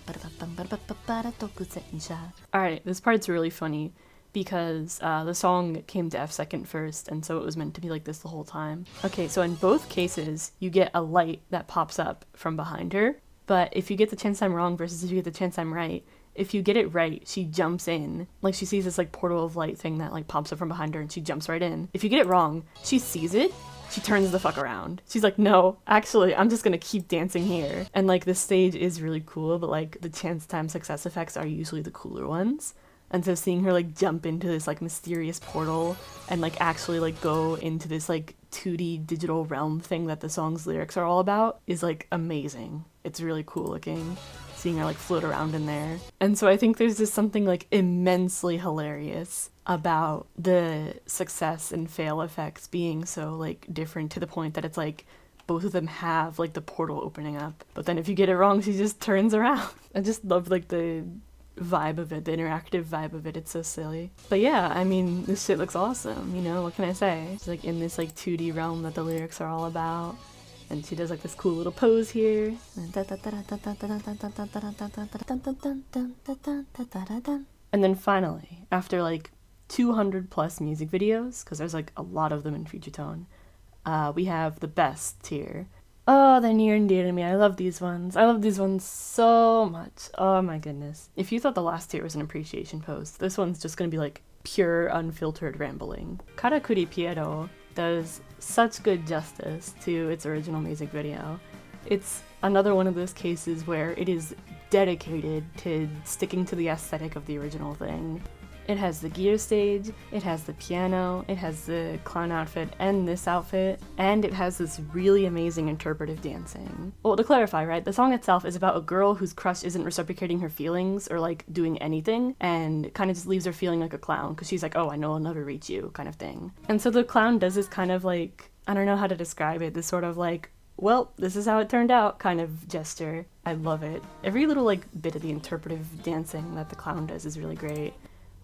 パパパパパパパラ突然車 Alright, this part's really funny because the song came to F2 first, and so it was meant to be like this the whole time. Okay, so in both cases, you get a light that pops up from behind her, but if you get the chance time wrong versus if you get the chance time right, if you get it right, she jumps in. Like, she sees this, like, portal of light thing that, like, pops up from behind her, and she jumps right in. If you get it wrong, she sees it, she turns the fuck around. She's like, no, actually, I'm just gonna keep dancing here. And, like, this stage is really cool, but, like, the chance time success effects are usually the cooler ones. And so seeing her, like, jump into this, like, mysterious portal and, like, actually, like, go into this, like, 2D digital realm thing that the song's lyrics are all about is, like, amazing. It's really cool looking. Seeing her like float around in there. And so I think there's just something like immensely hilarious about the success and fail effects being so like different to the point that it's like both of them have like the portal opening up. But then if you get it wrong, she just turns around. I just love like the vibe of it, the interactive vibe of it. It's so silly. But yeah, I mean, this shit looks awesome, you know, what can I say? It's like in this like 2D realm that the lyrics are all about. And she does like this cool little pose here. And then finally, after like 200 plus music videos, because there's like a lot of them in Future Tone, we have the best tier. Oh, they're near and dear to me. I love these ones. I love these ones so much. Oh my goodness. If you thought the last tier was an appreciation post, this one's just gonna be like pure unfiltered rambling. Karakuri Piero does such good justice to its original music video. It's another one of those cases where it is dedicated to sticking to the aesthetic of the original thing. It has the gear stage, it has the piano, it has the clown outfit and this outfit, and it has this really amazing interpretive dancing. Well, to clarify, right, the song itself is about a girl whose crush isn't reciprocating her feelings or like doing anything, and kind of just leaves her feeling like a clown because she's like, oh, I know I'll never reach you kind of thing. And so the clown does this kind of like, I don't know how to describe it, this sort of like, well, this is how it turned out kind of gesture. I love it. Every little like bit of the interpretive dancing that the clown does is really great.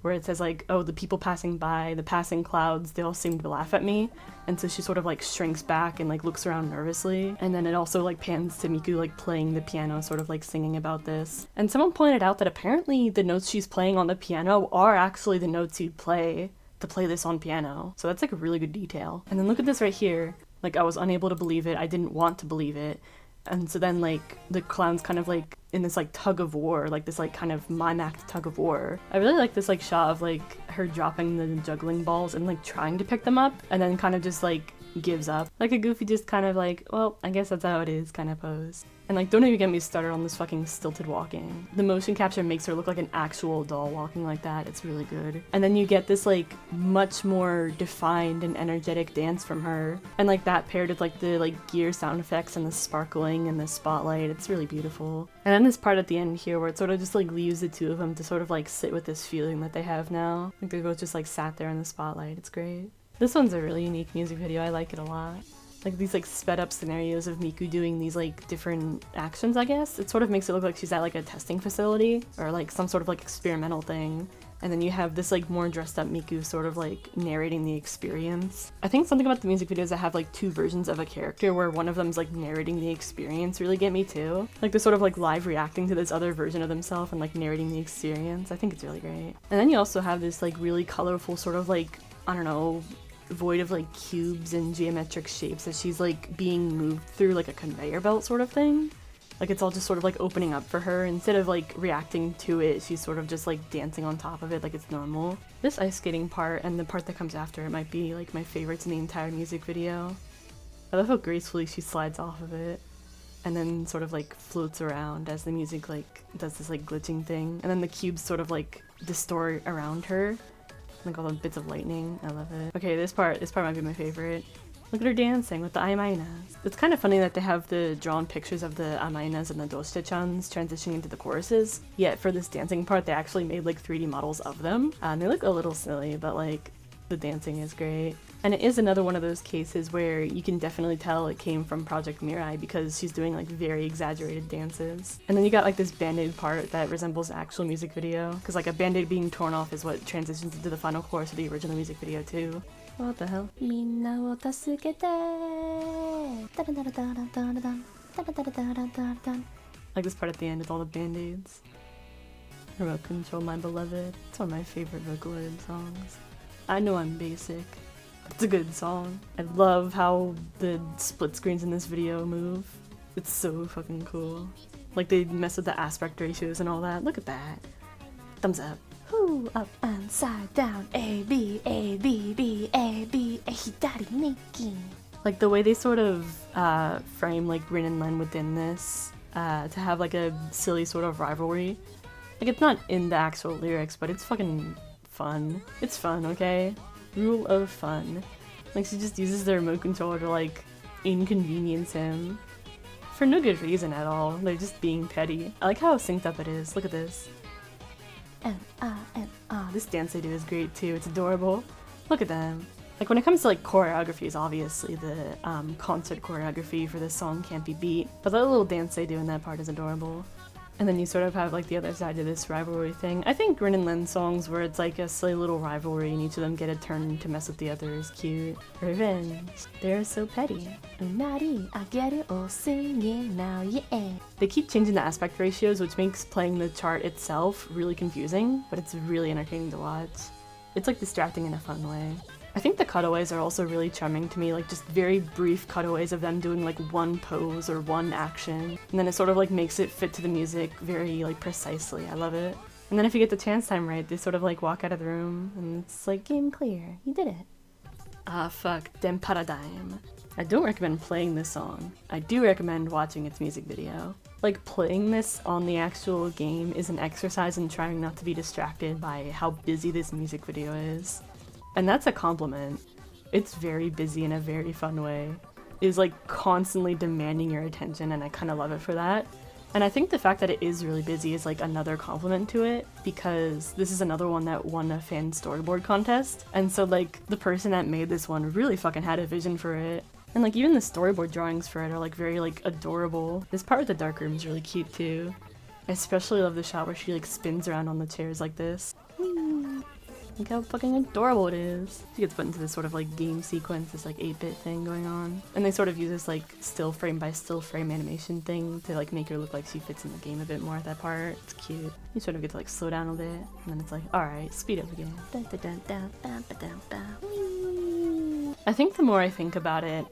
Where it says like, oh, the people passing by, the passing clouds, they all seem to laugh at me. And so she sort of like shrinks back and like looks around nervously. And then it also like pans to Miku like playing the piano, sort of like singing about this. And someone pointed out that apparently the notes she's playing on the piano are actually the notes you'd play to play this on piano. So that's like a really good detail. And then look at this right here. Like, I was unable to believe it. I didn't want to believe it. And so then, like, the clown's kind of, like, in this, like, tug of war, like, this, like, kind of mime act tug of war. I really like this, like, shot of, like, her dropping the juggling balls and, like, trying to pick them up, and then kind of just, like, gives up. Like a goofy just kind of like, well, I guess that's how it is kind of pose. And like, don't even get me started on this fucking stilted walking. The motion capture makes her look like an actual doll walking like that. It's really good. And then you get this like much more defined and energetic dance from her. And like that paired with like the like gear sound effects and the sparkling and the spotlight. It's really beautiful. And then this part at the end here where it sort of just like leaves the two of them to sort of like sit with this feeling that they have now. Like they both just like sat there in the spotlight. It's great. This one's a really unique music video. I like it a lot. Like these like sped up scenarios of Miku doing these like different actions, I guess. It sort of makes it look like she's at like a testing facility or like some sort of like experimental thing. And then you have this like more dressed up Miku sort of like narrating the experience. I think something about the music videos that have like two versions of a character where one of them's like narrating the experience really get me too. Like they're sort of like live reacting to this other version of themselves and like narrating the experience. I think it's really great. And then you also have this like really colorful sort of like, I don't know, void of like cubes and geometric shapes that she's like being moved through like a conveyor belt sort of thing. Like it's all just sort of like opening up for her. Instead of like reacting to it, she's sort of just like dancing on top of it like it's normal. This ice skating part and the part that comes after it might be like my favorites in the entire music video. I love how gracefully she slides off of it and then sort of like floats around as the music like does this like glitching thing. And then the cubes sort of like distort around her. Like all the bits of lightning. I love it. Okay, this part might be my favorite. Look at her dancing with the Aimainas. It's kind of funny that they have the drawn pictures of the Aimainas and the Doshite-chans transitioning into the choruses. Yet for this dancing part, they actually made like 3D models of them. They look a little silly, but like the dancing is great. And it is another one of those cases where you can definitely tell it came from Project Mirai because she's doing like very exaggerated dances. And then you got like this band-aid part that resembles the actual music video because like a band-aid being torn off is what transitions into the final chorus of the original music video too. What the hell? Like this part at the end with all the band-aids. Remote Control My Beloved. It's one of my favorite Vocaloid songs. I know I'm basic. It's a good song. I love how the split screens in this video move. It's so fucking cool. Like they mess with the aspect ratios and all that. Look at that. Thumbs up. Ooh, up and side down. A, B, A, B, B, A, B, A, hidari neki. Like the way they sort of frame like Rin and Len within this to have like a silly sort of rivalry. Like it's not in the actual lyrics, but it's fucking fun. It's fun, okay? Rule of fun. Like she just uses the remote controller to like inconvenience him for no good reason at all. They're just being petty. I like how synced up it is. Look at this. This dance they do is great too. It's adorable. Look at them. Like when it comes to like choreographies, obviously the concert choreography for this song can't be beat. But the little dance they do in that part is adorable. And then you sort of have like the other side of this rivalry thing. I think Rin and Len songs where it's like a silly little rivalry and each of them get a turn to mess with the other is cute. Revenge. They're so petty. Unari, I get it all singing now, yeah. They keep changing the aspect ratios, which makes playing the chart itself really confusing, but it's really entertaining to watch. It's like distracting in a fun way. I think the cutaways are also really charming to me, like just very brief cutaways of them doing like one pose or one action, and then it sort of like makes it fit to the music very like precisely. I love it. And then if you get the chance time right, they sort of like walk out of the room and it's like game clear, you did it. Ah fuck, dem paradigm. I don't recommend playing this song. I do recommend watching its music video. Like playing this on the actual game is an exercise in trying not to be distracted by how busy this music video is. And that's a compliment. It's very busy in a very fun way. It's like constantly demanding your attention and I kind of love it for that. And I think the fact that it is really busy is like another compliment to it because this is another one that won a fan storyboard contest. And so like the person that made this one really fucking had a vision for it. And like even the storyboard drawings for it are like very like adorable. This part with the dark room is really cute too. I especially love the shot where she like spins around on the chairs like this. Look how fucking adorable it is. She gets put into this sort of like game sequence, this like 8-bit thing going on. And they sort of use this like still frame by still frame animation thing to like make her look like she fits in the game a bit more at that part. It's cute. You sort of get to like slow down a bit and then it's like, alright, speed up again. I think the more I think about it,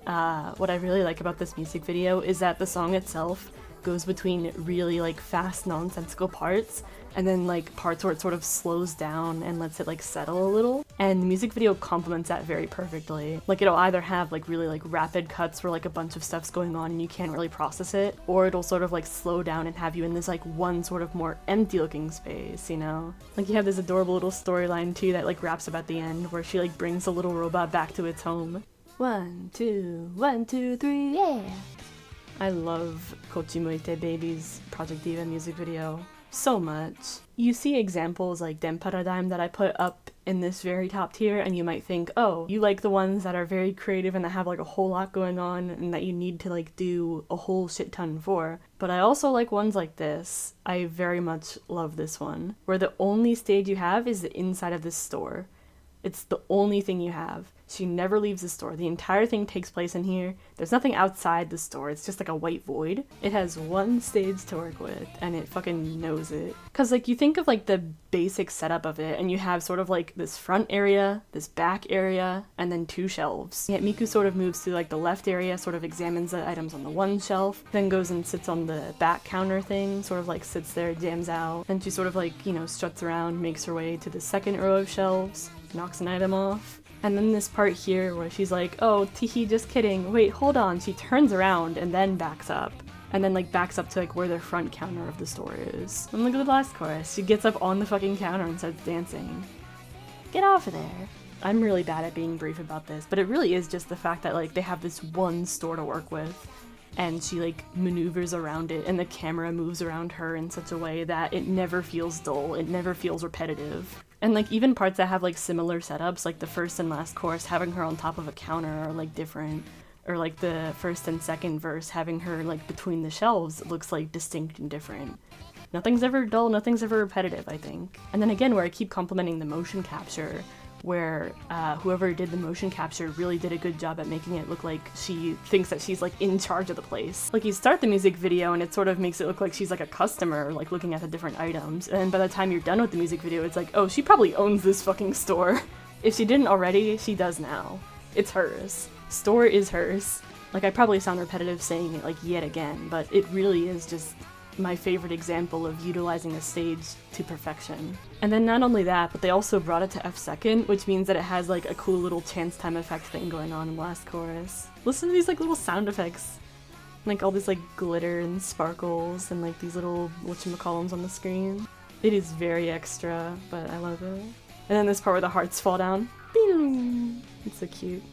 what I really like about this music video is that the song itself goes between really like fast nonsensical parts and then like parts where it sort of slows down and lets it like settle a little. And the music video complements that very perfectly. Like it'll either have like really like rapid cuts where like a bunch of stuff's going on and you can't really process it, or it'll sort of like slow down and have you in this like one sort of more empty looking space, you know? Like you have this adorable little storyline too that like wraps up at the end where she like brings the little robot back to its home. 1, 2, 1, 2, 3, yeah! I love Kochimuite Baby's Project Diva music video so much. You see examples like Den Paradigm that I put up in this very top tier and you might think, oh, you like the ones that are very creative and that have like a whole lot going on and that you need to like do a whole shit ton for. But I also like ones like this. I very much love this one, where the only stage you have is the inside of this store. It's the only thing you have. She never leaves the store. The entire thing takes place in here. There's nothing outside the store. It's just like a white void. It has one stage to work with, and it fucking knows it. Cause like you think of like the basic setup of it, and you have sort of like this front area, this back area, and then 2 shelves. Yet Miku sort of moves to like the left area, sort of examines the items on the one shelf, then goes and sits on the back counter thing, sort of like sits there, jams out. Then she sort of like, you know, struts around, makes her way to the second row of shelves, knocks an item off. And then this part here where she's like, oh, teehee, just kidding, wait, hold on. She turns around and then backs up. And then like backs up to like where the front counter of the store is. And look at the last chorus. She gets up on the fucking counter and starts dancing. Get off of there. I'm really bad at being brief about this, but it really is just the fact that like they have this one store to work with. And she like maneuvers around it and the camera moves around her in such a way that it never feels dull, it never feels repetitive. And like even parts that have like similar setups, like the first and last chorus having her on top of a counter are like different, or like the first and second verse having her like between the shelves looks like distinct and different. Nothing's ever dull, nothing's ever repetitive, I think. And then again, where I keep complimenting the motion capture, where whoever did the motion capture really did a good job at making it look like she thinks that she's like in charge of the place. Like you start the music video and it sort of makes it look like she's like a customer, like looking at the different items, and then by the time you're done with the music video it's like, oh, she probably owns this fucking store. If she didn't already, she does now. It's hers. Store is hers. Like I probably sound repetitive saying it like yet again, but it really is just my favorite example of utilizing a stage to perfection. And then not only that, but they also brought it to F2nd, which means that it has like a cool little chance time effect thing going on in the last chorus. Listen to these like little sound effects. Like all this like glitter and sparkles and like these little whatchamacallums on the screen. It is very extra, but I love it. And then this part where the hearts fall down. It's so cute.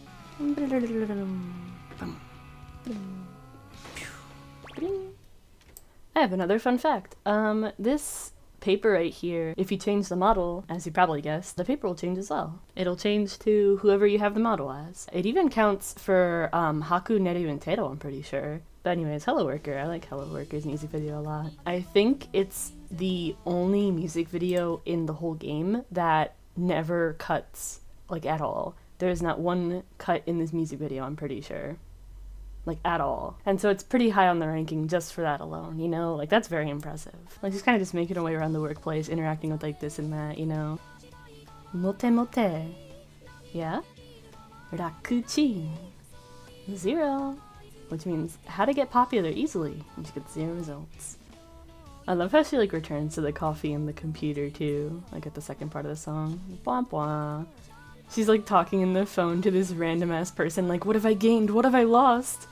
I have another fun fact. This paper right here, if you change the model, as you probably guessed, the paper will change as well. It'll change to whoever you have the model as. It even counts for Haku, Neru, and Teiro, I'm pretty sure. But anyways, Hello Worker. I like Hello Worker's music video a lot. I think it's the only music video in the whole game that never cuts, like, at all. There's not one cut in this music video, I'm pretty sure. Like, at all. And so it's pretty high on the ranking just for that alone, you know? Like, that's very impressive. Like, she's kind of just making her way around the workplace, interacting with, like, this and that, you know? Mote mote. Yeah? Rakuchin. 0. Which means how to get popular easily. And she gets 0 results. I love how she, like, returns to the coffee and the computer, too. Like, at the second part of the song. Bwah bwah. She's, like, talking in the phone to this random-ass person, like, what have I gained? What have I lost?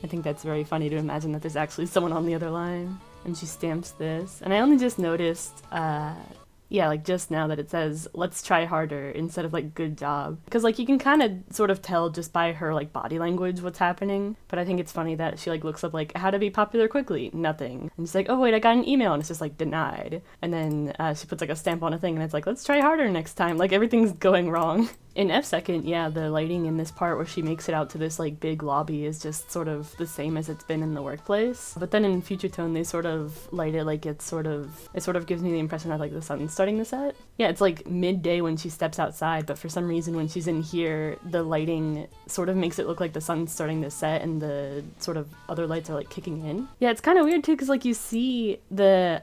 I think that's very funny to imagine that there's actually someone on the other line. And she stamps this. And I only just noticed, yeah, like just now that it says, let's try harder instead of like, good job. Because like you can kind of sort of tell just by her like body language what's happening. But I think it's funny that she like looks up like, how to be popular quickly? Nothing. And she's like, oh wait, I got an email. And it's just like denied. And then she puts like a stamp on a thing and it's like, let's try harder next time. Like everything's going wrong. In F2nd, yeah, the lighting in this part where she makes it out to this like big lobby is just sort of the same as it's been in the workplace. But then in Future Tone, they sort of light it like it sort of gives me the impression that like the sun's starting to set. Yeah, it's like midday when she steps outside, but for some reason when she's in here, the lighting sort of makes it look like the sun's starting to set and the sort of other lights are like kicking in. Yeah, it's kind of weird too because like you see the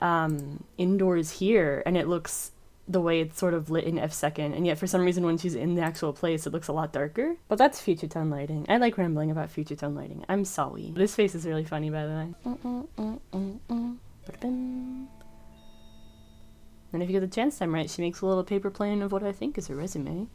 indoors here and it looks the way it's sort of lit in F2nd, and yet for some reason when she's in the actual place it looks a lot darker. But that's Future Tone lighting. I like rambling about Future Tone lighting. I'm sorry. This face is really funny, by the way. if you get the chance time right, she makes a little paper plane of what I think is her resume.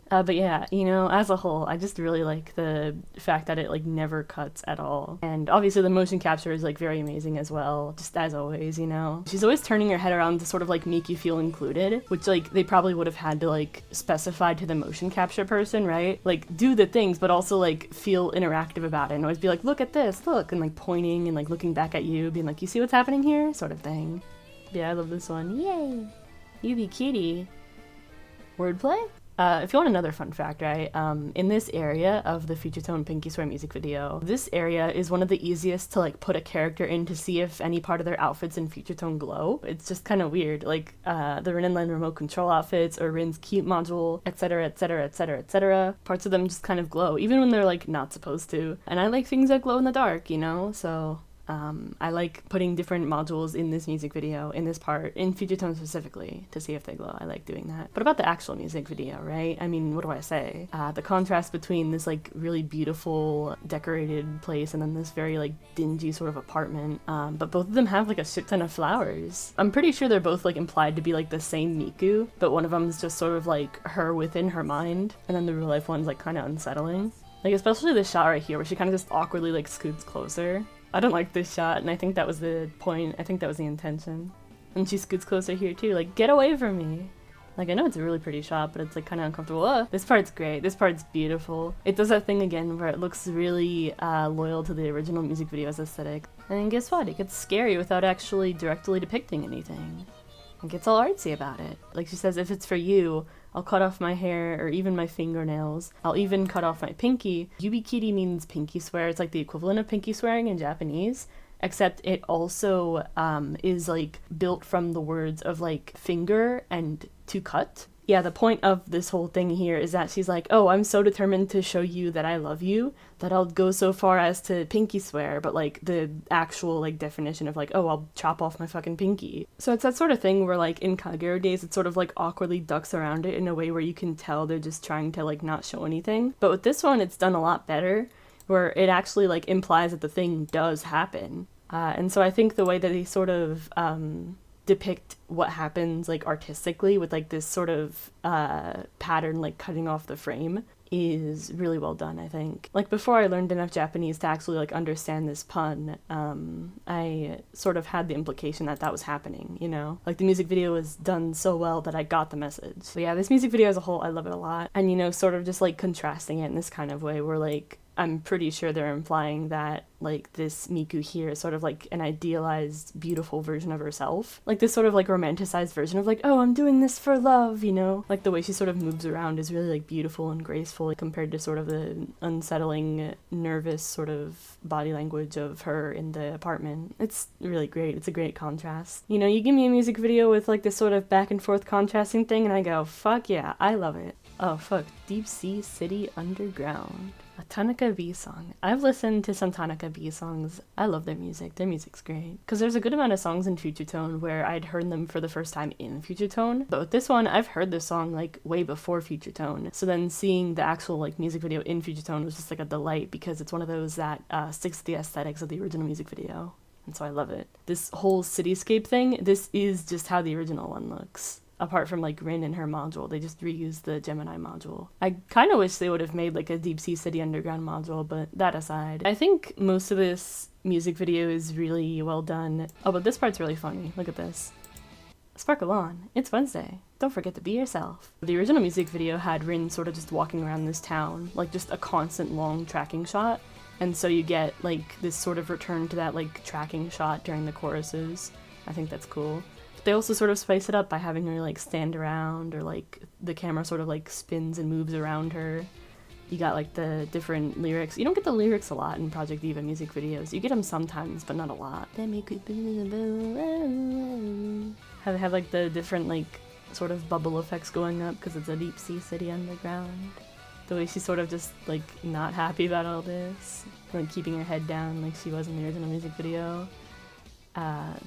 But yeah, you know, as a whole, I just really like the fact that it like never cuts at all. And obviously the motion capture is like very amazing as well, just as always, you know. She's always turning her head around to sort of like make you feel included, which like they probably would have had to like specify to the motion capture person, right? Like do the things, but also like feel interactive about it and always be like, look at this, look, and like pointing and like looking back at you, being like, you see what's happening here? Sort of thing. Yeah, I love this one. Yay! You be kitty. Wordplay? If you want another fun fact, right, in this area of the Future Tone Pinky Swear music video, this area is one of the easiest to like put a character in to see if any part of their outfits in Future Tone glow. It's just kind of weird, like the Rin and Len remote control outfits or Rin's cute module, etc, etc, etc, etc. Parts of them just kind of glow, even when they're like not supposed to. And I like things that glow in the dark, you know, so... I like putting different modules in this music video, in this part, in Future Tone specifically, to see if they glow. I like doing that. But about the actual music video, right? I mean, what do I say? The contrast between this, like, really beautiful, decorated place and then this very, like, dingy sort of apartment. But both of them have, like, a shit ton of flowers. I'm pretty sure they're both, like, implied to be, like, the same Miku, but one of them is just sort of, like, her within her mind, and then the real-life one's, like, kind of unsettling. Like, especially this shot right here, where she kind of just awkwardly, like, scoots closer. I don't like this shot, and I think that was the point. I think that was the intention. And she scoots closer here too, like, get away from me. Like, I know it's a really pretty shot, but it's like kind of uncomfortable. Ugh. This part's great. This part's beautiful. It does that thing again where it looks really loyal to the original music video's aesthetic. And then guess what? It gets scary without actually directly depicting anything. It gets all artsy about it. Like she says, if it's for you, I'll cut off my hair or even my fingernails. I'll even cut off my pinky. Yubikiri means pinky swear. It's like the equivalent of pinky swearing in Japanese, except it also is like built from the words of like finger and to cut. Yeah, the point of this whole thing here is that she's like, oh, I'm so determined to show you that I love you that I'll go so far as to pinky swear, but like the actual like definition of like, oh, I'll chop off my fucking pinky. So it's that sort of thing where like in Kagero days it sort of like awkwardly ducks around it in a way where you can tell they're just trying to like not show anything. But with this one it's done a lot better, where it actually like implies that the thing does happen. And so I think the way that they sort of depict what happens like artistically with like this sort of pattern like cutting off the frame is really well done, I think. Like before I learned enough Japanese to actually like understand this pun, I sort of had the implication that that was happening, you know? Like the music video was done so well that I got the message. So yeah, this music video as a whole, I love it a lot. And you know, sort of just like contrasting it in this kind of way where like I'm pretty sure they're implying that, like, this Miku here is sort of, like, an idealized, beautiful version of herself. Like, this sort of, like, romanticized version of, like, oh, I'm doing this for love, you know? Like, the way she sort of moves around is really, like, beautiful and graceful compared to sort of the unsettling, nervous sort of body language of her in the apartment. It's really great. It's a great contrast. You know, you give me a music video with, like, this sort of back and forth contrasting thing, and I go, fuck yeah, I love it. Oh, fuck. Deep Sea City Underground. A Tanaka B song. I've listened to some Tanaka B songs. I love their music. Their music's great. Because there's a good amount of songs in Future Tone where I'd heard them for the first time in Future Tone. But with this one, I've heard this song like way before Future Tone. So then seeing the actual like music video in Future Tone was just like a delight because it's one of those that sticks to the aesthetics of the original music video. And so I love it. This whole cityscape thing, this is just how the original one looks. Apart from like Rin and her module, they just reused the Gemini module. I kind of wish they would have made like a Deep Sea City Underground module, but that aside, I think most of this music video is really well done. Oh, but this part's really funny. Look at this. Sparkle on. It's Wednesday. Don't forget to be yourself. The original music video had Rin sort of just walking around this town, like just a constant long tracking shot. And so you get like this sort of return to that like tracking shot during the choruses. I think that's cool. They also sort of spice it up by having her like stand around or like the camera sort of like spins and moves around her. You got like the different lyrics. You don't get the lyrics a lot in Project Diva music videos. You get them sometimes, but not a lot. Have like the different like sort of bubble effects going up because it's a Deep Sea City Underground. The way she's sort of just like not happy about all this, like keeping her head down like she was in the original music video.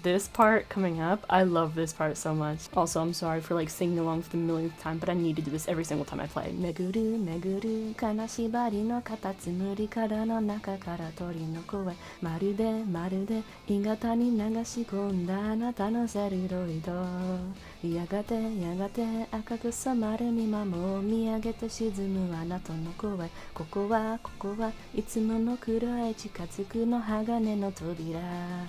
This part coming up, I love this part so much. Also, I'm sorry for like singing along for the millionth time, but I need to do this every single time I play. Meguru, meguru, kanashibari no katatsumuri kara no naka kara tori no koe, marude, marude, ingata ni nagashikonda anata no celuloido. Yagate, yagate, akaku samaru mima mo miyagete shizumu anata no koe, koko wa, itsumo no kuroi chikatsuku no hagane no tobira.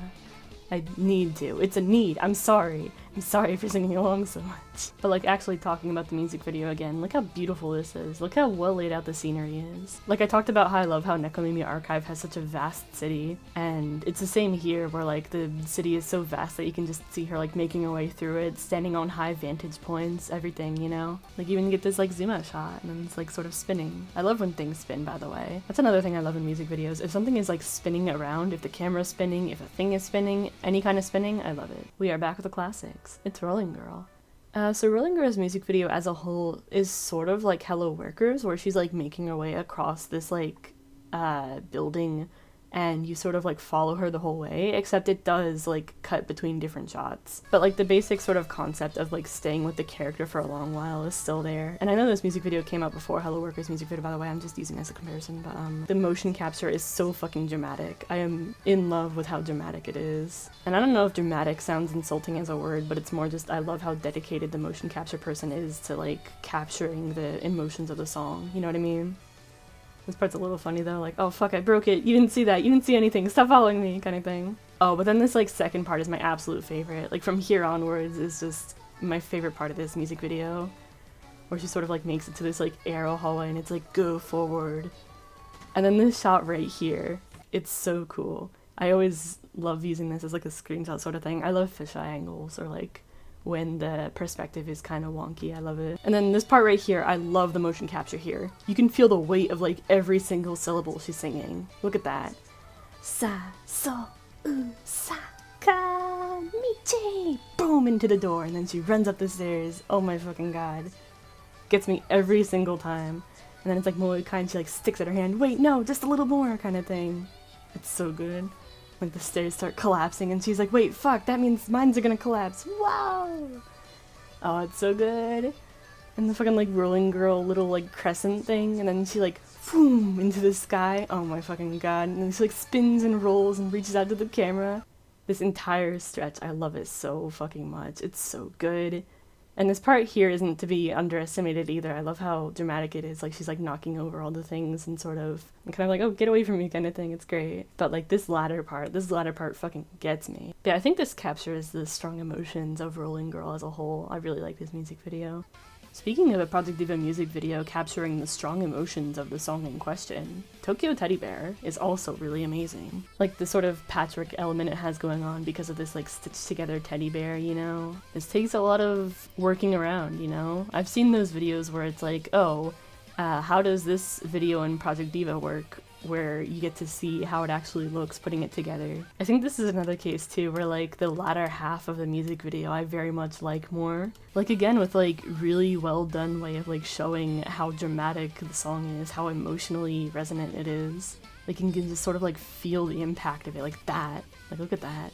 I need to. It's a need. I'm sorry. I'm sorry for singing along so much. But like actually talking about the music video again, look how beautiful this is. Look how well laid out the scenery is. Like I talked about how I love how Nekomimi Archive has such a vast city, and it's the same here where like the city is so vast that you can just see her like making her way through it, standing on high vantage points, everything, you know? Like you even get this like zoom out shot and then it's like sort of spinning. I love when things spin, by the way. That's another thing I love in music videos. If something is like spinning around, if the camera's spinning, if a thing is spinning, any kind of spinning, I love it. We are back with the classics. It's Rolling Girl. So Rolling Girl's music video as a whole is sort of like Hello Workers, where she's like making her way across this like building and you sort of like follow her the whole way, except it does like cut between different shots. But like the basic sort of concept of like staying with the character for a long while is still there. And I know this music video came out before Hello Workers music video, by the way, I'm just using it as a comparison, but the motion capture is so fucking dramatic. I am in love with how dramatic it is. And I don't know if dramatic sounds insulting as a word, but it's more just I love how dedicated the motion capture person is to like capturing the emotions of the song, you know what I mean? This part's a little funny though, like, oh fuck, I broke it, you didn't see that, you didn't see anything, stop following me, kind of thing. Oh, but then this like second part is my absolute favorite. Like from here onwards is just my favorite part of this music video, where she sort of like makes it to this like arrow hallway and it's like, go forward. And then this shot right here, it's so cool. I always love using this as like a screenshot sort of thing. I love fisheye angles or like when the perspective is kind of wonky. I love it. And then this part right here, I love the motion capture here. You can feel the weight of like every single syllable she's singing. Look at that. Sa, so, sa, ka, michi. Boom, into the door, and then she runs up the stairs. Oh my fucking god. Gets me every single time. And then it's like Moe kind, she like sticks at her hand. Wait, no, just a little more kind of thing. It's so good. Like the stairs start collapsing and she's like, wait, fuck, that means mines are gonna collapse. Wow! Oh, it's so good. And the fucking like Rolling Girl little like crescent thing, and then she like, boom, into the sky. Oh my fucking god. And then she like spins and rolls and reaches out to the camera. This entire stretch, I love it so fucking much. It's so good. And this part here isn't to be underestimated either. I love how dramatic it is. Like she's like knocking over all the things and sort of and kind of like, oh, get away from me kind of thing. It's great. But like this latter part fucking gets me. But yeah, I think this captures the strong emotions of Rolling Girl as a whole. I really like this music video. Speaking of a Project Diva music video capturing the strong emotions of the song in question, Tokyo Teddy Bear is also really amazing. Like the sort of patchwork element it has going on because of this like stitched together teddy bear, you know? This takes a lot of working around, you know? I've seen those videos where it's like, oh, how does this video in Project Diva work? Where you get to see how it actually looks putting it together. I think this is another case too where like the latter half of the music video I very much like more. Like again with like really well done way of like showing how dramatic the song is, how emotionally resonant it is. Like you can just sort of like feel the impact of it like that. Like look at that.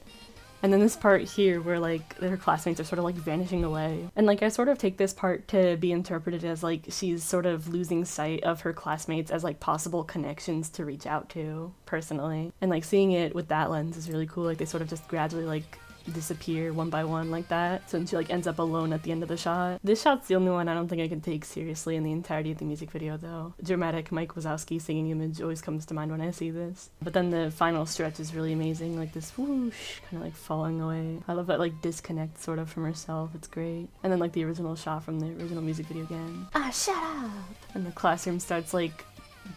And then this part here where like her classmates are sort of like vanishing away. And like I sort of take this part to be interpreted as like she's sort of losing sight of her classmates as like possible connections to reach out to personally. And like seeing it with that lens is really cool. Like they sort of just gradually like disappear one by one like that. So then she like ends up alone at the end of the shot. This shot's the only one I don't think I can take seriously in the entirety of the music video though. Dramatic Mike Wazowski singing image always comes to mind when I see this. But then the final stretch is really amazing, like this whoosh kind of like falling away. I love that like disconnect sort of from herself, it's great. And then like the original shot from the original music video again. Ah, shut up! And the classroom starts like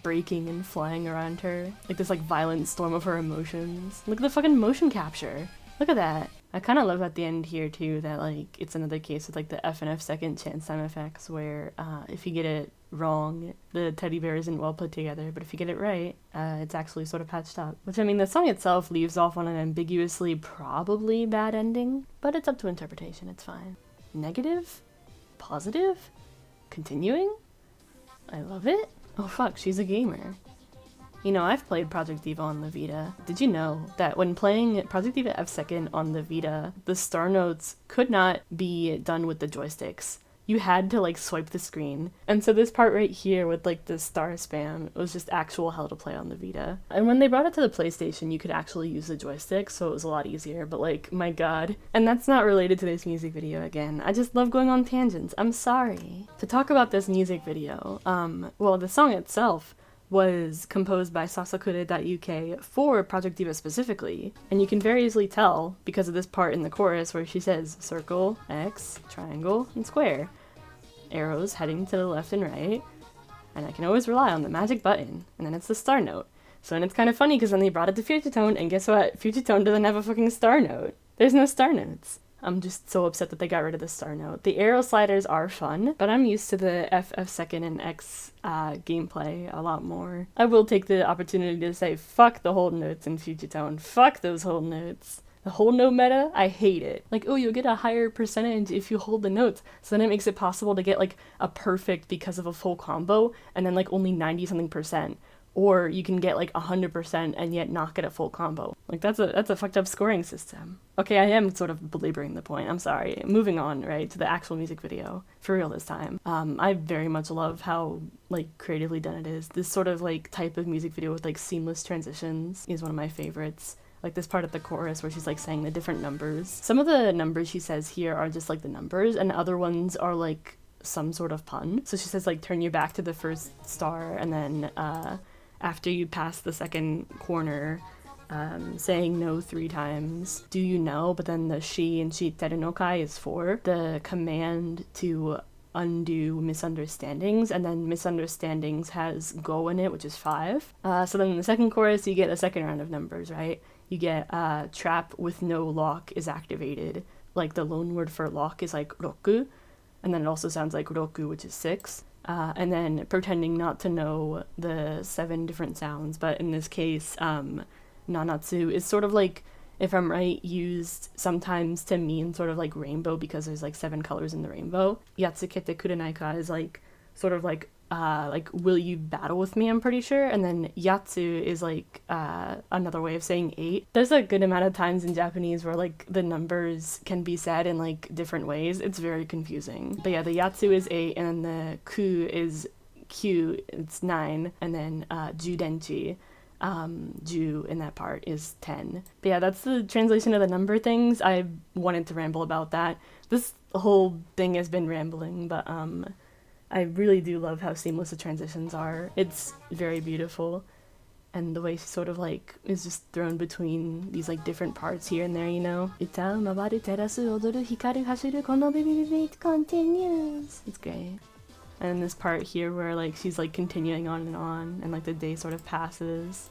breaking and flying around her. Like this like violent storm of her emotions. Look at the fucking motion capture! Look at that. I kind of love at the end here too that like it's another case with like the F and F second chance time effects where if you get it wrong the teddy bear isn't well put together, but if you get it right it's actually sort of patched up. Which I mean the song itself leaves off on an ambiguously probably bad ending, but it's up to interpretation, it's fine. Negative? Positive? Continuing? I love it. Oh fuck, she's a gamer. You know, I've played Project Diva on the Vita. Did you know that when playing Project Diva F2 on the Vita, the star notes could not be done with the joysticks? You had to like swipe the screen. And so this part right here with like the star spam was just actual hell to play on the Vita. And when they brought it to the PlayStation, you could actually use the joystick, so it was a lot easier, but like, my god. And that's not related to this music video again. I just love going on tangents. I'm sorry. To talk about this music video, well, the song itself was composed by sasakure.uk for Project Diva specifically, and you can very easily tell because of this part in the chorus where she says circle, X, triangle, and square. Arrows heading to the left and right, and I can always rely on the magic button, and then it's the star note. So then it's kind of funny because then they brought it to Future Tone, and guess what? Future Tone doesn't have a fucking star note. There's no star notes. I'm just so upset that they got rid of the star note. The arrow sliders are fun, but I'm used to the F2 and X gameplay a lot more. I will take the opportunity to say fuck the hold notes in Future Tone. Fuck those hold notes. The hold note meta, I hate it. Like, oh, you'll get a higher percentage if you hold the notes, so then it makes it possible to get like a perfect because of a full combo, and then like only 90-something%. Or you can get like 100% and yet not get a full combo. Like that's a fucked up scoring system. Okay, I am sort of belaboring the point. I'm sorry. Moving on, right, to the actual music video. For real this time. I very much love how like creatively done it is. This sort of like type of music video with like seamless transitions is one of my favorites. Like this part at the chorus where she's like saying the different numbers. Some of the numbers she says here are just like the numbers, and other ones are like some sort of pun. So she says like turn your back to the first star, and then after you pass the second corner, saying no 3 times. Do you know? But then the shi and shiteru no kai is 4. The command to undo misunderstandings, and then misunderstandings has go in it, which is 5. So then in the second chorus, you get a second round of numbers, right? You get trap with no lock is activated. Like the loan word for lock is like roku, and then it also sounds like roku, which is 6. And then pretending not to know the 7 different sounds, but in this case, nanatsu is sort of like, if I'm right, used sometimes to mean sort of like rainbow because there's like 7 colors in the rainbow. Yatsukete kurenai ka is like sort of like will you battle with me, I'm pretty sure. And then yatsu is like another way of saying 8. There's a good amount of times in Japanese where like the numbers can be said in like different ways. It's very confusing. But yeah, the yatsu is 8, and then the ku is Q, it's 9, and then judenchi, ju in that part is 10. But yeah, that's the translation of the number things. I wanted to ramble about that. This whole thing has been rambling, but I really do love how seamless the transitions are. It's very beautiful. And the way she sort of like is just thrown between these like different parts here and there, you know? Utau, mabaru, terasu, odoru, hikaru, hashiru, kono beat continues. It's great. And this part here where like she's like continuing on, and like the day sort of passes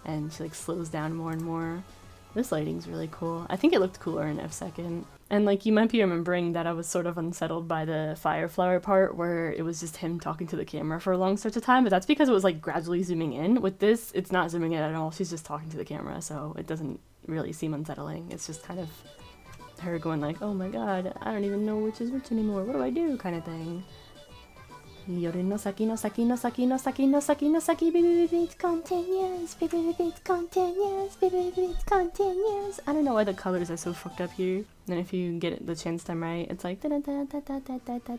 and she like slows down more and more. This lighting's really cool. I think it looked cooler in F2. And like you might be remembering that I was sort of unsettled by the fire flower part where it was just him talking to the camera for a long stretch of time, but that's because it was like gradually zooming in. With this, it's not zooming in at all. She's just talking to the camera, so it doesn't really seem unsettling. It's just kind of her going like, oh my god, I don't even know which is which anymore. What do I do? Kind of thing. Yoru no saki no saki no saki no saki no saki no saki beat continues, beat continues, beat continues. I don't know why the colors are so fucked up here. And if you get the chant stem right, it's like da da da da da da da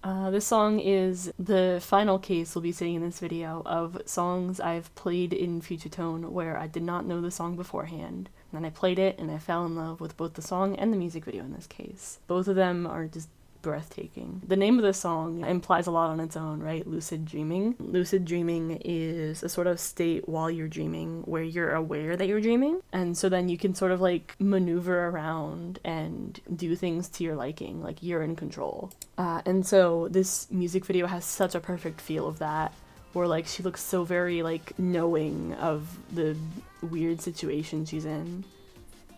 da. This song is the final case we'll be seeing in this video of songs I've played in Future Tone where I did not know the song beforehand. And then I played it and I fell in love with both the song and the music video in this case. Both of them are just breathtaking. The name of the song implies a lot on its own, right? Lucid dreaming. Lucid dreaming is a sort of state while you're dreaming where you're aware that you're dreaming, and so then you can sort of like maneuver around and do things to your liking, like you're in control. And so this music video has such a perfect feel of that, where like she looks so very like knowing of the weird situation she's in.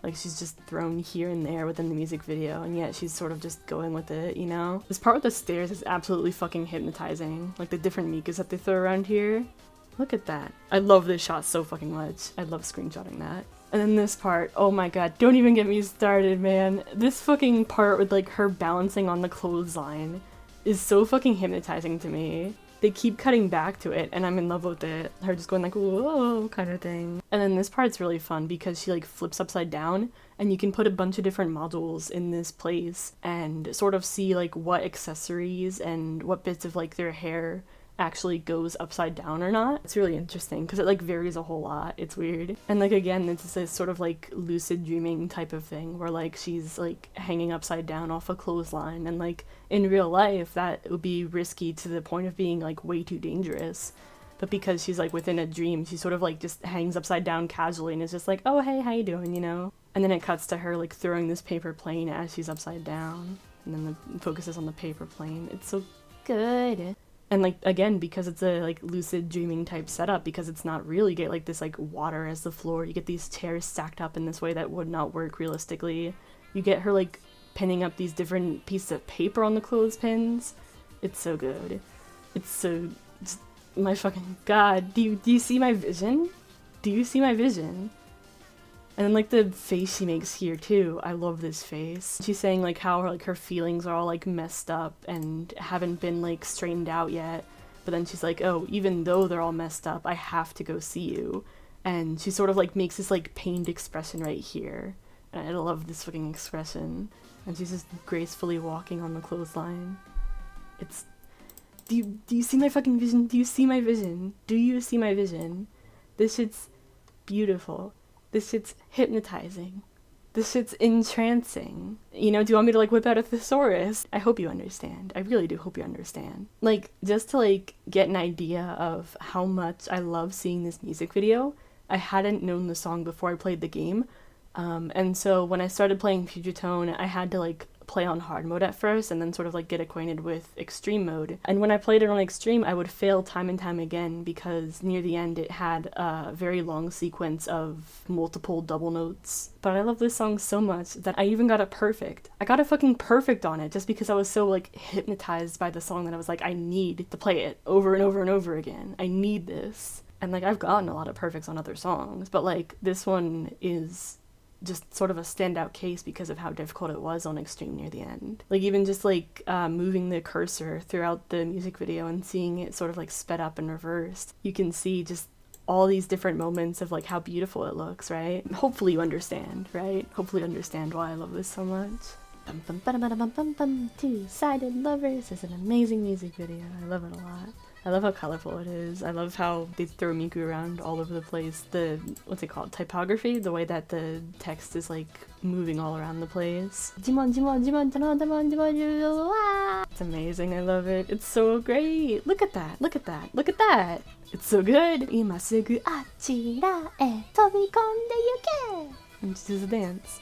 Like, she's just thrown here and there within the music video, and yet she's sort of just going with it, you know? This part with the stairs is absolutely fucking hypnotizing. Like, the different mikas that they throw around here. Look at that. I love this shot so fucking much. I love screenshotting that. And then this part, oh my god, don't even get me started, man. This fucking part with, like, her balancing on the clothesline is so fucking hypnotizing to me. they keep cutting back to it and I'm in love with it. Her just going like, whoa, kind of thing. And then this part's really fun because she like flips upside down and you can put a bunch of different modules in this place and sort of see like what accessories and what bits of like their hair actually goes upside down or not. It's really interesting because it like varies a whole lot. It's weird. And like again, it's this sort of like lucid dreaming type of thing where like she's like hanging upside down off a clothesline, and like in real life that would be risky to the point of being like way too dangerous. But because she's like within a dream, she sort of like just hangs upside down casually and is just like, oh hey, how you doing, you know? And then it cuts to her like throwing this paper plane as she's upside down, and then the focus is on the paper plane. It's so good. And like again, because it's a like lucid dreaming type setup, because it's not real, you get like this like water as the floor, you get these chairs stacked up in this way that would not work realistically. You get her like pinning up these different pieces of paper on the clothespins. It's so good. It's so just, my fucking god. Do you see my vision? Do you see my vision? And then like the face she makes here too, I love this face. She's saying like how her feelings are all like messed up and haven't been like straightened out yet. But then she's like, oh, even though they're all messed up, I have to go see you. And she sort of like makes this like pained expression right here. And I love this fucking expression. And she's just gracefully walking on the clothesline. It's... Do you see my fucking vision? Do you see my vision? Do you see my vision? This shit's beautiful. This shit's hypnotizing. This shit's entrancing. You know, do you want me to like whip out a thesaurus? I hope you understand. I really do hope you understand. Like, just to like get an idea of how much I love seeing this music video, I hadn't known the song before I played the game. And so when I started playing Future Tone, I had to like play on hard mode at first and then sort of like get acquainted with extreme mode. And when I played it on extreme, I would fail time and time again because near the end it had a very long sequence of multiple double notes. But I love this song so much that I even got it perfect. I got a fucking perfect on it just because I was so like hypnotized by the song that I was like, I need to play it over and over and over again. I need this. And like I've gotten a lot of perfects on other songs, but like this one is just sort of a standout case because of how difficult it was on extreme near the end. Like even just like moving the cursor throughout the music video and seeing it sort of like sped up and reversed, you can see just all these different moments of like how beautiful it looks, right? Hopefully you understand, right? Hopefully you understand why I love this so much. Two-Sided Lovers is an amazing music video. I love it a lot. I love how colorful it is. I love how they throw Miku around all over the place. The, what's it called? Typography? The way that the text is like moving all around the place. It's amazing. I love it. It's so great. Look at that. Look at that. Look at that. It's so good. And she does a dance.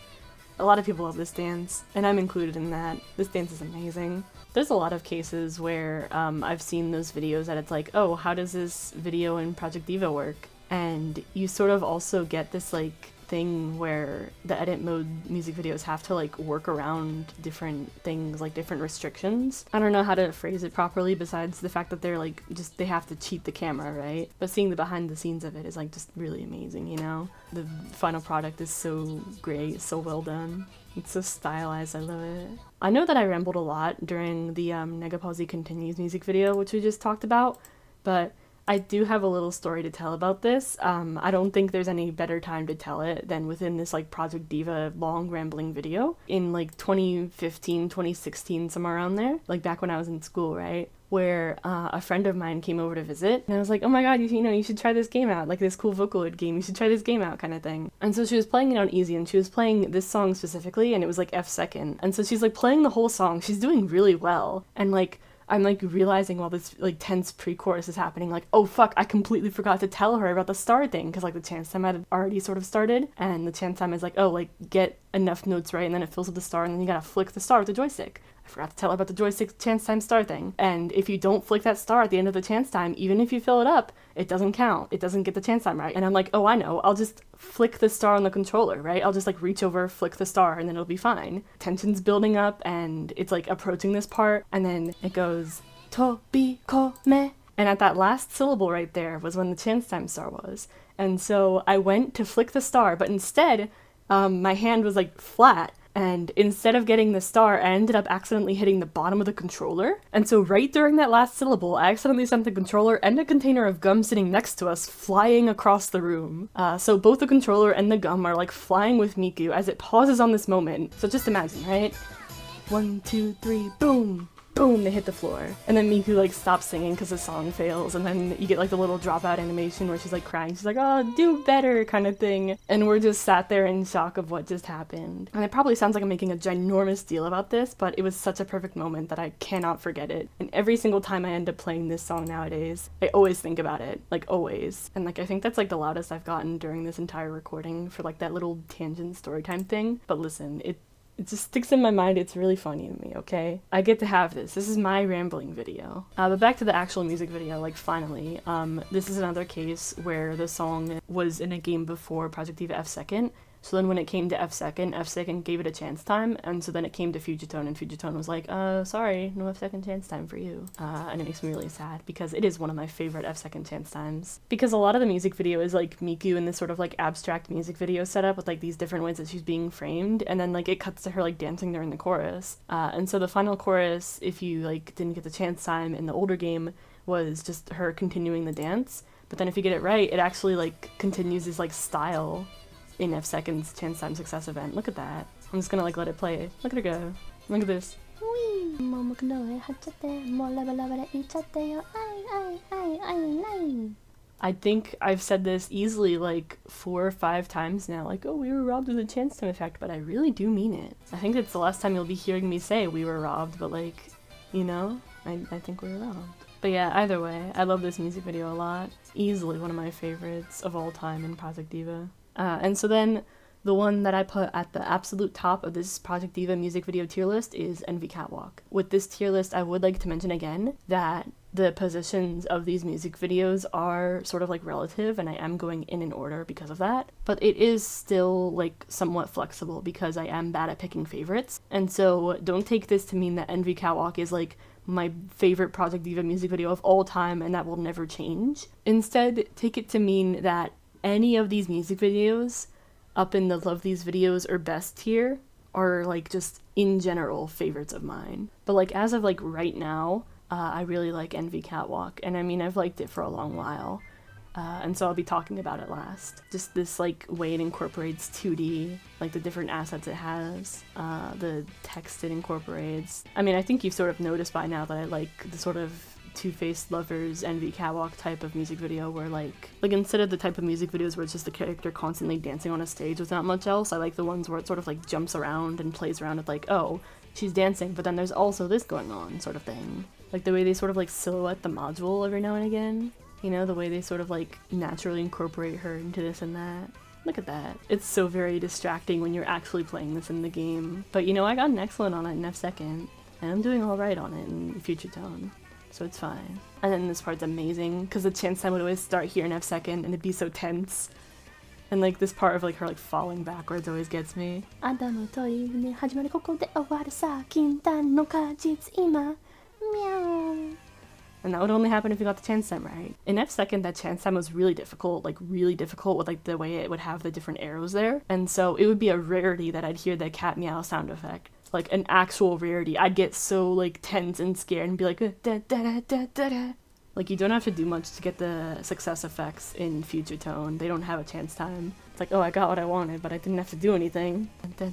A lot of people love this dance, and I'm included in that. This dance is amazing. There's a lot of cases where I've seen those videos that it's like, oh, how does this video in Project Diva work? And you sort of also get this like thing where the edit mode music videos have to like work around different things, like different restrictions. I don't know how to phrase it properly besides the fact that they're like just, they have to cheat the camera, right? But seeing the behind the scenes of it is like just really amazing, you know? The final product is so great, so well done. It's so stylized, I love it. I know that I rambled a lot during the Negapause Continues music video, which we just talked about, but I do have a little story to tell about this. I don't think there's any better time to tell it than within this like Project Diva long rambling video in like 2015, 2016, somewhere around there, like back when I was in school, right? Where a friend of mine came over to visit, and I was like, oh my god, you should try this game out, like this cool Vocaloid game, you should try this game out kind of thing. And so she was playing it on easy, and she was playing this song specifically, and it was like F2nd. And so she's like playing the whole song, she's doing really well, and like I'm like realizing while this like tense pre-chorus is happening, like, oh fuck, I completely forgot to tell her about the star thing, because like the chance time had already sort of started, and the chance time is like, oh, like get enough notes right, and then it fills with the star, and then you gotta flick the star with the joystick. I forgot to tell her about the joystick chance time star thing. And if you don't flick that star at the end of the chance time, even if you fill it up, it doesn't count. It doesn't get the chance time right. And I'm like, oh, I know. I'll just flick the star on the controller, right? I'll just like reach over, flick the star, and then it'll be fine. Tension's building up, and it's like approaching this part, and then it goes, Tobikome. And at that last syllable right there was when the chance time star was. And so I went to flick the star, but instead, my hand was like flat. and instead of getting the star, I ended up accidentally hitting the bottom of the controller. And so right during that last syllable, I accidentally sent the controller and a container of gum sitting next to us flying across the room. So both the controller and the gum are like flying with Miku as it pauses on this moment. So just imagine, right? 1, 2, 3, boom! Boom, they hit the floor. And then Miku like stops singing because the song fails, and then you get like the little dropout animation where she's like crying. She's like, oh, do better kind of thing. And we're just sat there in shock of what just happened. And it probably sounds like I'm making a ginormous deal about this, but it was such a perfect moment that I cannot forget it. And every single time I end up playing this song nowadays, I always think about it, like always. And like I think that's like the loudest I've gotten during this entire recording for like that little tangent storytime thing. But listen, it just sticks in my mind. It's really funny to me, okay? I get to have this. This is my rambling video. But back to the actual music video, like finally. This is another case where the song was in a game before Project Diva F2nd. So then when it came to F2nd gave it a chance time, and so then it came to Future-tone, and Future-tone was like, sorry, no F2nd chance time for you. And it makes me really sad, because it is one of my favorite F2nd chance times. Because a lot of the music video is like Miku in this sort of like abstract music video setup with like these different ways that she's being framed, and then like it cuts to her like dancing during the chorus. And so the final chorus, if you like didn't get the chance time in the older game, was just her continuing the dance. But then if you get it right, it actually like continues this like style in F2nd's chance time success event. Look at that. I'm just gonna like let it play. Look at her go. Look at this. I think I've said this easily like 4 or 5 times now, like, oh, we were robbed of the chance time effect, but I really do mean it. I think it's the last time you'll be hearing me say we were robbed, but like, you know, I think we were robbed. But yeah, either way, I love this music video a lot. Easily one of my favorites of all time in Project Diva. And so then the one that I put at the absolute top of this Project Diva music video tier list is Envy Catwalk. With this tier list, I would like to mention again that the positions of these music videos are sort of like relative, and I am going in order because of that. But it is still like somewhat flexible because I am bad at picking favorites. And so don't take this to mean that Envy Catwalk is like my favorite Project Diva music video of all time and that will never change. Instead, take it to mean that any of these music videos up in the love these videos or best tier are like just in general favorites of mine. But like as of like right now, I really like Envy Catwalk, and I mean I've liked it for a long while, and so I'll be talking about it last. Just this like way it incorporates 2D, like the different assets it has, the text it incorporates. I mean I think you've sort of noticed by now that I like the sort of two-faced lovers Envy Catwalk type of music video where like instead of the type of music videos where it's just the character constantly dancing on a stage with not much else, I like the ones where it sort of like jumps around and plays around with like, oh, she's dancing, but then there's also this going on sort of thing. Like the way they sort of like silhouette the module every now and again, you know, the way they sort of like naturally incorporate her into this and that. Look at that. It's so very distracting when you're actually playing this in the game. But you know, I got an excellent on it in F2nd, and I'm doing alright on it in Future-tone. So it's fine. And then this part's amazing, because the chance time would always start here in F2nd, and it'd be so tense. And like this part of like her like falling backwards always gets me. And that would only happen if you got the chance time right. In F2nd, that chance time was really difficult with like the way it would have the different arrows there. And so it would be a rarity that I'd hear the cat meow sound effect. Like an actual rarity. I'd get so like tense and scared and be like da da da da da da. Like you don't have to do much to get the success effects in Future-tone. They don't have a chance time. It's like, oh, I got what I wanted, but I didn't have to do anything. The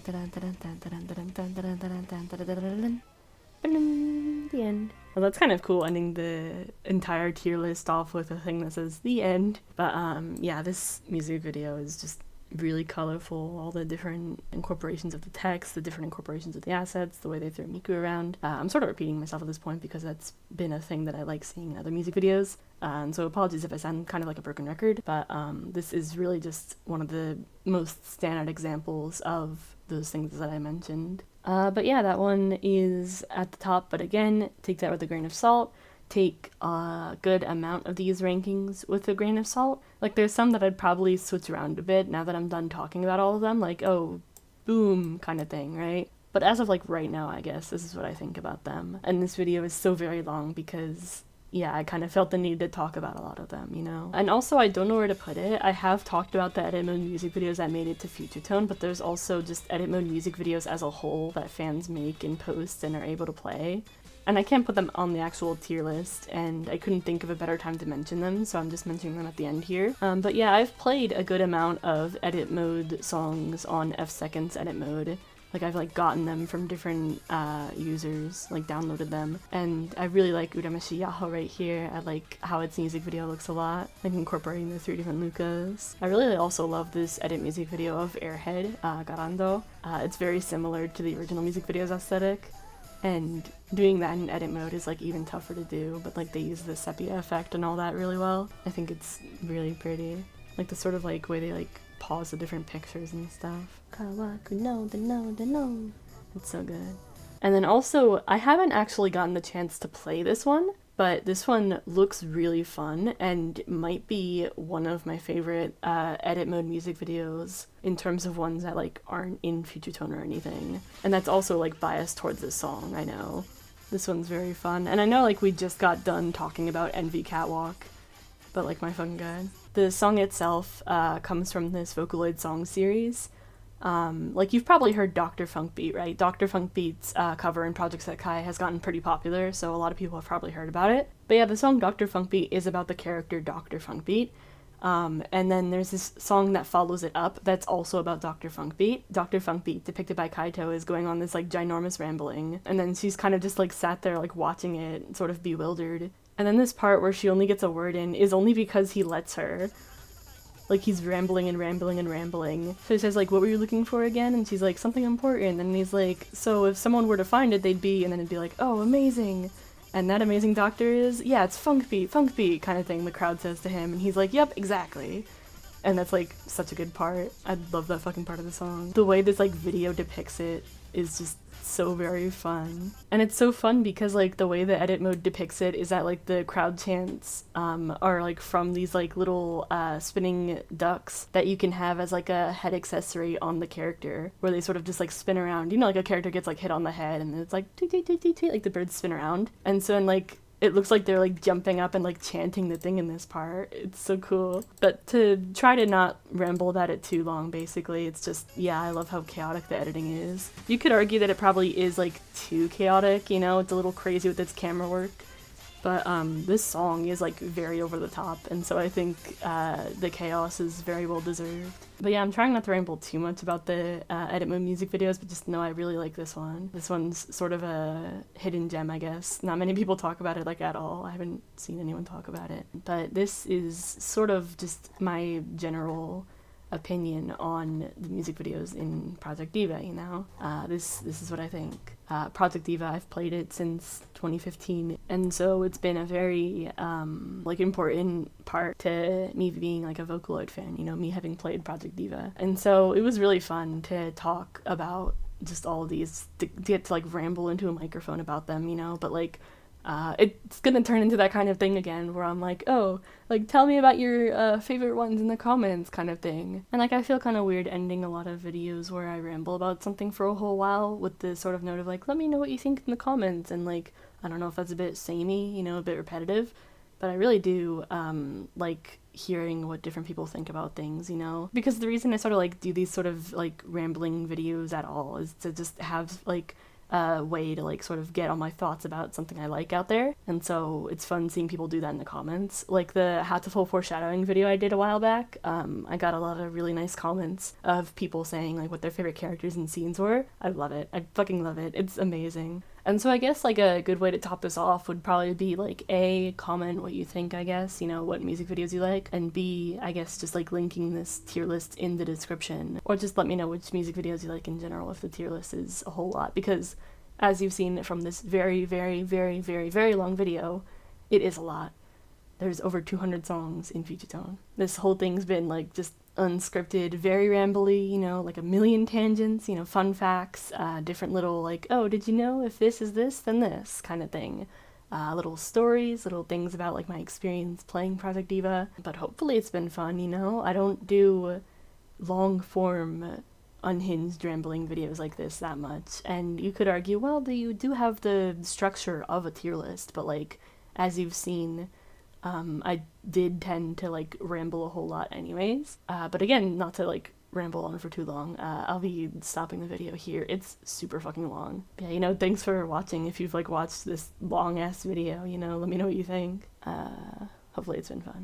end. Well, that's kind of cool, ending the entire tier list off with a thing that says the end. But yeah, this music video is just really colorful, all the different incorporations of the text, the different incorporations of the assets, the way they throw Miku around. I'm sort of repeating myself at this point because that's been a thing that I like seeing in other music videos, and so apologies if I sound kind of like a broken record, but this is really just one of the most standout examples of those things that I mentioned. But yeah, that one is at the top, but again, take that with a grain of salt. Take a good amount of these rankings with a grain of salt. Like there's some that I'd probably switch around a bit now that I'm done talking about all of them, like, oh, boom kind of thing, right? But as of like right now, I guess this is what I think about them. And this video is so very long because, yeah, I kind of felt the need to talk about a lot of them, you know? And also, I don't know where to put it. I have talked about the edit mode music videos that made it to Future Tone, but there's also just edit mode music videos as a whole that fans make and post and are able to play. And I can't put them on the actual tier list, and I couldn't think of a better time to mention them, so I'm just mentioning them at the end here. But yeah, I've played a good amount of edit mode songs on F2nd's edit mode. Like, I've like gotten them from different users, like downloaded them, and I really like Uramashi Yaho right here. I like how its music video looks a lot, like incorporating the 3 different Lukas. I really also love this edit music video of Airhead, Garando. It's very similar to the original music video's aesthetic, and doing that in edit mode is like even tougher to do, but like they use the sepia effect and all that really well. I think it's really pretty. Like the sort of like way they like pause the different pictures and stuff. Kawaku no de no de no. It's so good. And then also, I haven't actually gotten the chance to play this one, but this one looks really fun and might be one of my favorite edit mode music videos in terms of ones that like aren't in Future Tone or anything. And that's also like biased towards this song, I know. This one's very fun. And I know like we just got done talking about Envy Catwalk, but like my fucking god. The song itself comes from this Vocaloid song series. Like you've probably heard Dr. Funk Beat, right? Dr. Funk Beat's cover in Project Sekai has gotten pretty popular, so a lot of people have probably heard about it. But yeah, the song Dr. Funk Beat is about the character Dr. Funk Beat. And then there's this song that follows it up that's also about Dr. Funk Beat. Dr. Funk Beat, depicted by Kaito, is going on this like ginormous rambling, and then she's kind of just like sat there like watching it, sort of bewildered. And then this part where she only gets a word in is only because he lets her. Like, he's rambling and rambling and rambling. So he says, like, what were you looking for again? And she's like, something important. And he's like, so if someone were to find it, they'd be... And then it'd be like, oh, amazing. And that amazing doctor is, yeah, it's funk beat kind of thing, the crowd says to him. And he's like, yep, exactly. And that's, like, such a good part. I love that fucking part of the song. The way this, like, video depicts it is just so very fun. And it's so fun because like the way the edit mode depicts it is that like the crowd chants are like from these like little spinning ducks that you can have as like a head accessory on the character, where they sort of just like spin around. You know, like a character gets like hit on the head and it's like toot, toot, toot, toot, toot, like the birds spin around. And so in like it looks like they're like jumping up and like chanting the thing in this part. It's so cool. But to try to not ramble about it too long, basically, it's just, yeah, I love how chaotic the editing is. You could argue that it probably is like too chaotic, you know, it's a little crazy with its camera work. But this song is like very over the top, and so I think the chaos is very well deserved. But yeah, I'm trying not to ramble too much about the edit mode music videos, but just know I really like this one. This one's sort of a hidden gem, I guess. Not many people talk about it like at all. I haven't seen anyone talk about it. But this is sort of just my general opinion on the music videos in Project Diva, you know? This is what I think. Project Diva, I've played it since 2015, and so it's been a very like important part to me being like a Vocaloid fan, you know, me having played Project Diva. And so it was really fun to talk about just all of these, to get to like ramble into a microphone about them, you know, but like it's gonna turn into that kind of thing again where I'm like, oh, like tell me about your favorite ones in the comments kind of thing. And like I feel kind of weird ending a lot of videos where I ramble about something for a whole while with the sort of note of like, let me know what you think in the comments, and like I don't know if that's a bit samey, you know, a bit repetitive, but I really do like hearing what different people think about things, you know, because the reason I sort of like do these sort of like rambling videos at all is to just have like a way to like sort of get all my thoughts about something I like out there. And so it's fun seeing people do that in the comments. Like the How to Full Foreshadowing video I did a while back, I got a lot of really nice comments of people saying like what their favorite characters and scenes were. I love it. I fucking love it. It's amazing. And so I guess like a good way to top this off would probably be like A, comment what you think, I guess, you know, what music videos you like, and B, I guess just like linking this tier list in the description, or just let me know which music videos you like in general if the tier list is a whole lot, because as you've seen from this very, very, very, very, very long video, it is a lot. There's over 200 songs in Future Tone. This whole thing's been like just unscripted, very rambly, you know, like a million tangents, you know, fun facts, different little like, oh, did you know if this is this, then this kind of thing. Little stories, little things about like my experience playing Project Diva. But hopefully it's been fun, you know? I don't do long form unhinged rambling videos like this that much. And you could argue, well, you do have the structure of a tier list, but like as you've seen, I did tend to like ramble a whole lot anyways. But again, not to like ramble on for too long. I'll be stopping the video here. It's super fucking long. Yeah, you know, thanks for watching. If you've like watched this long ass video, you know, let me know what you think. Hopefully it's been fun.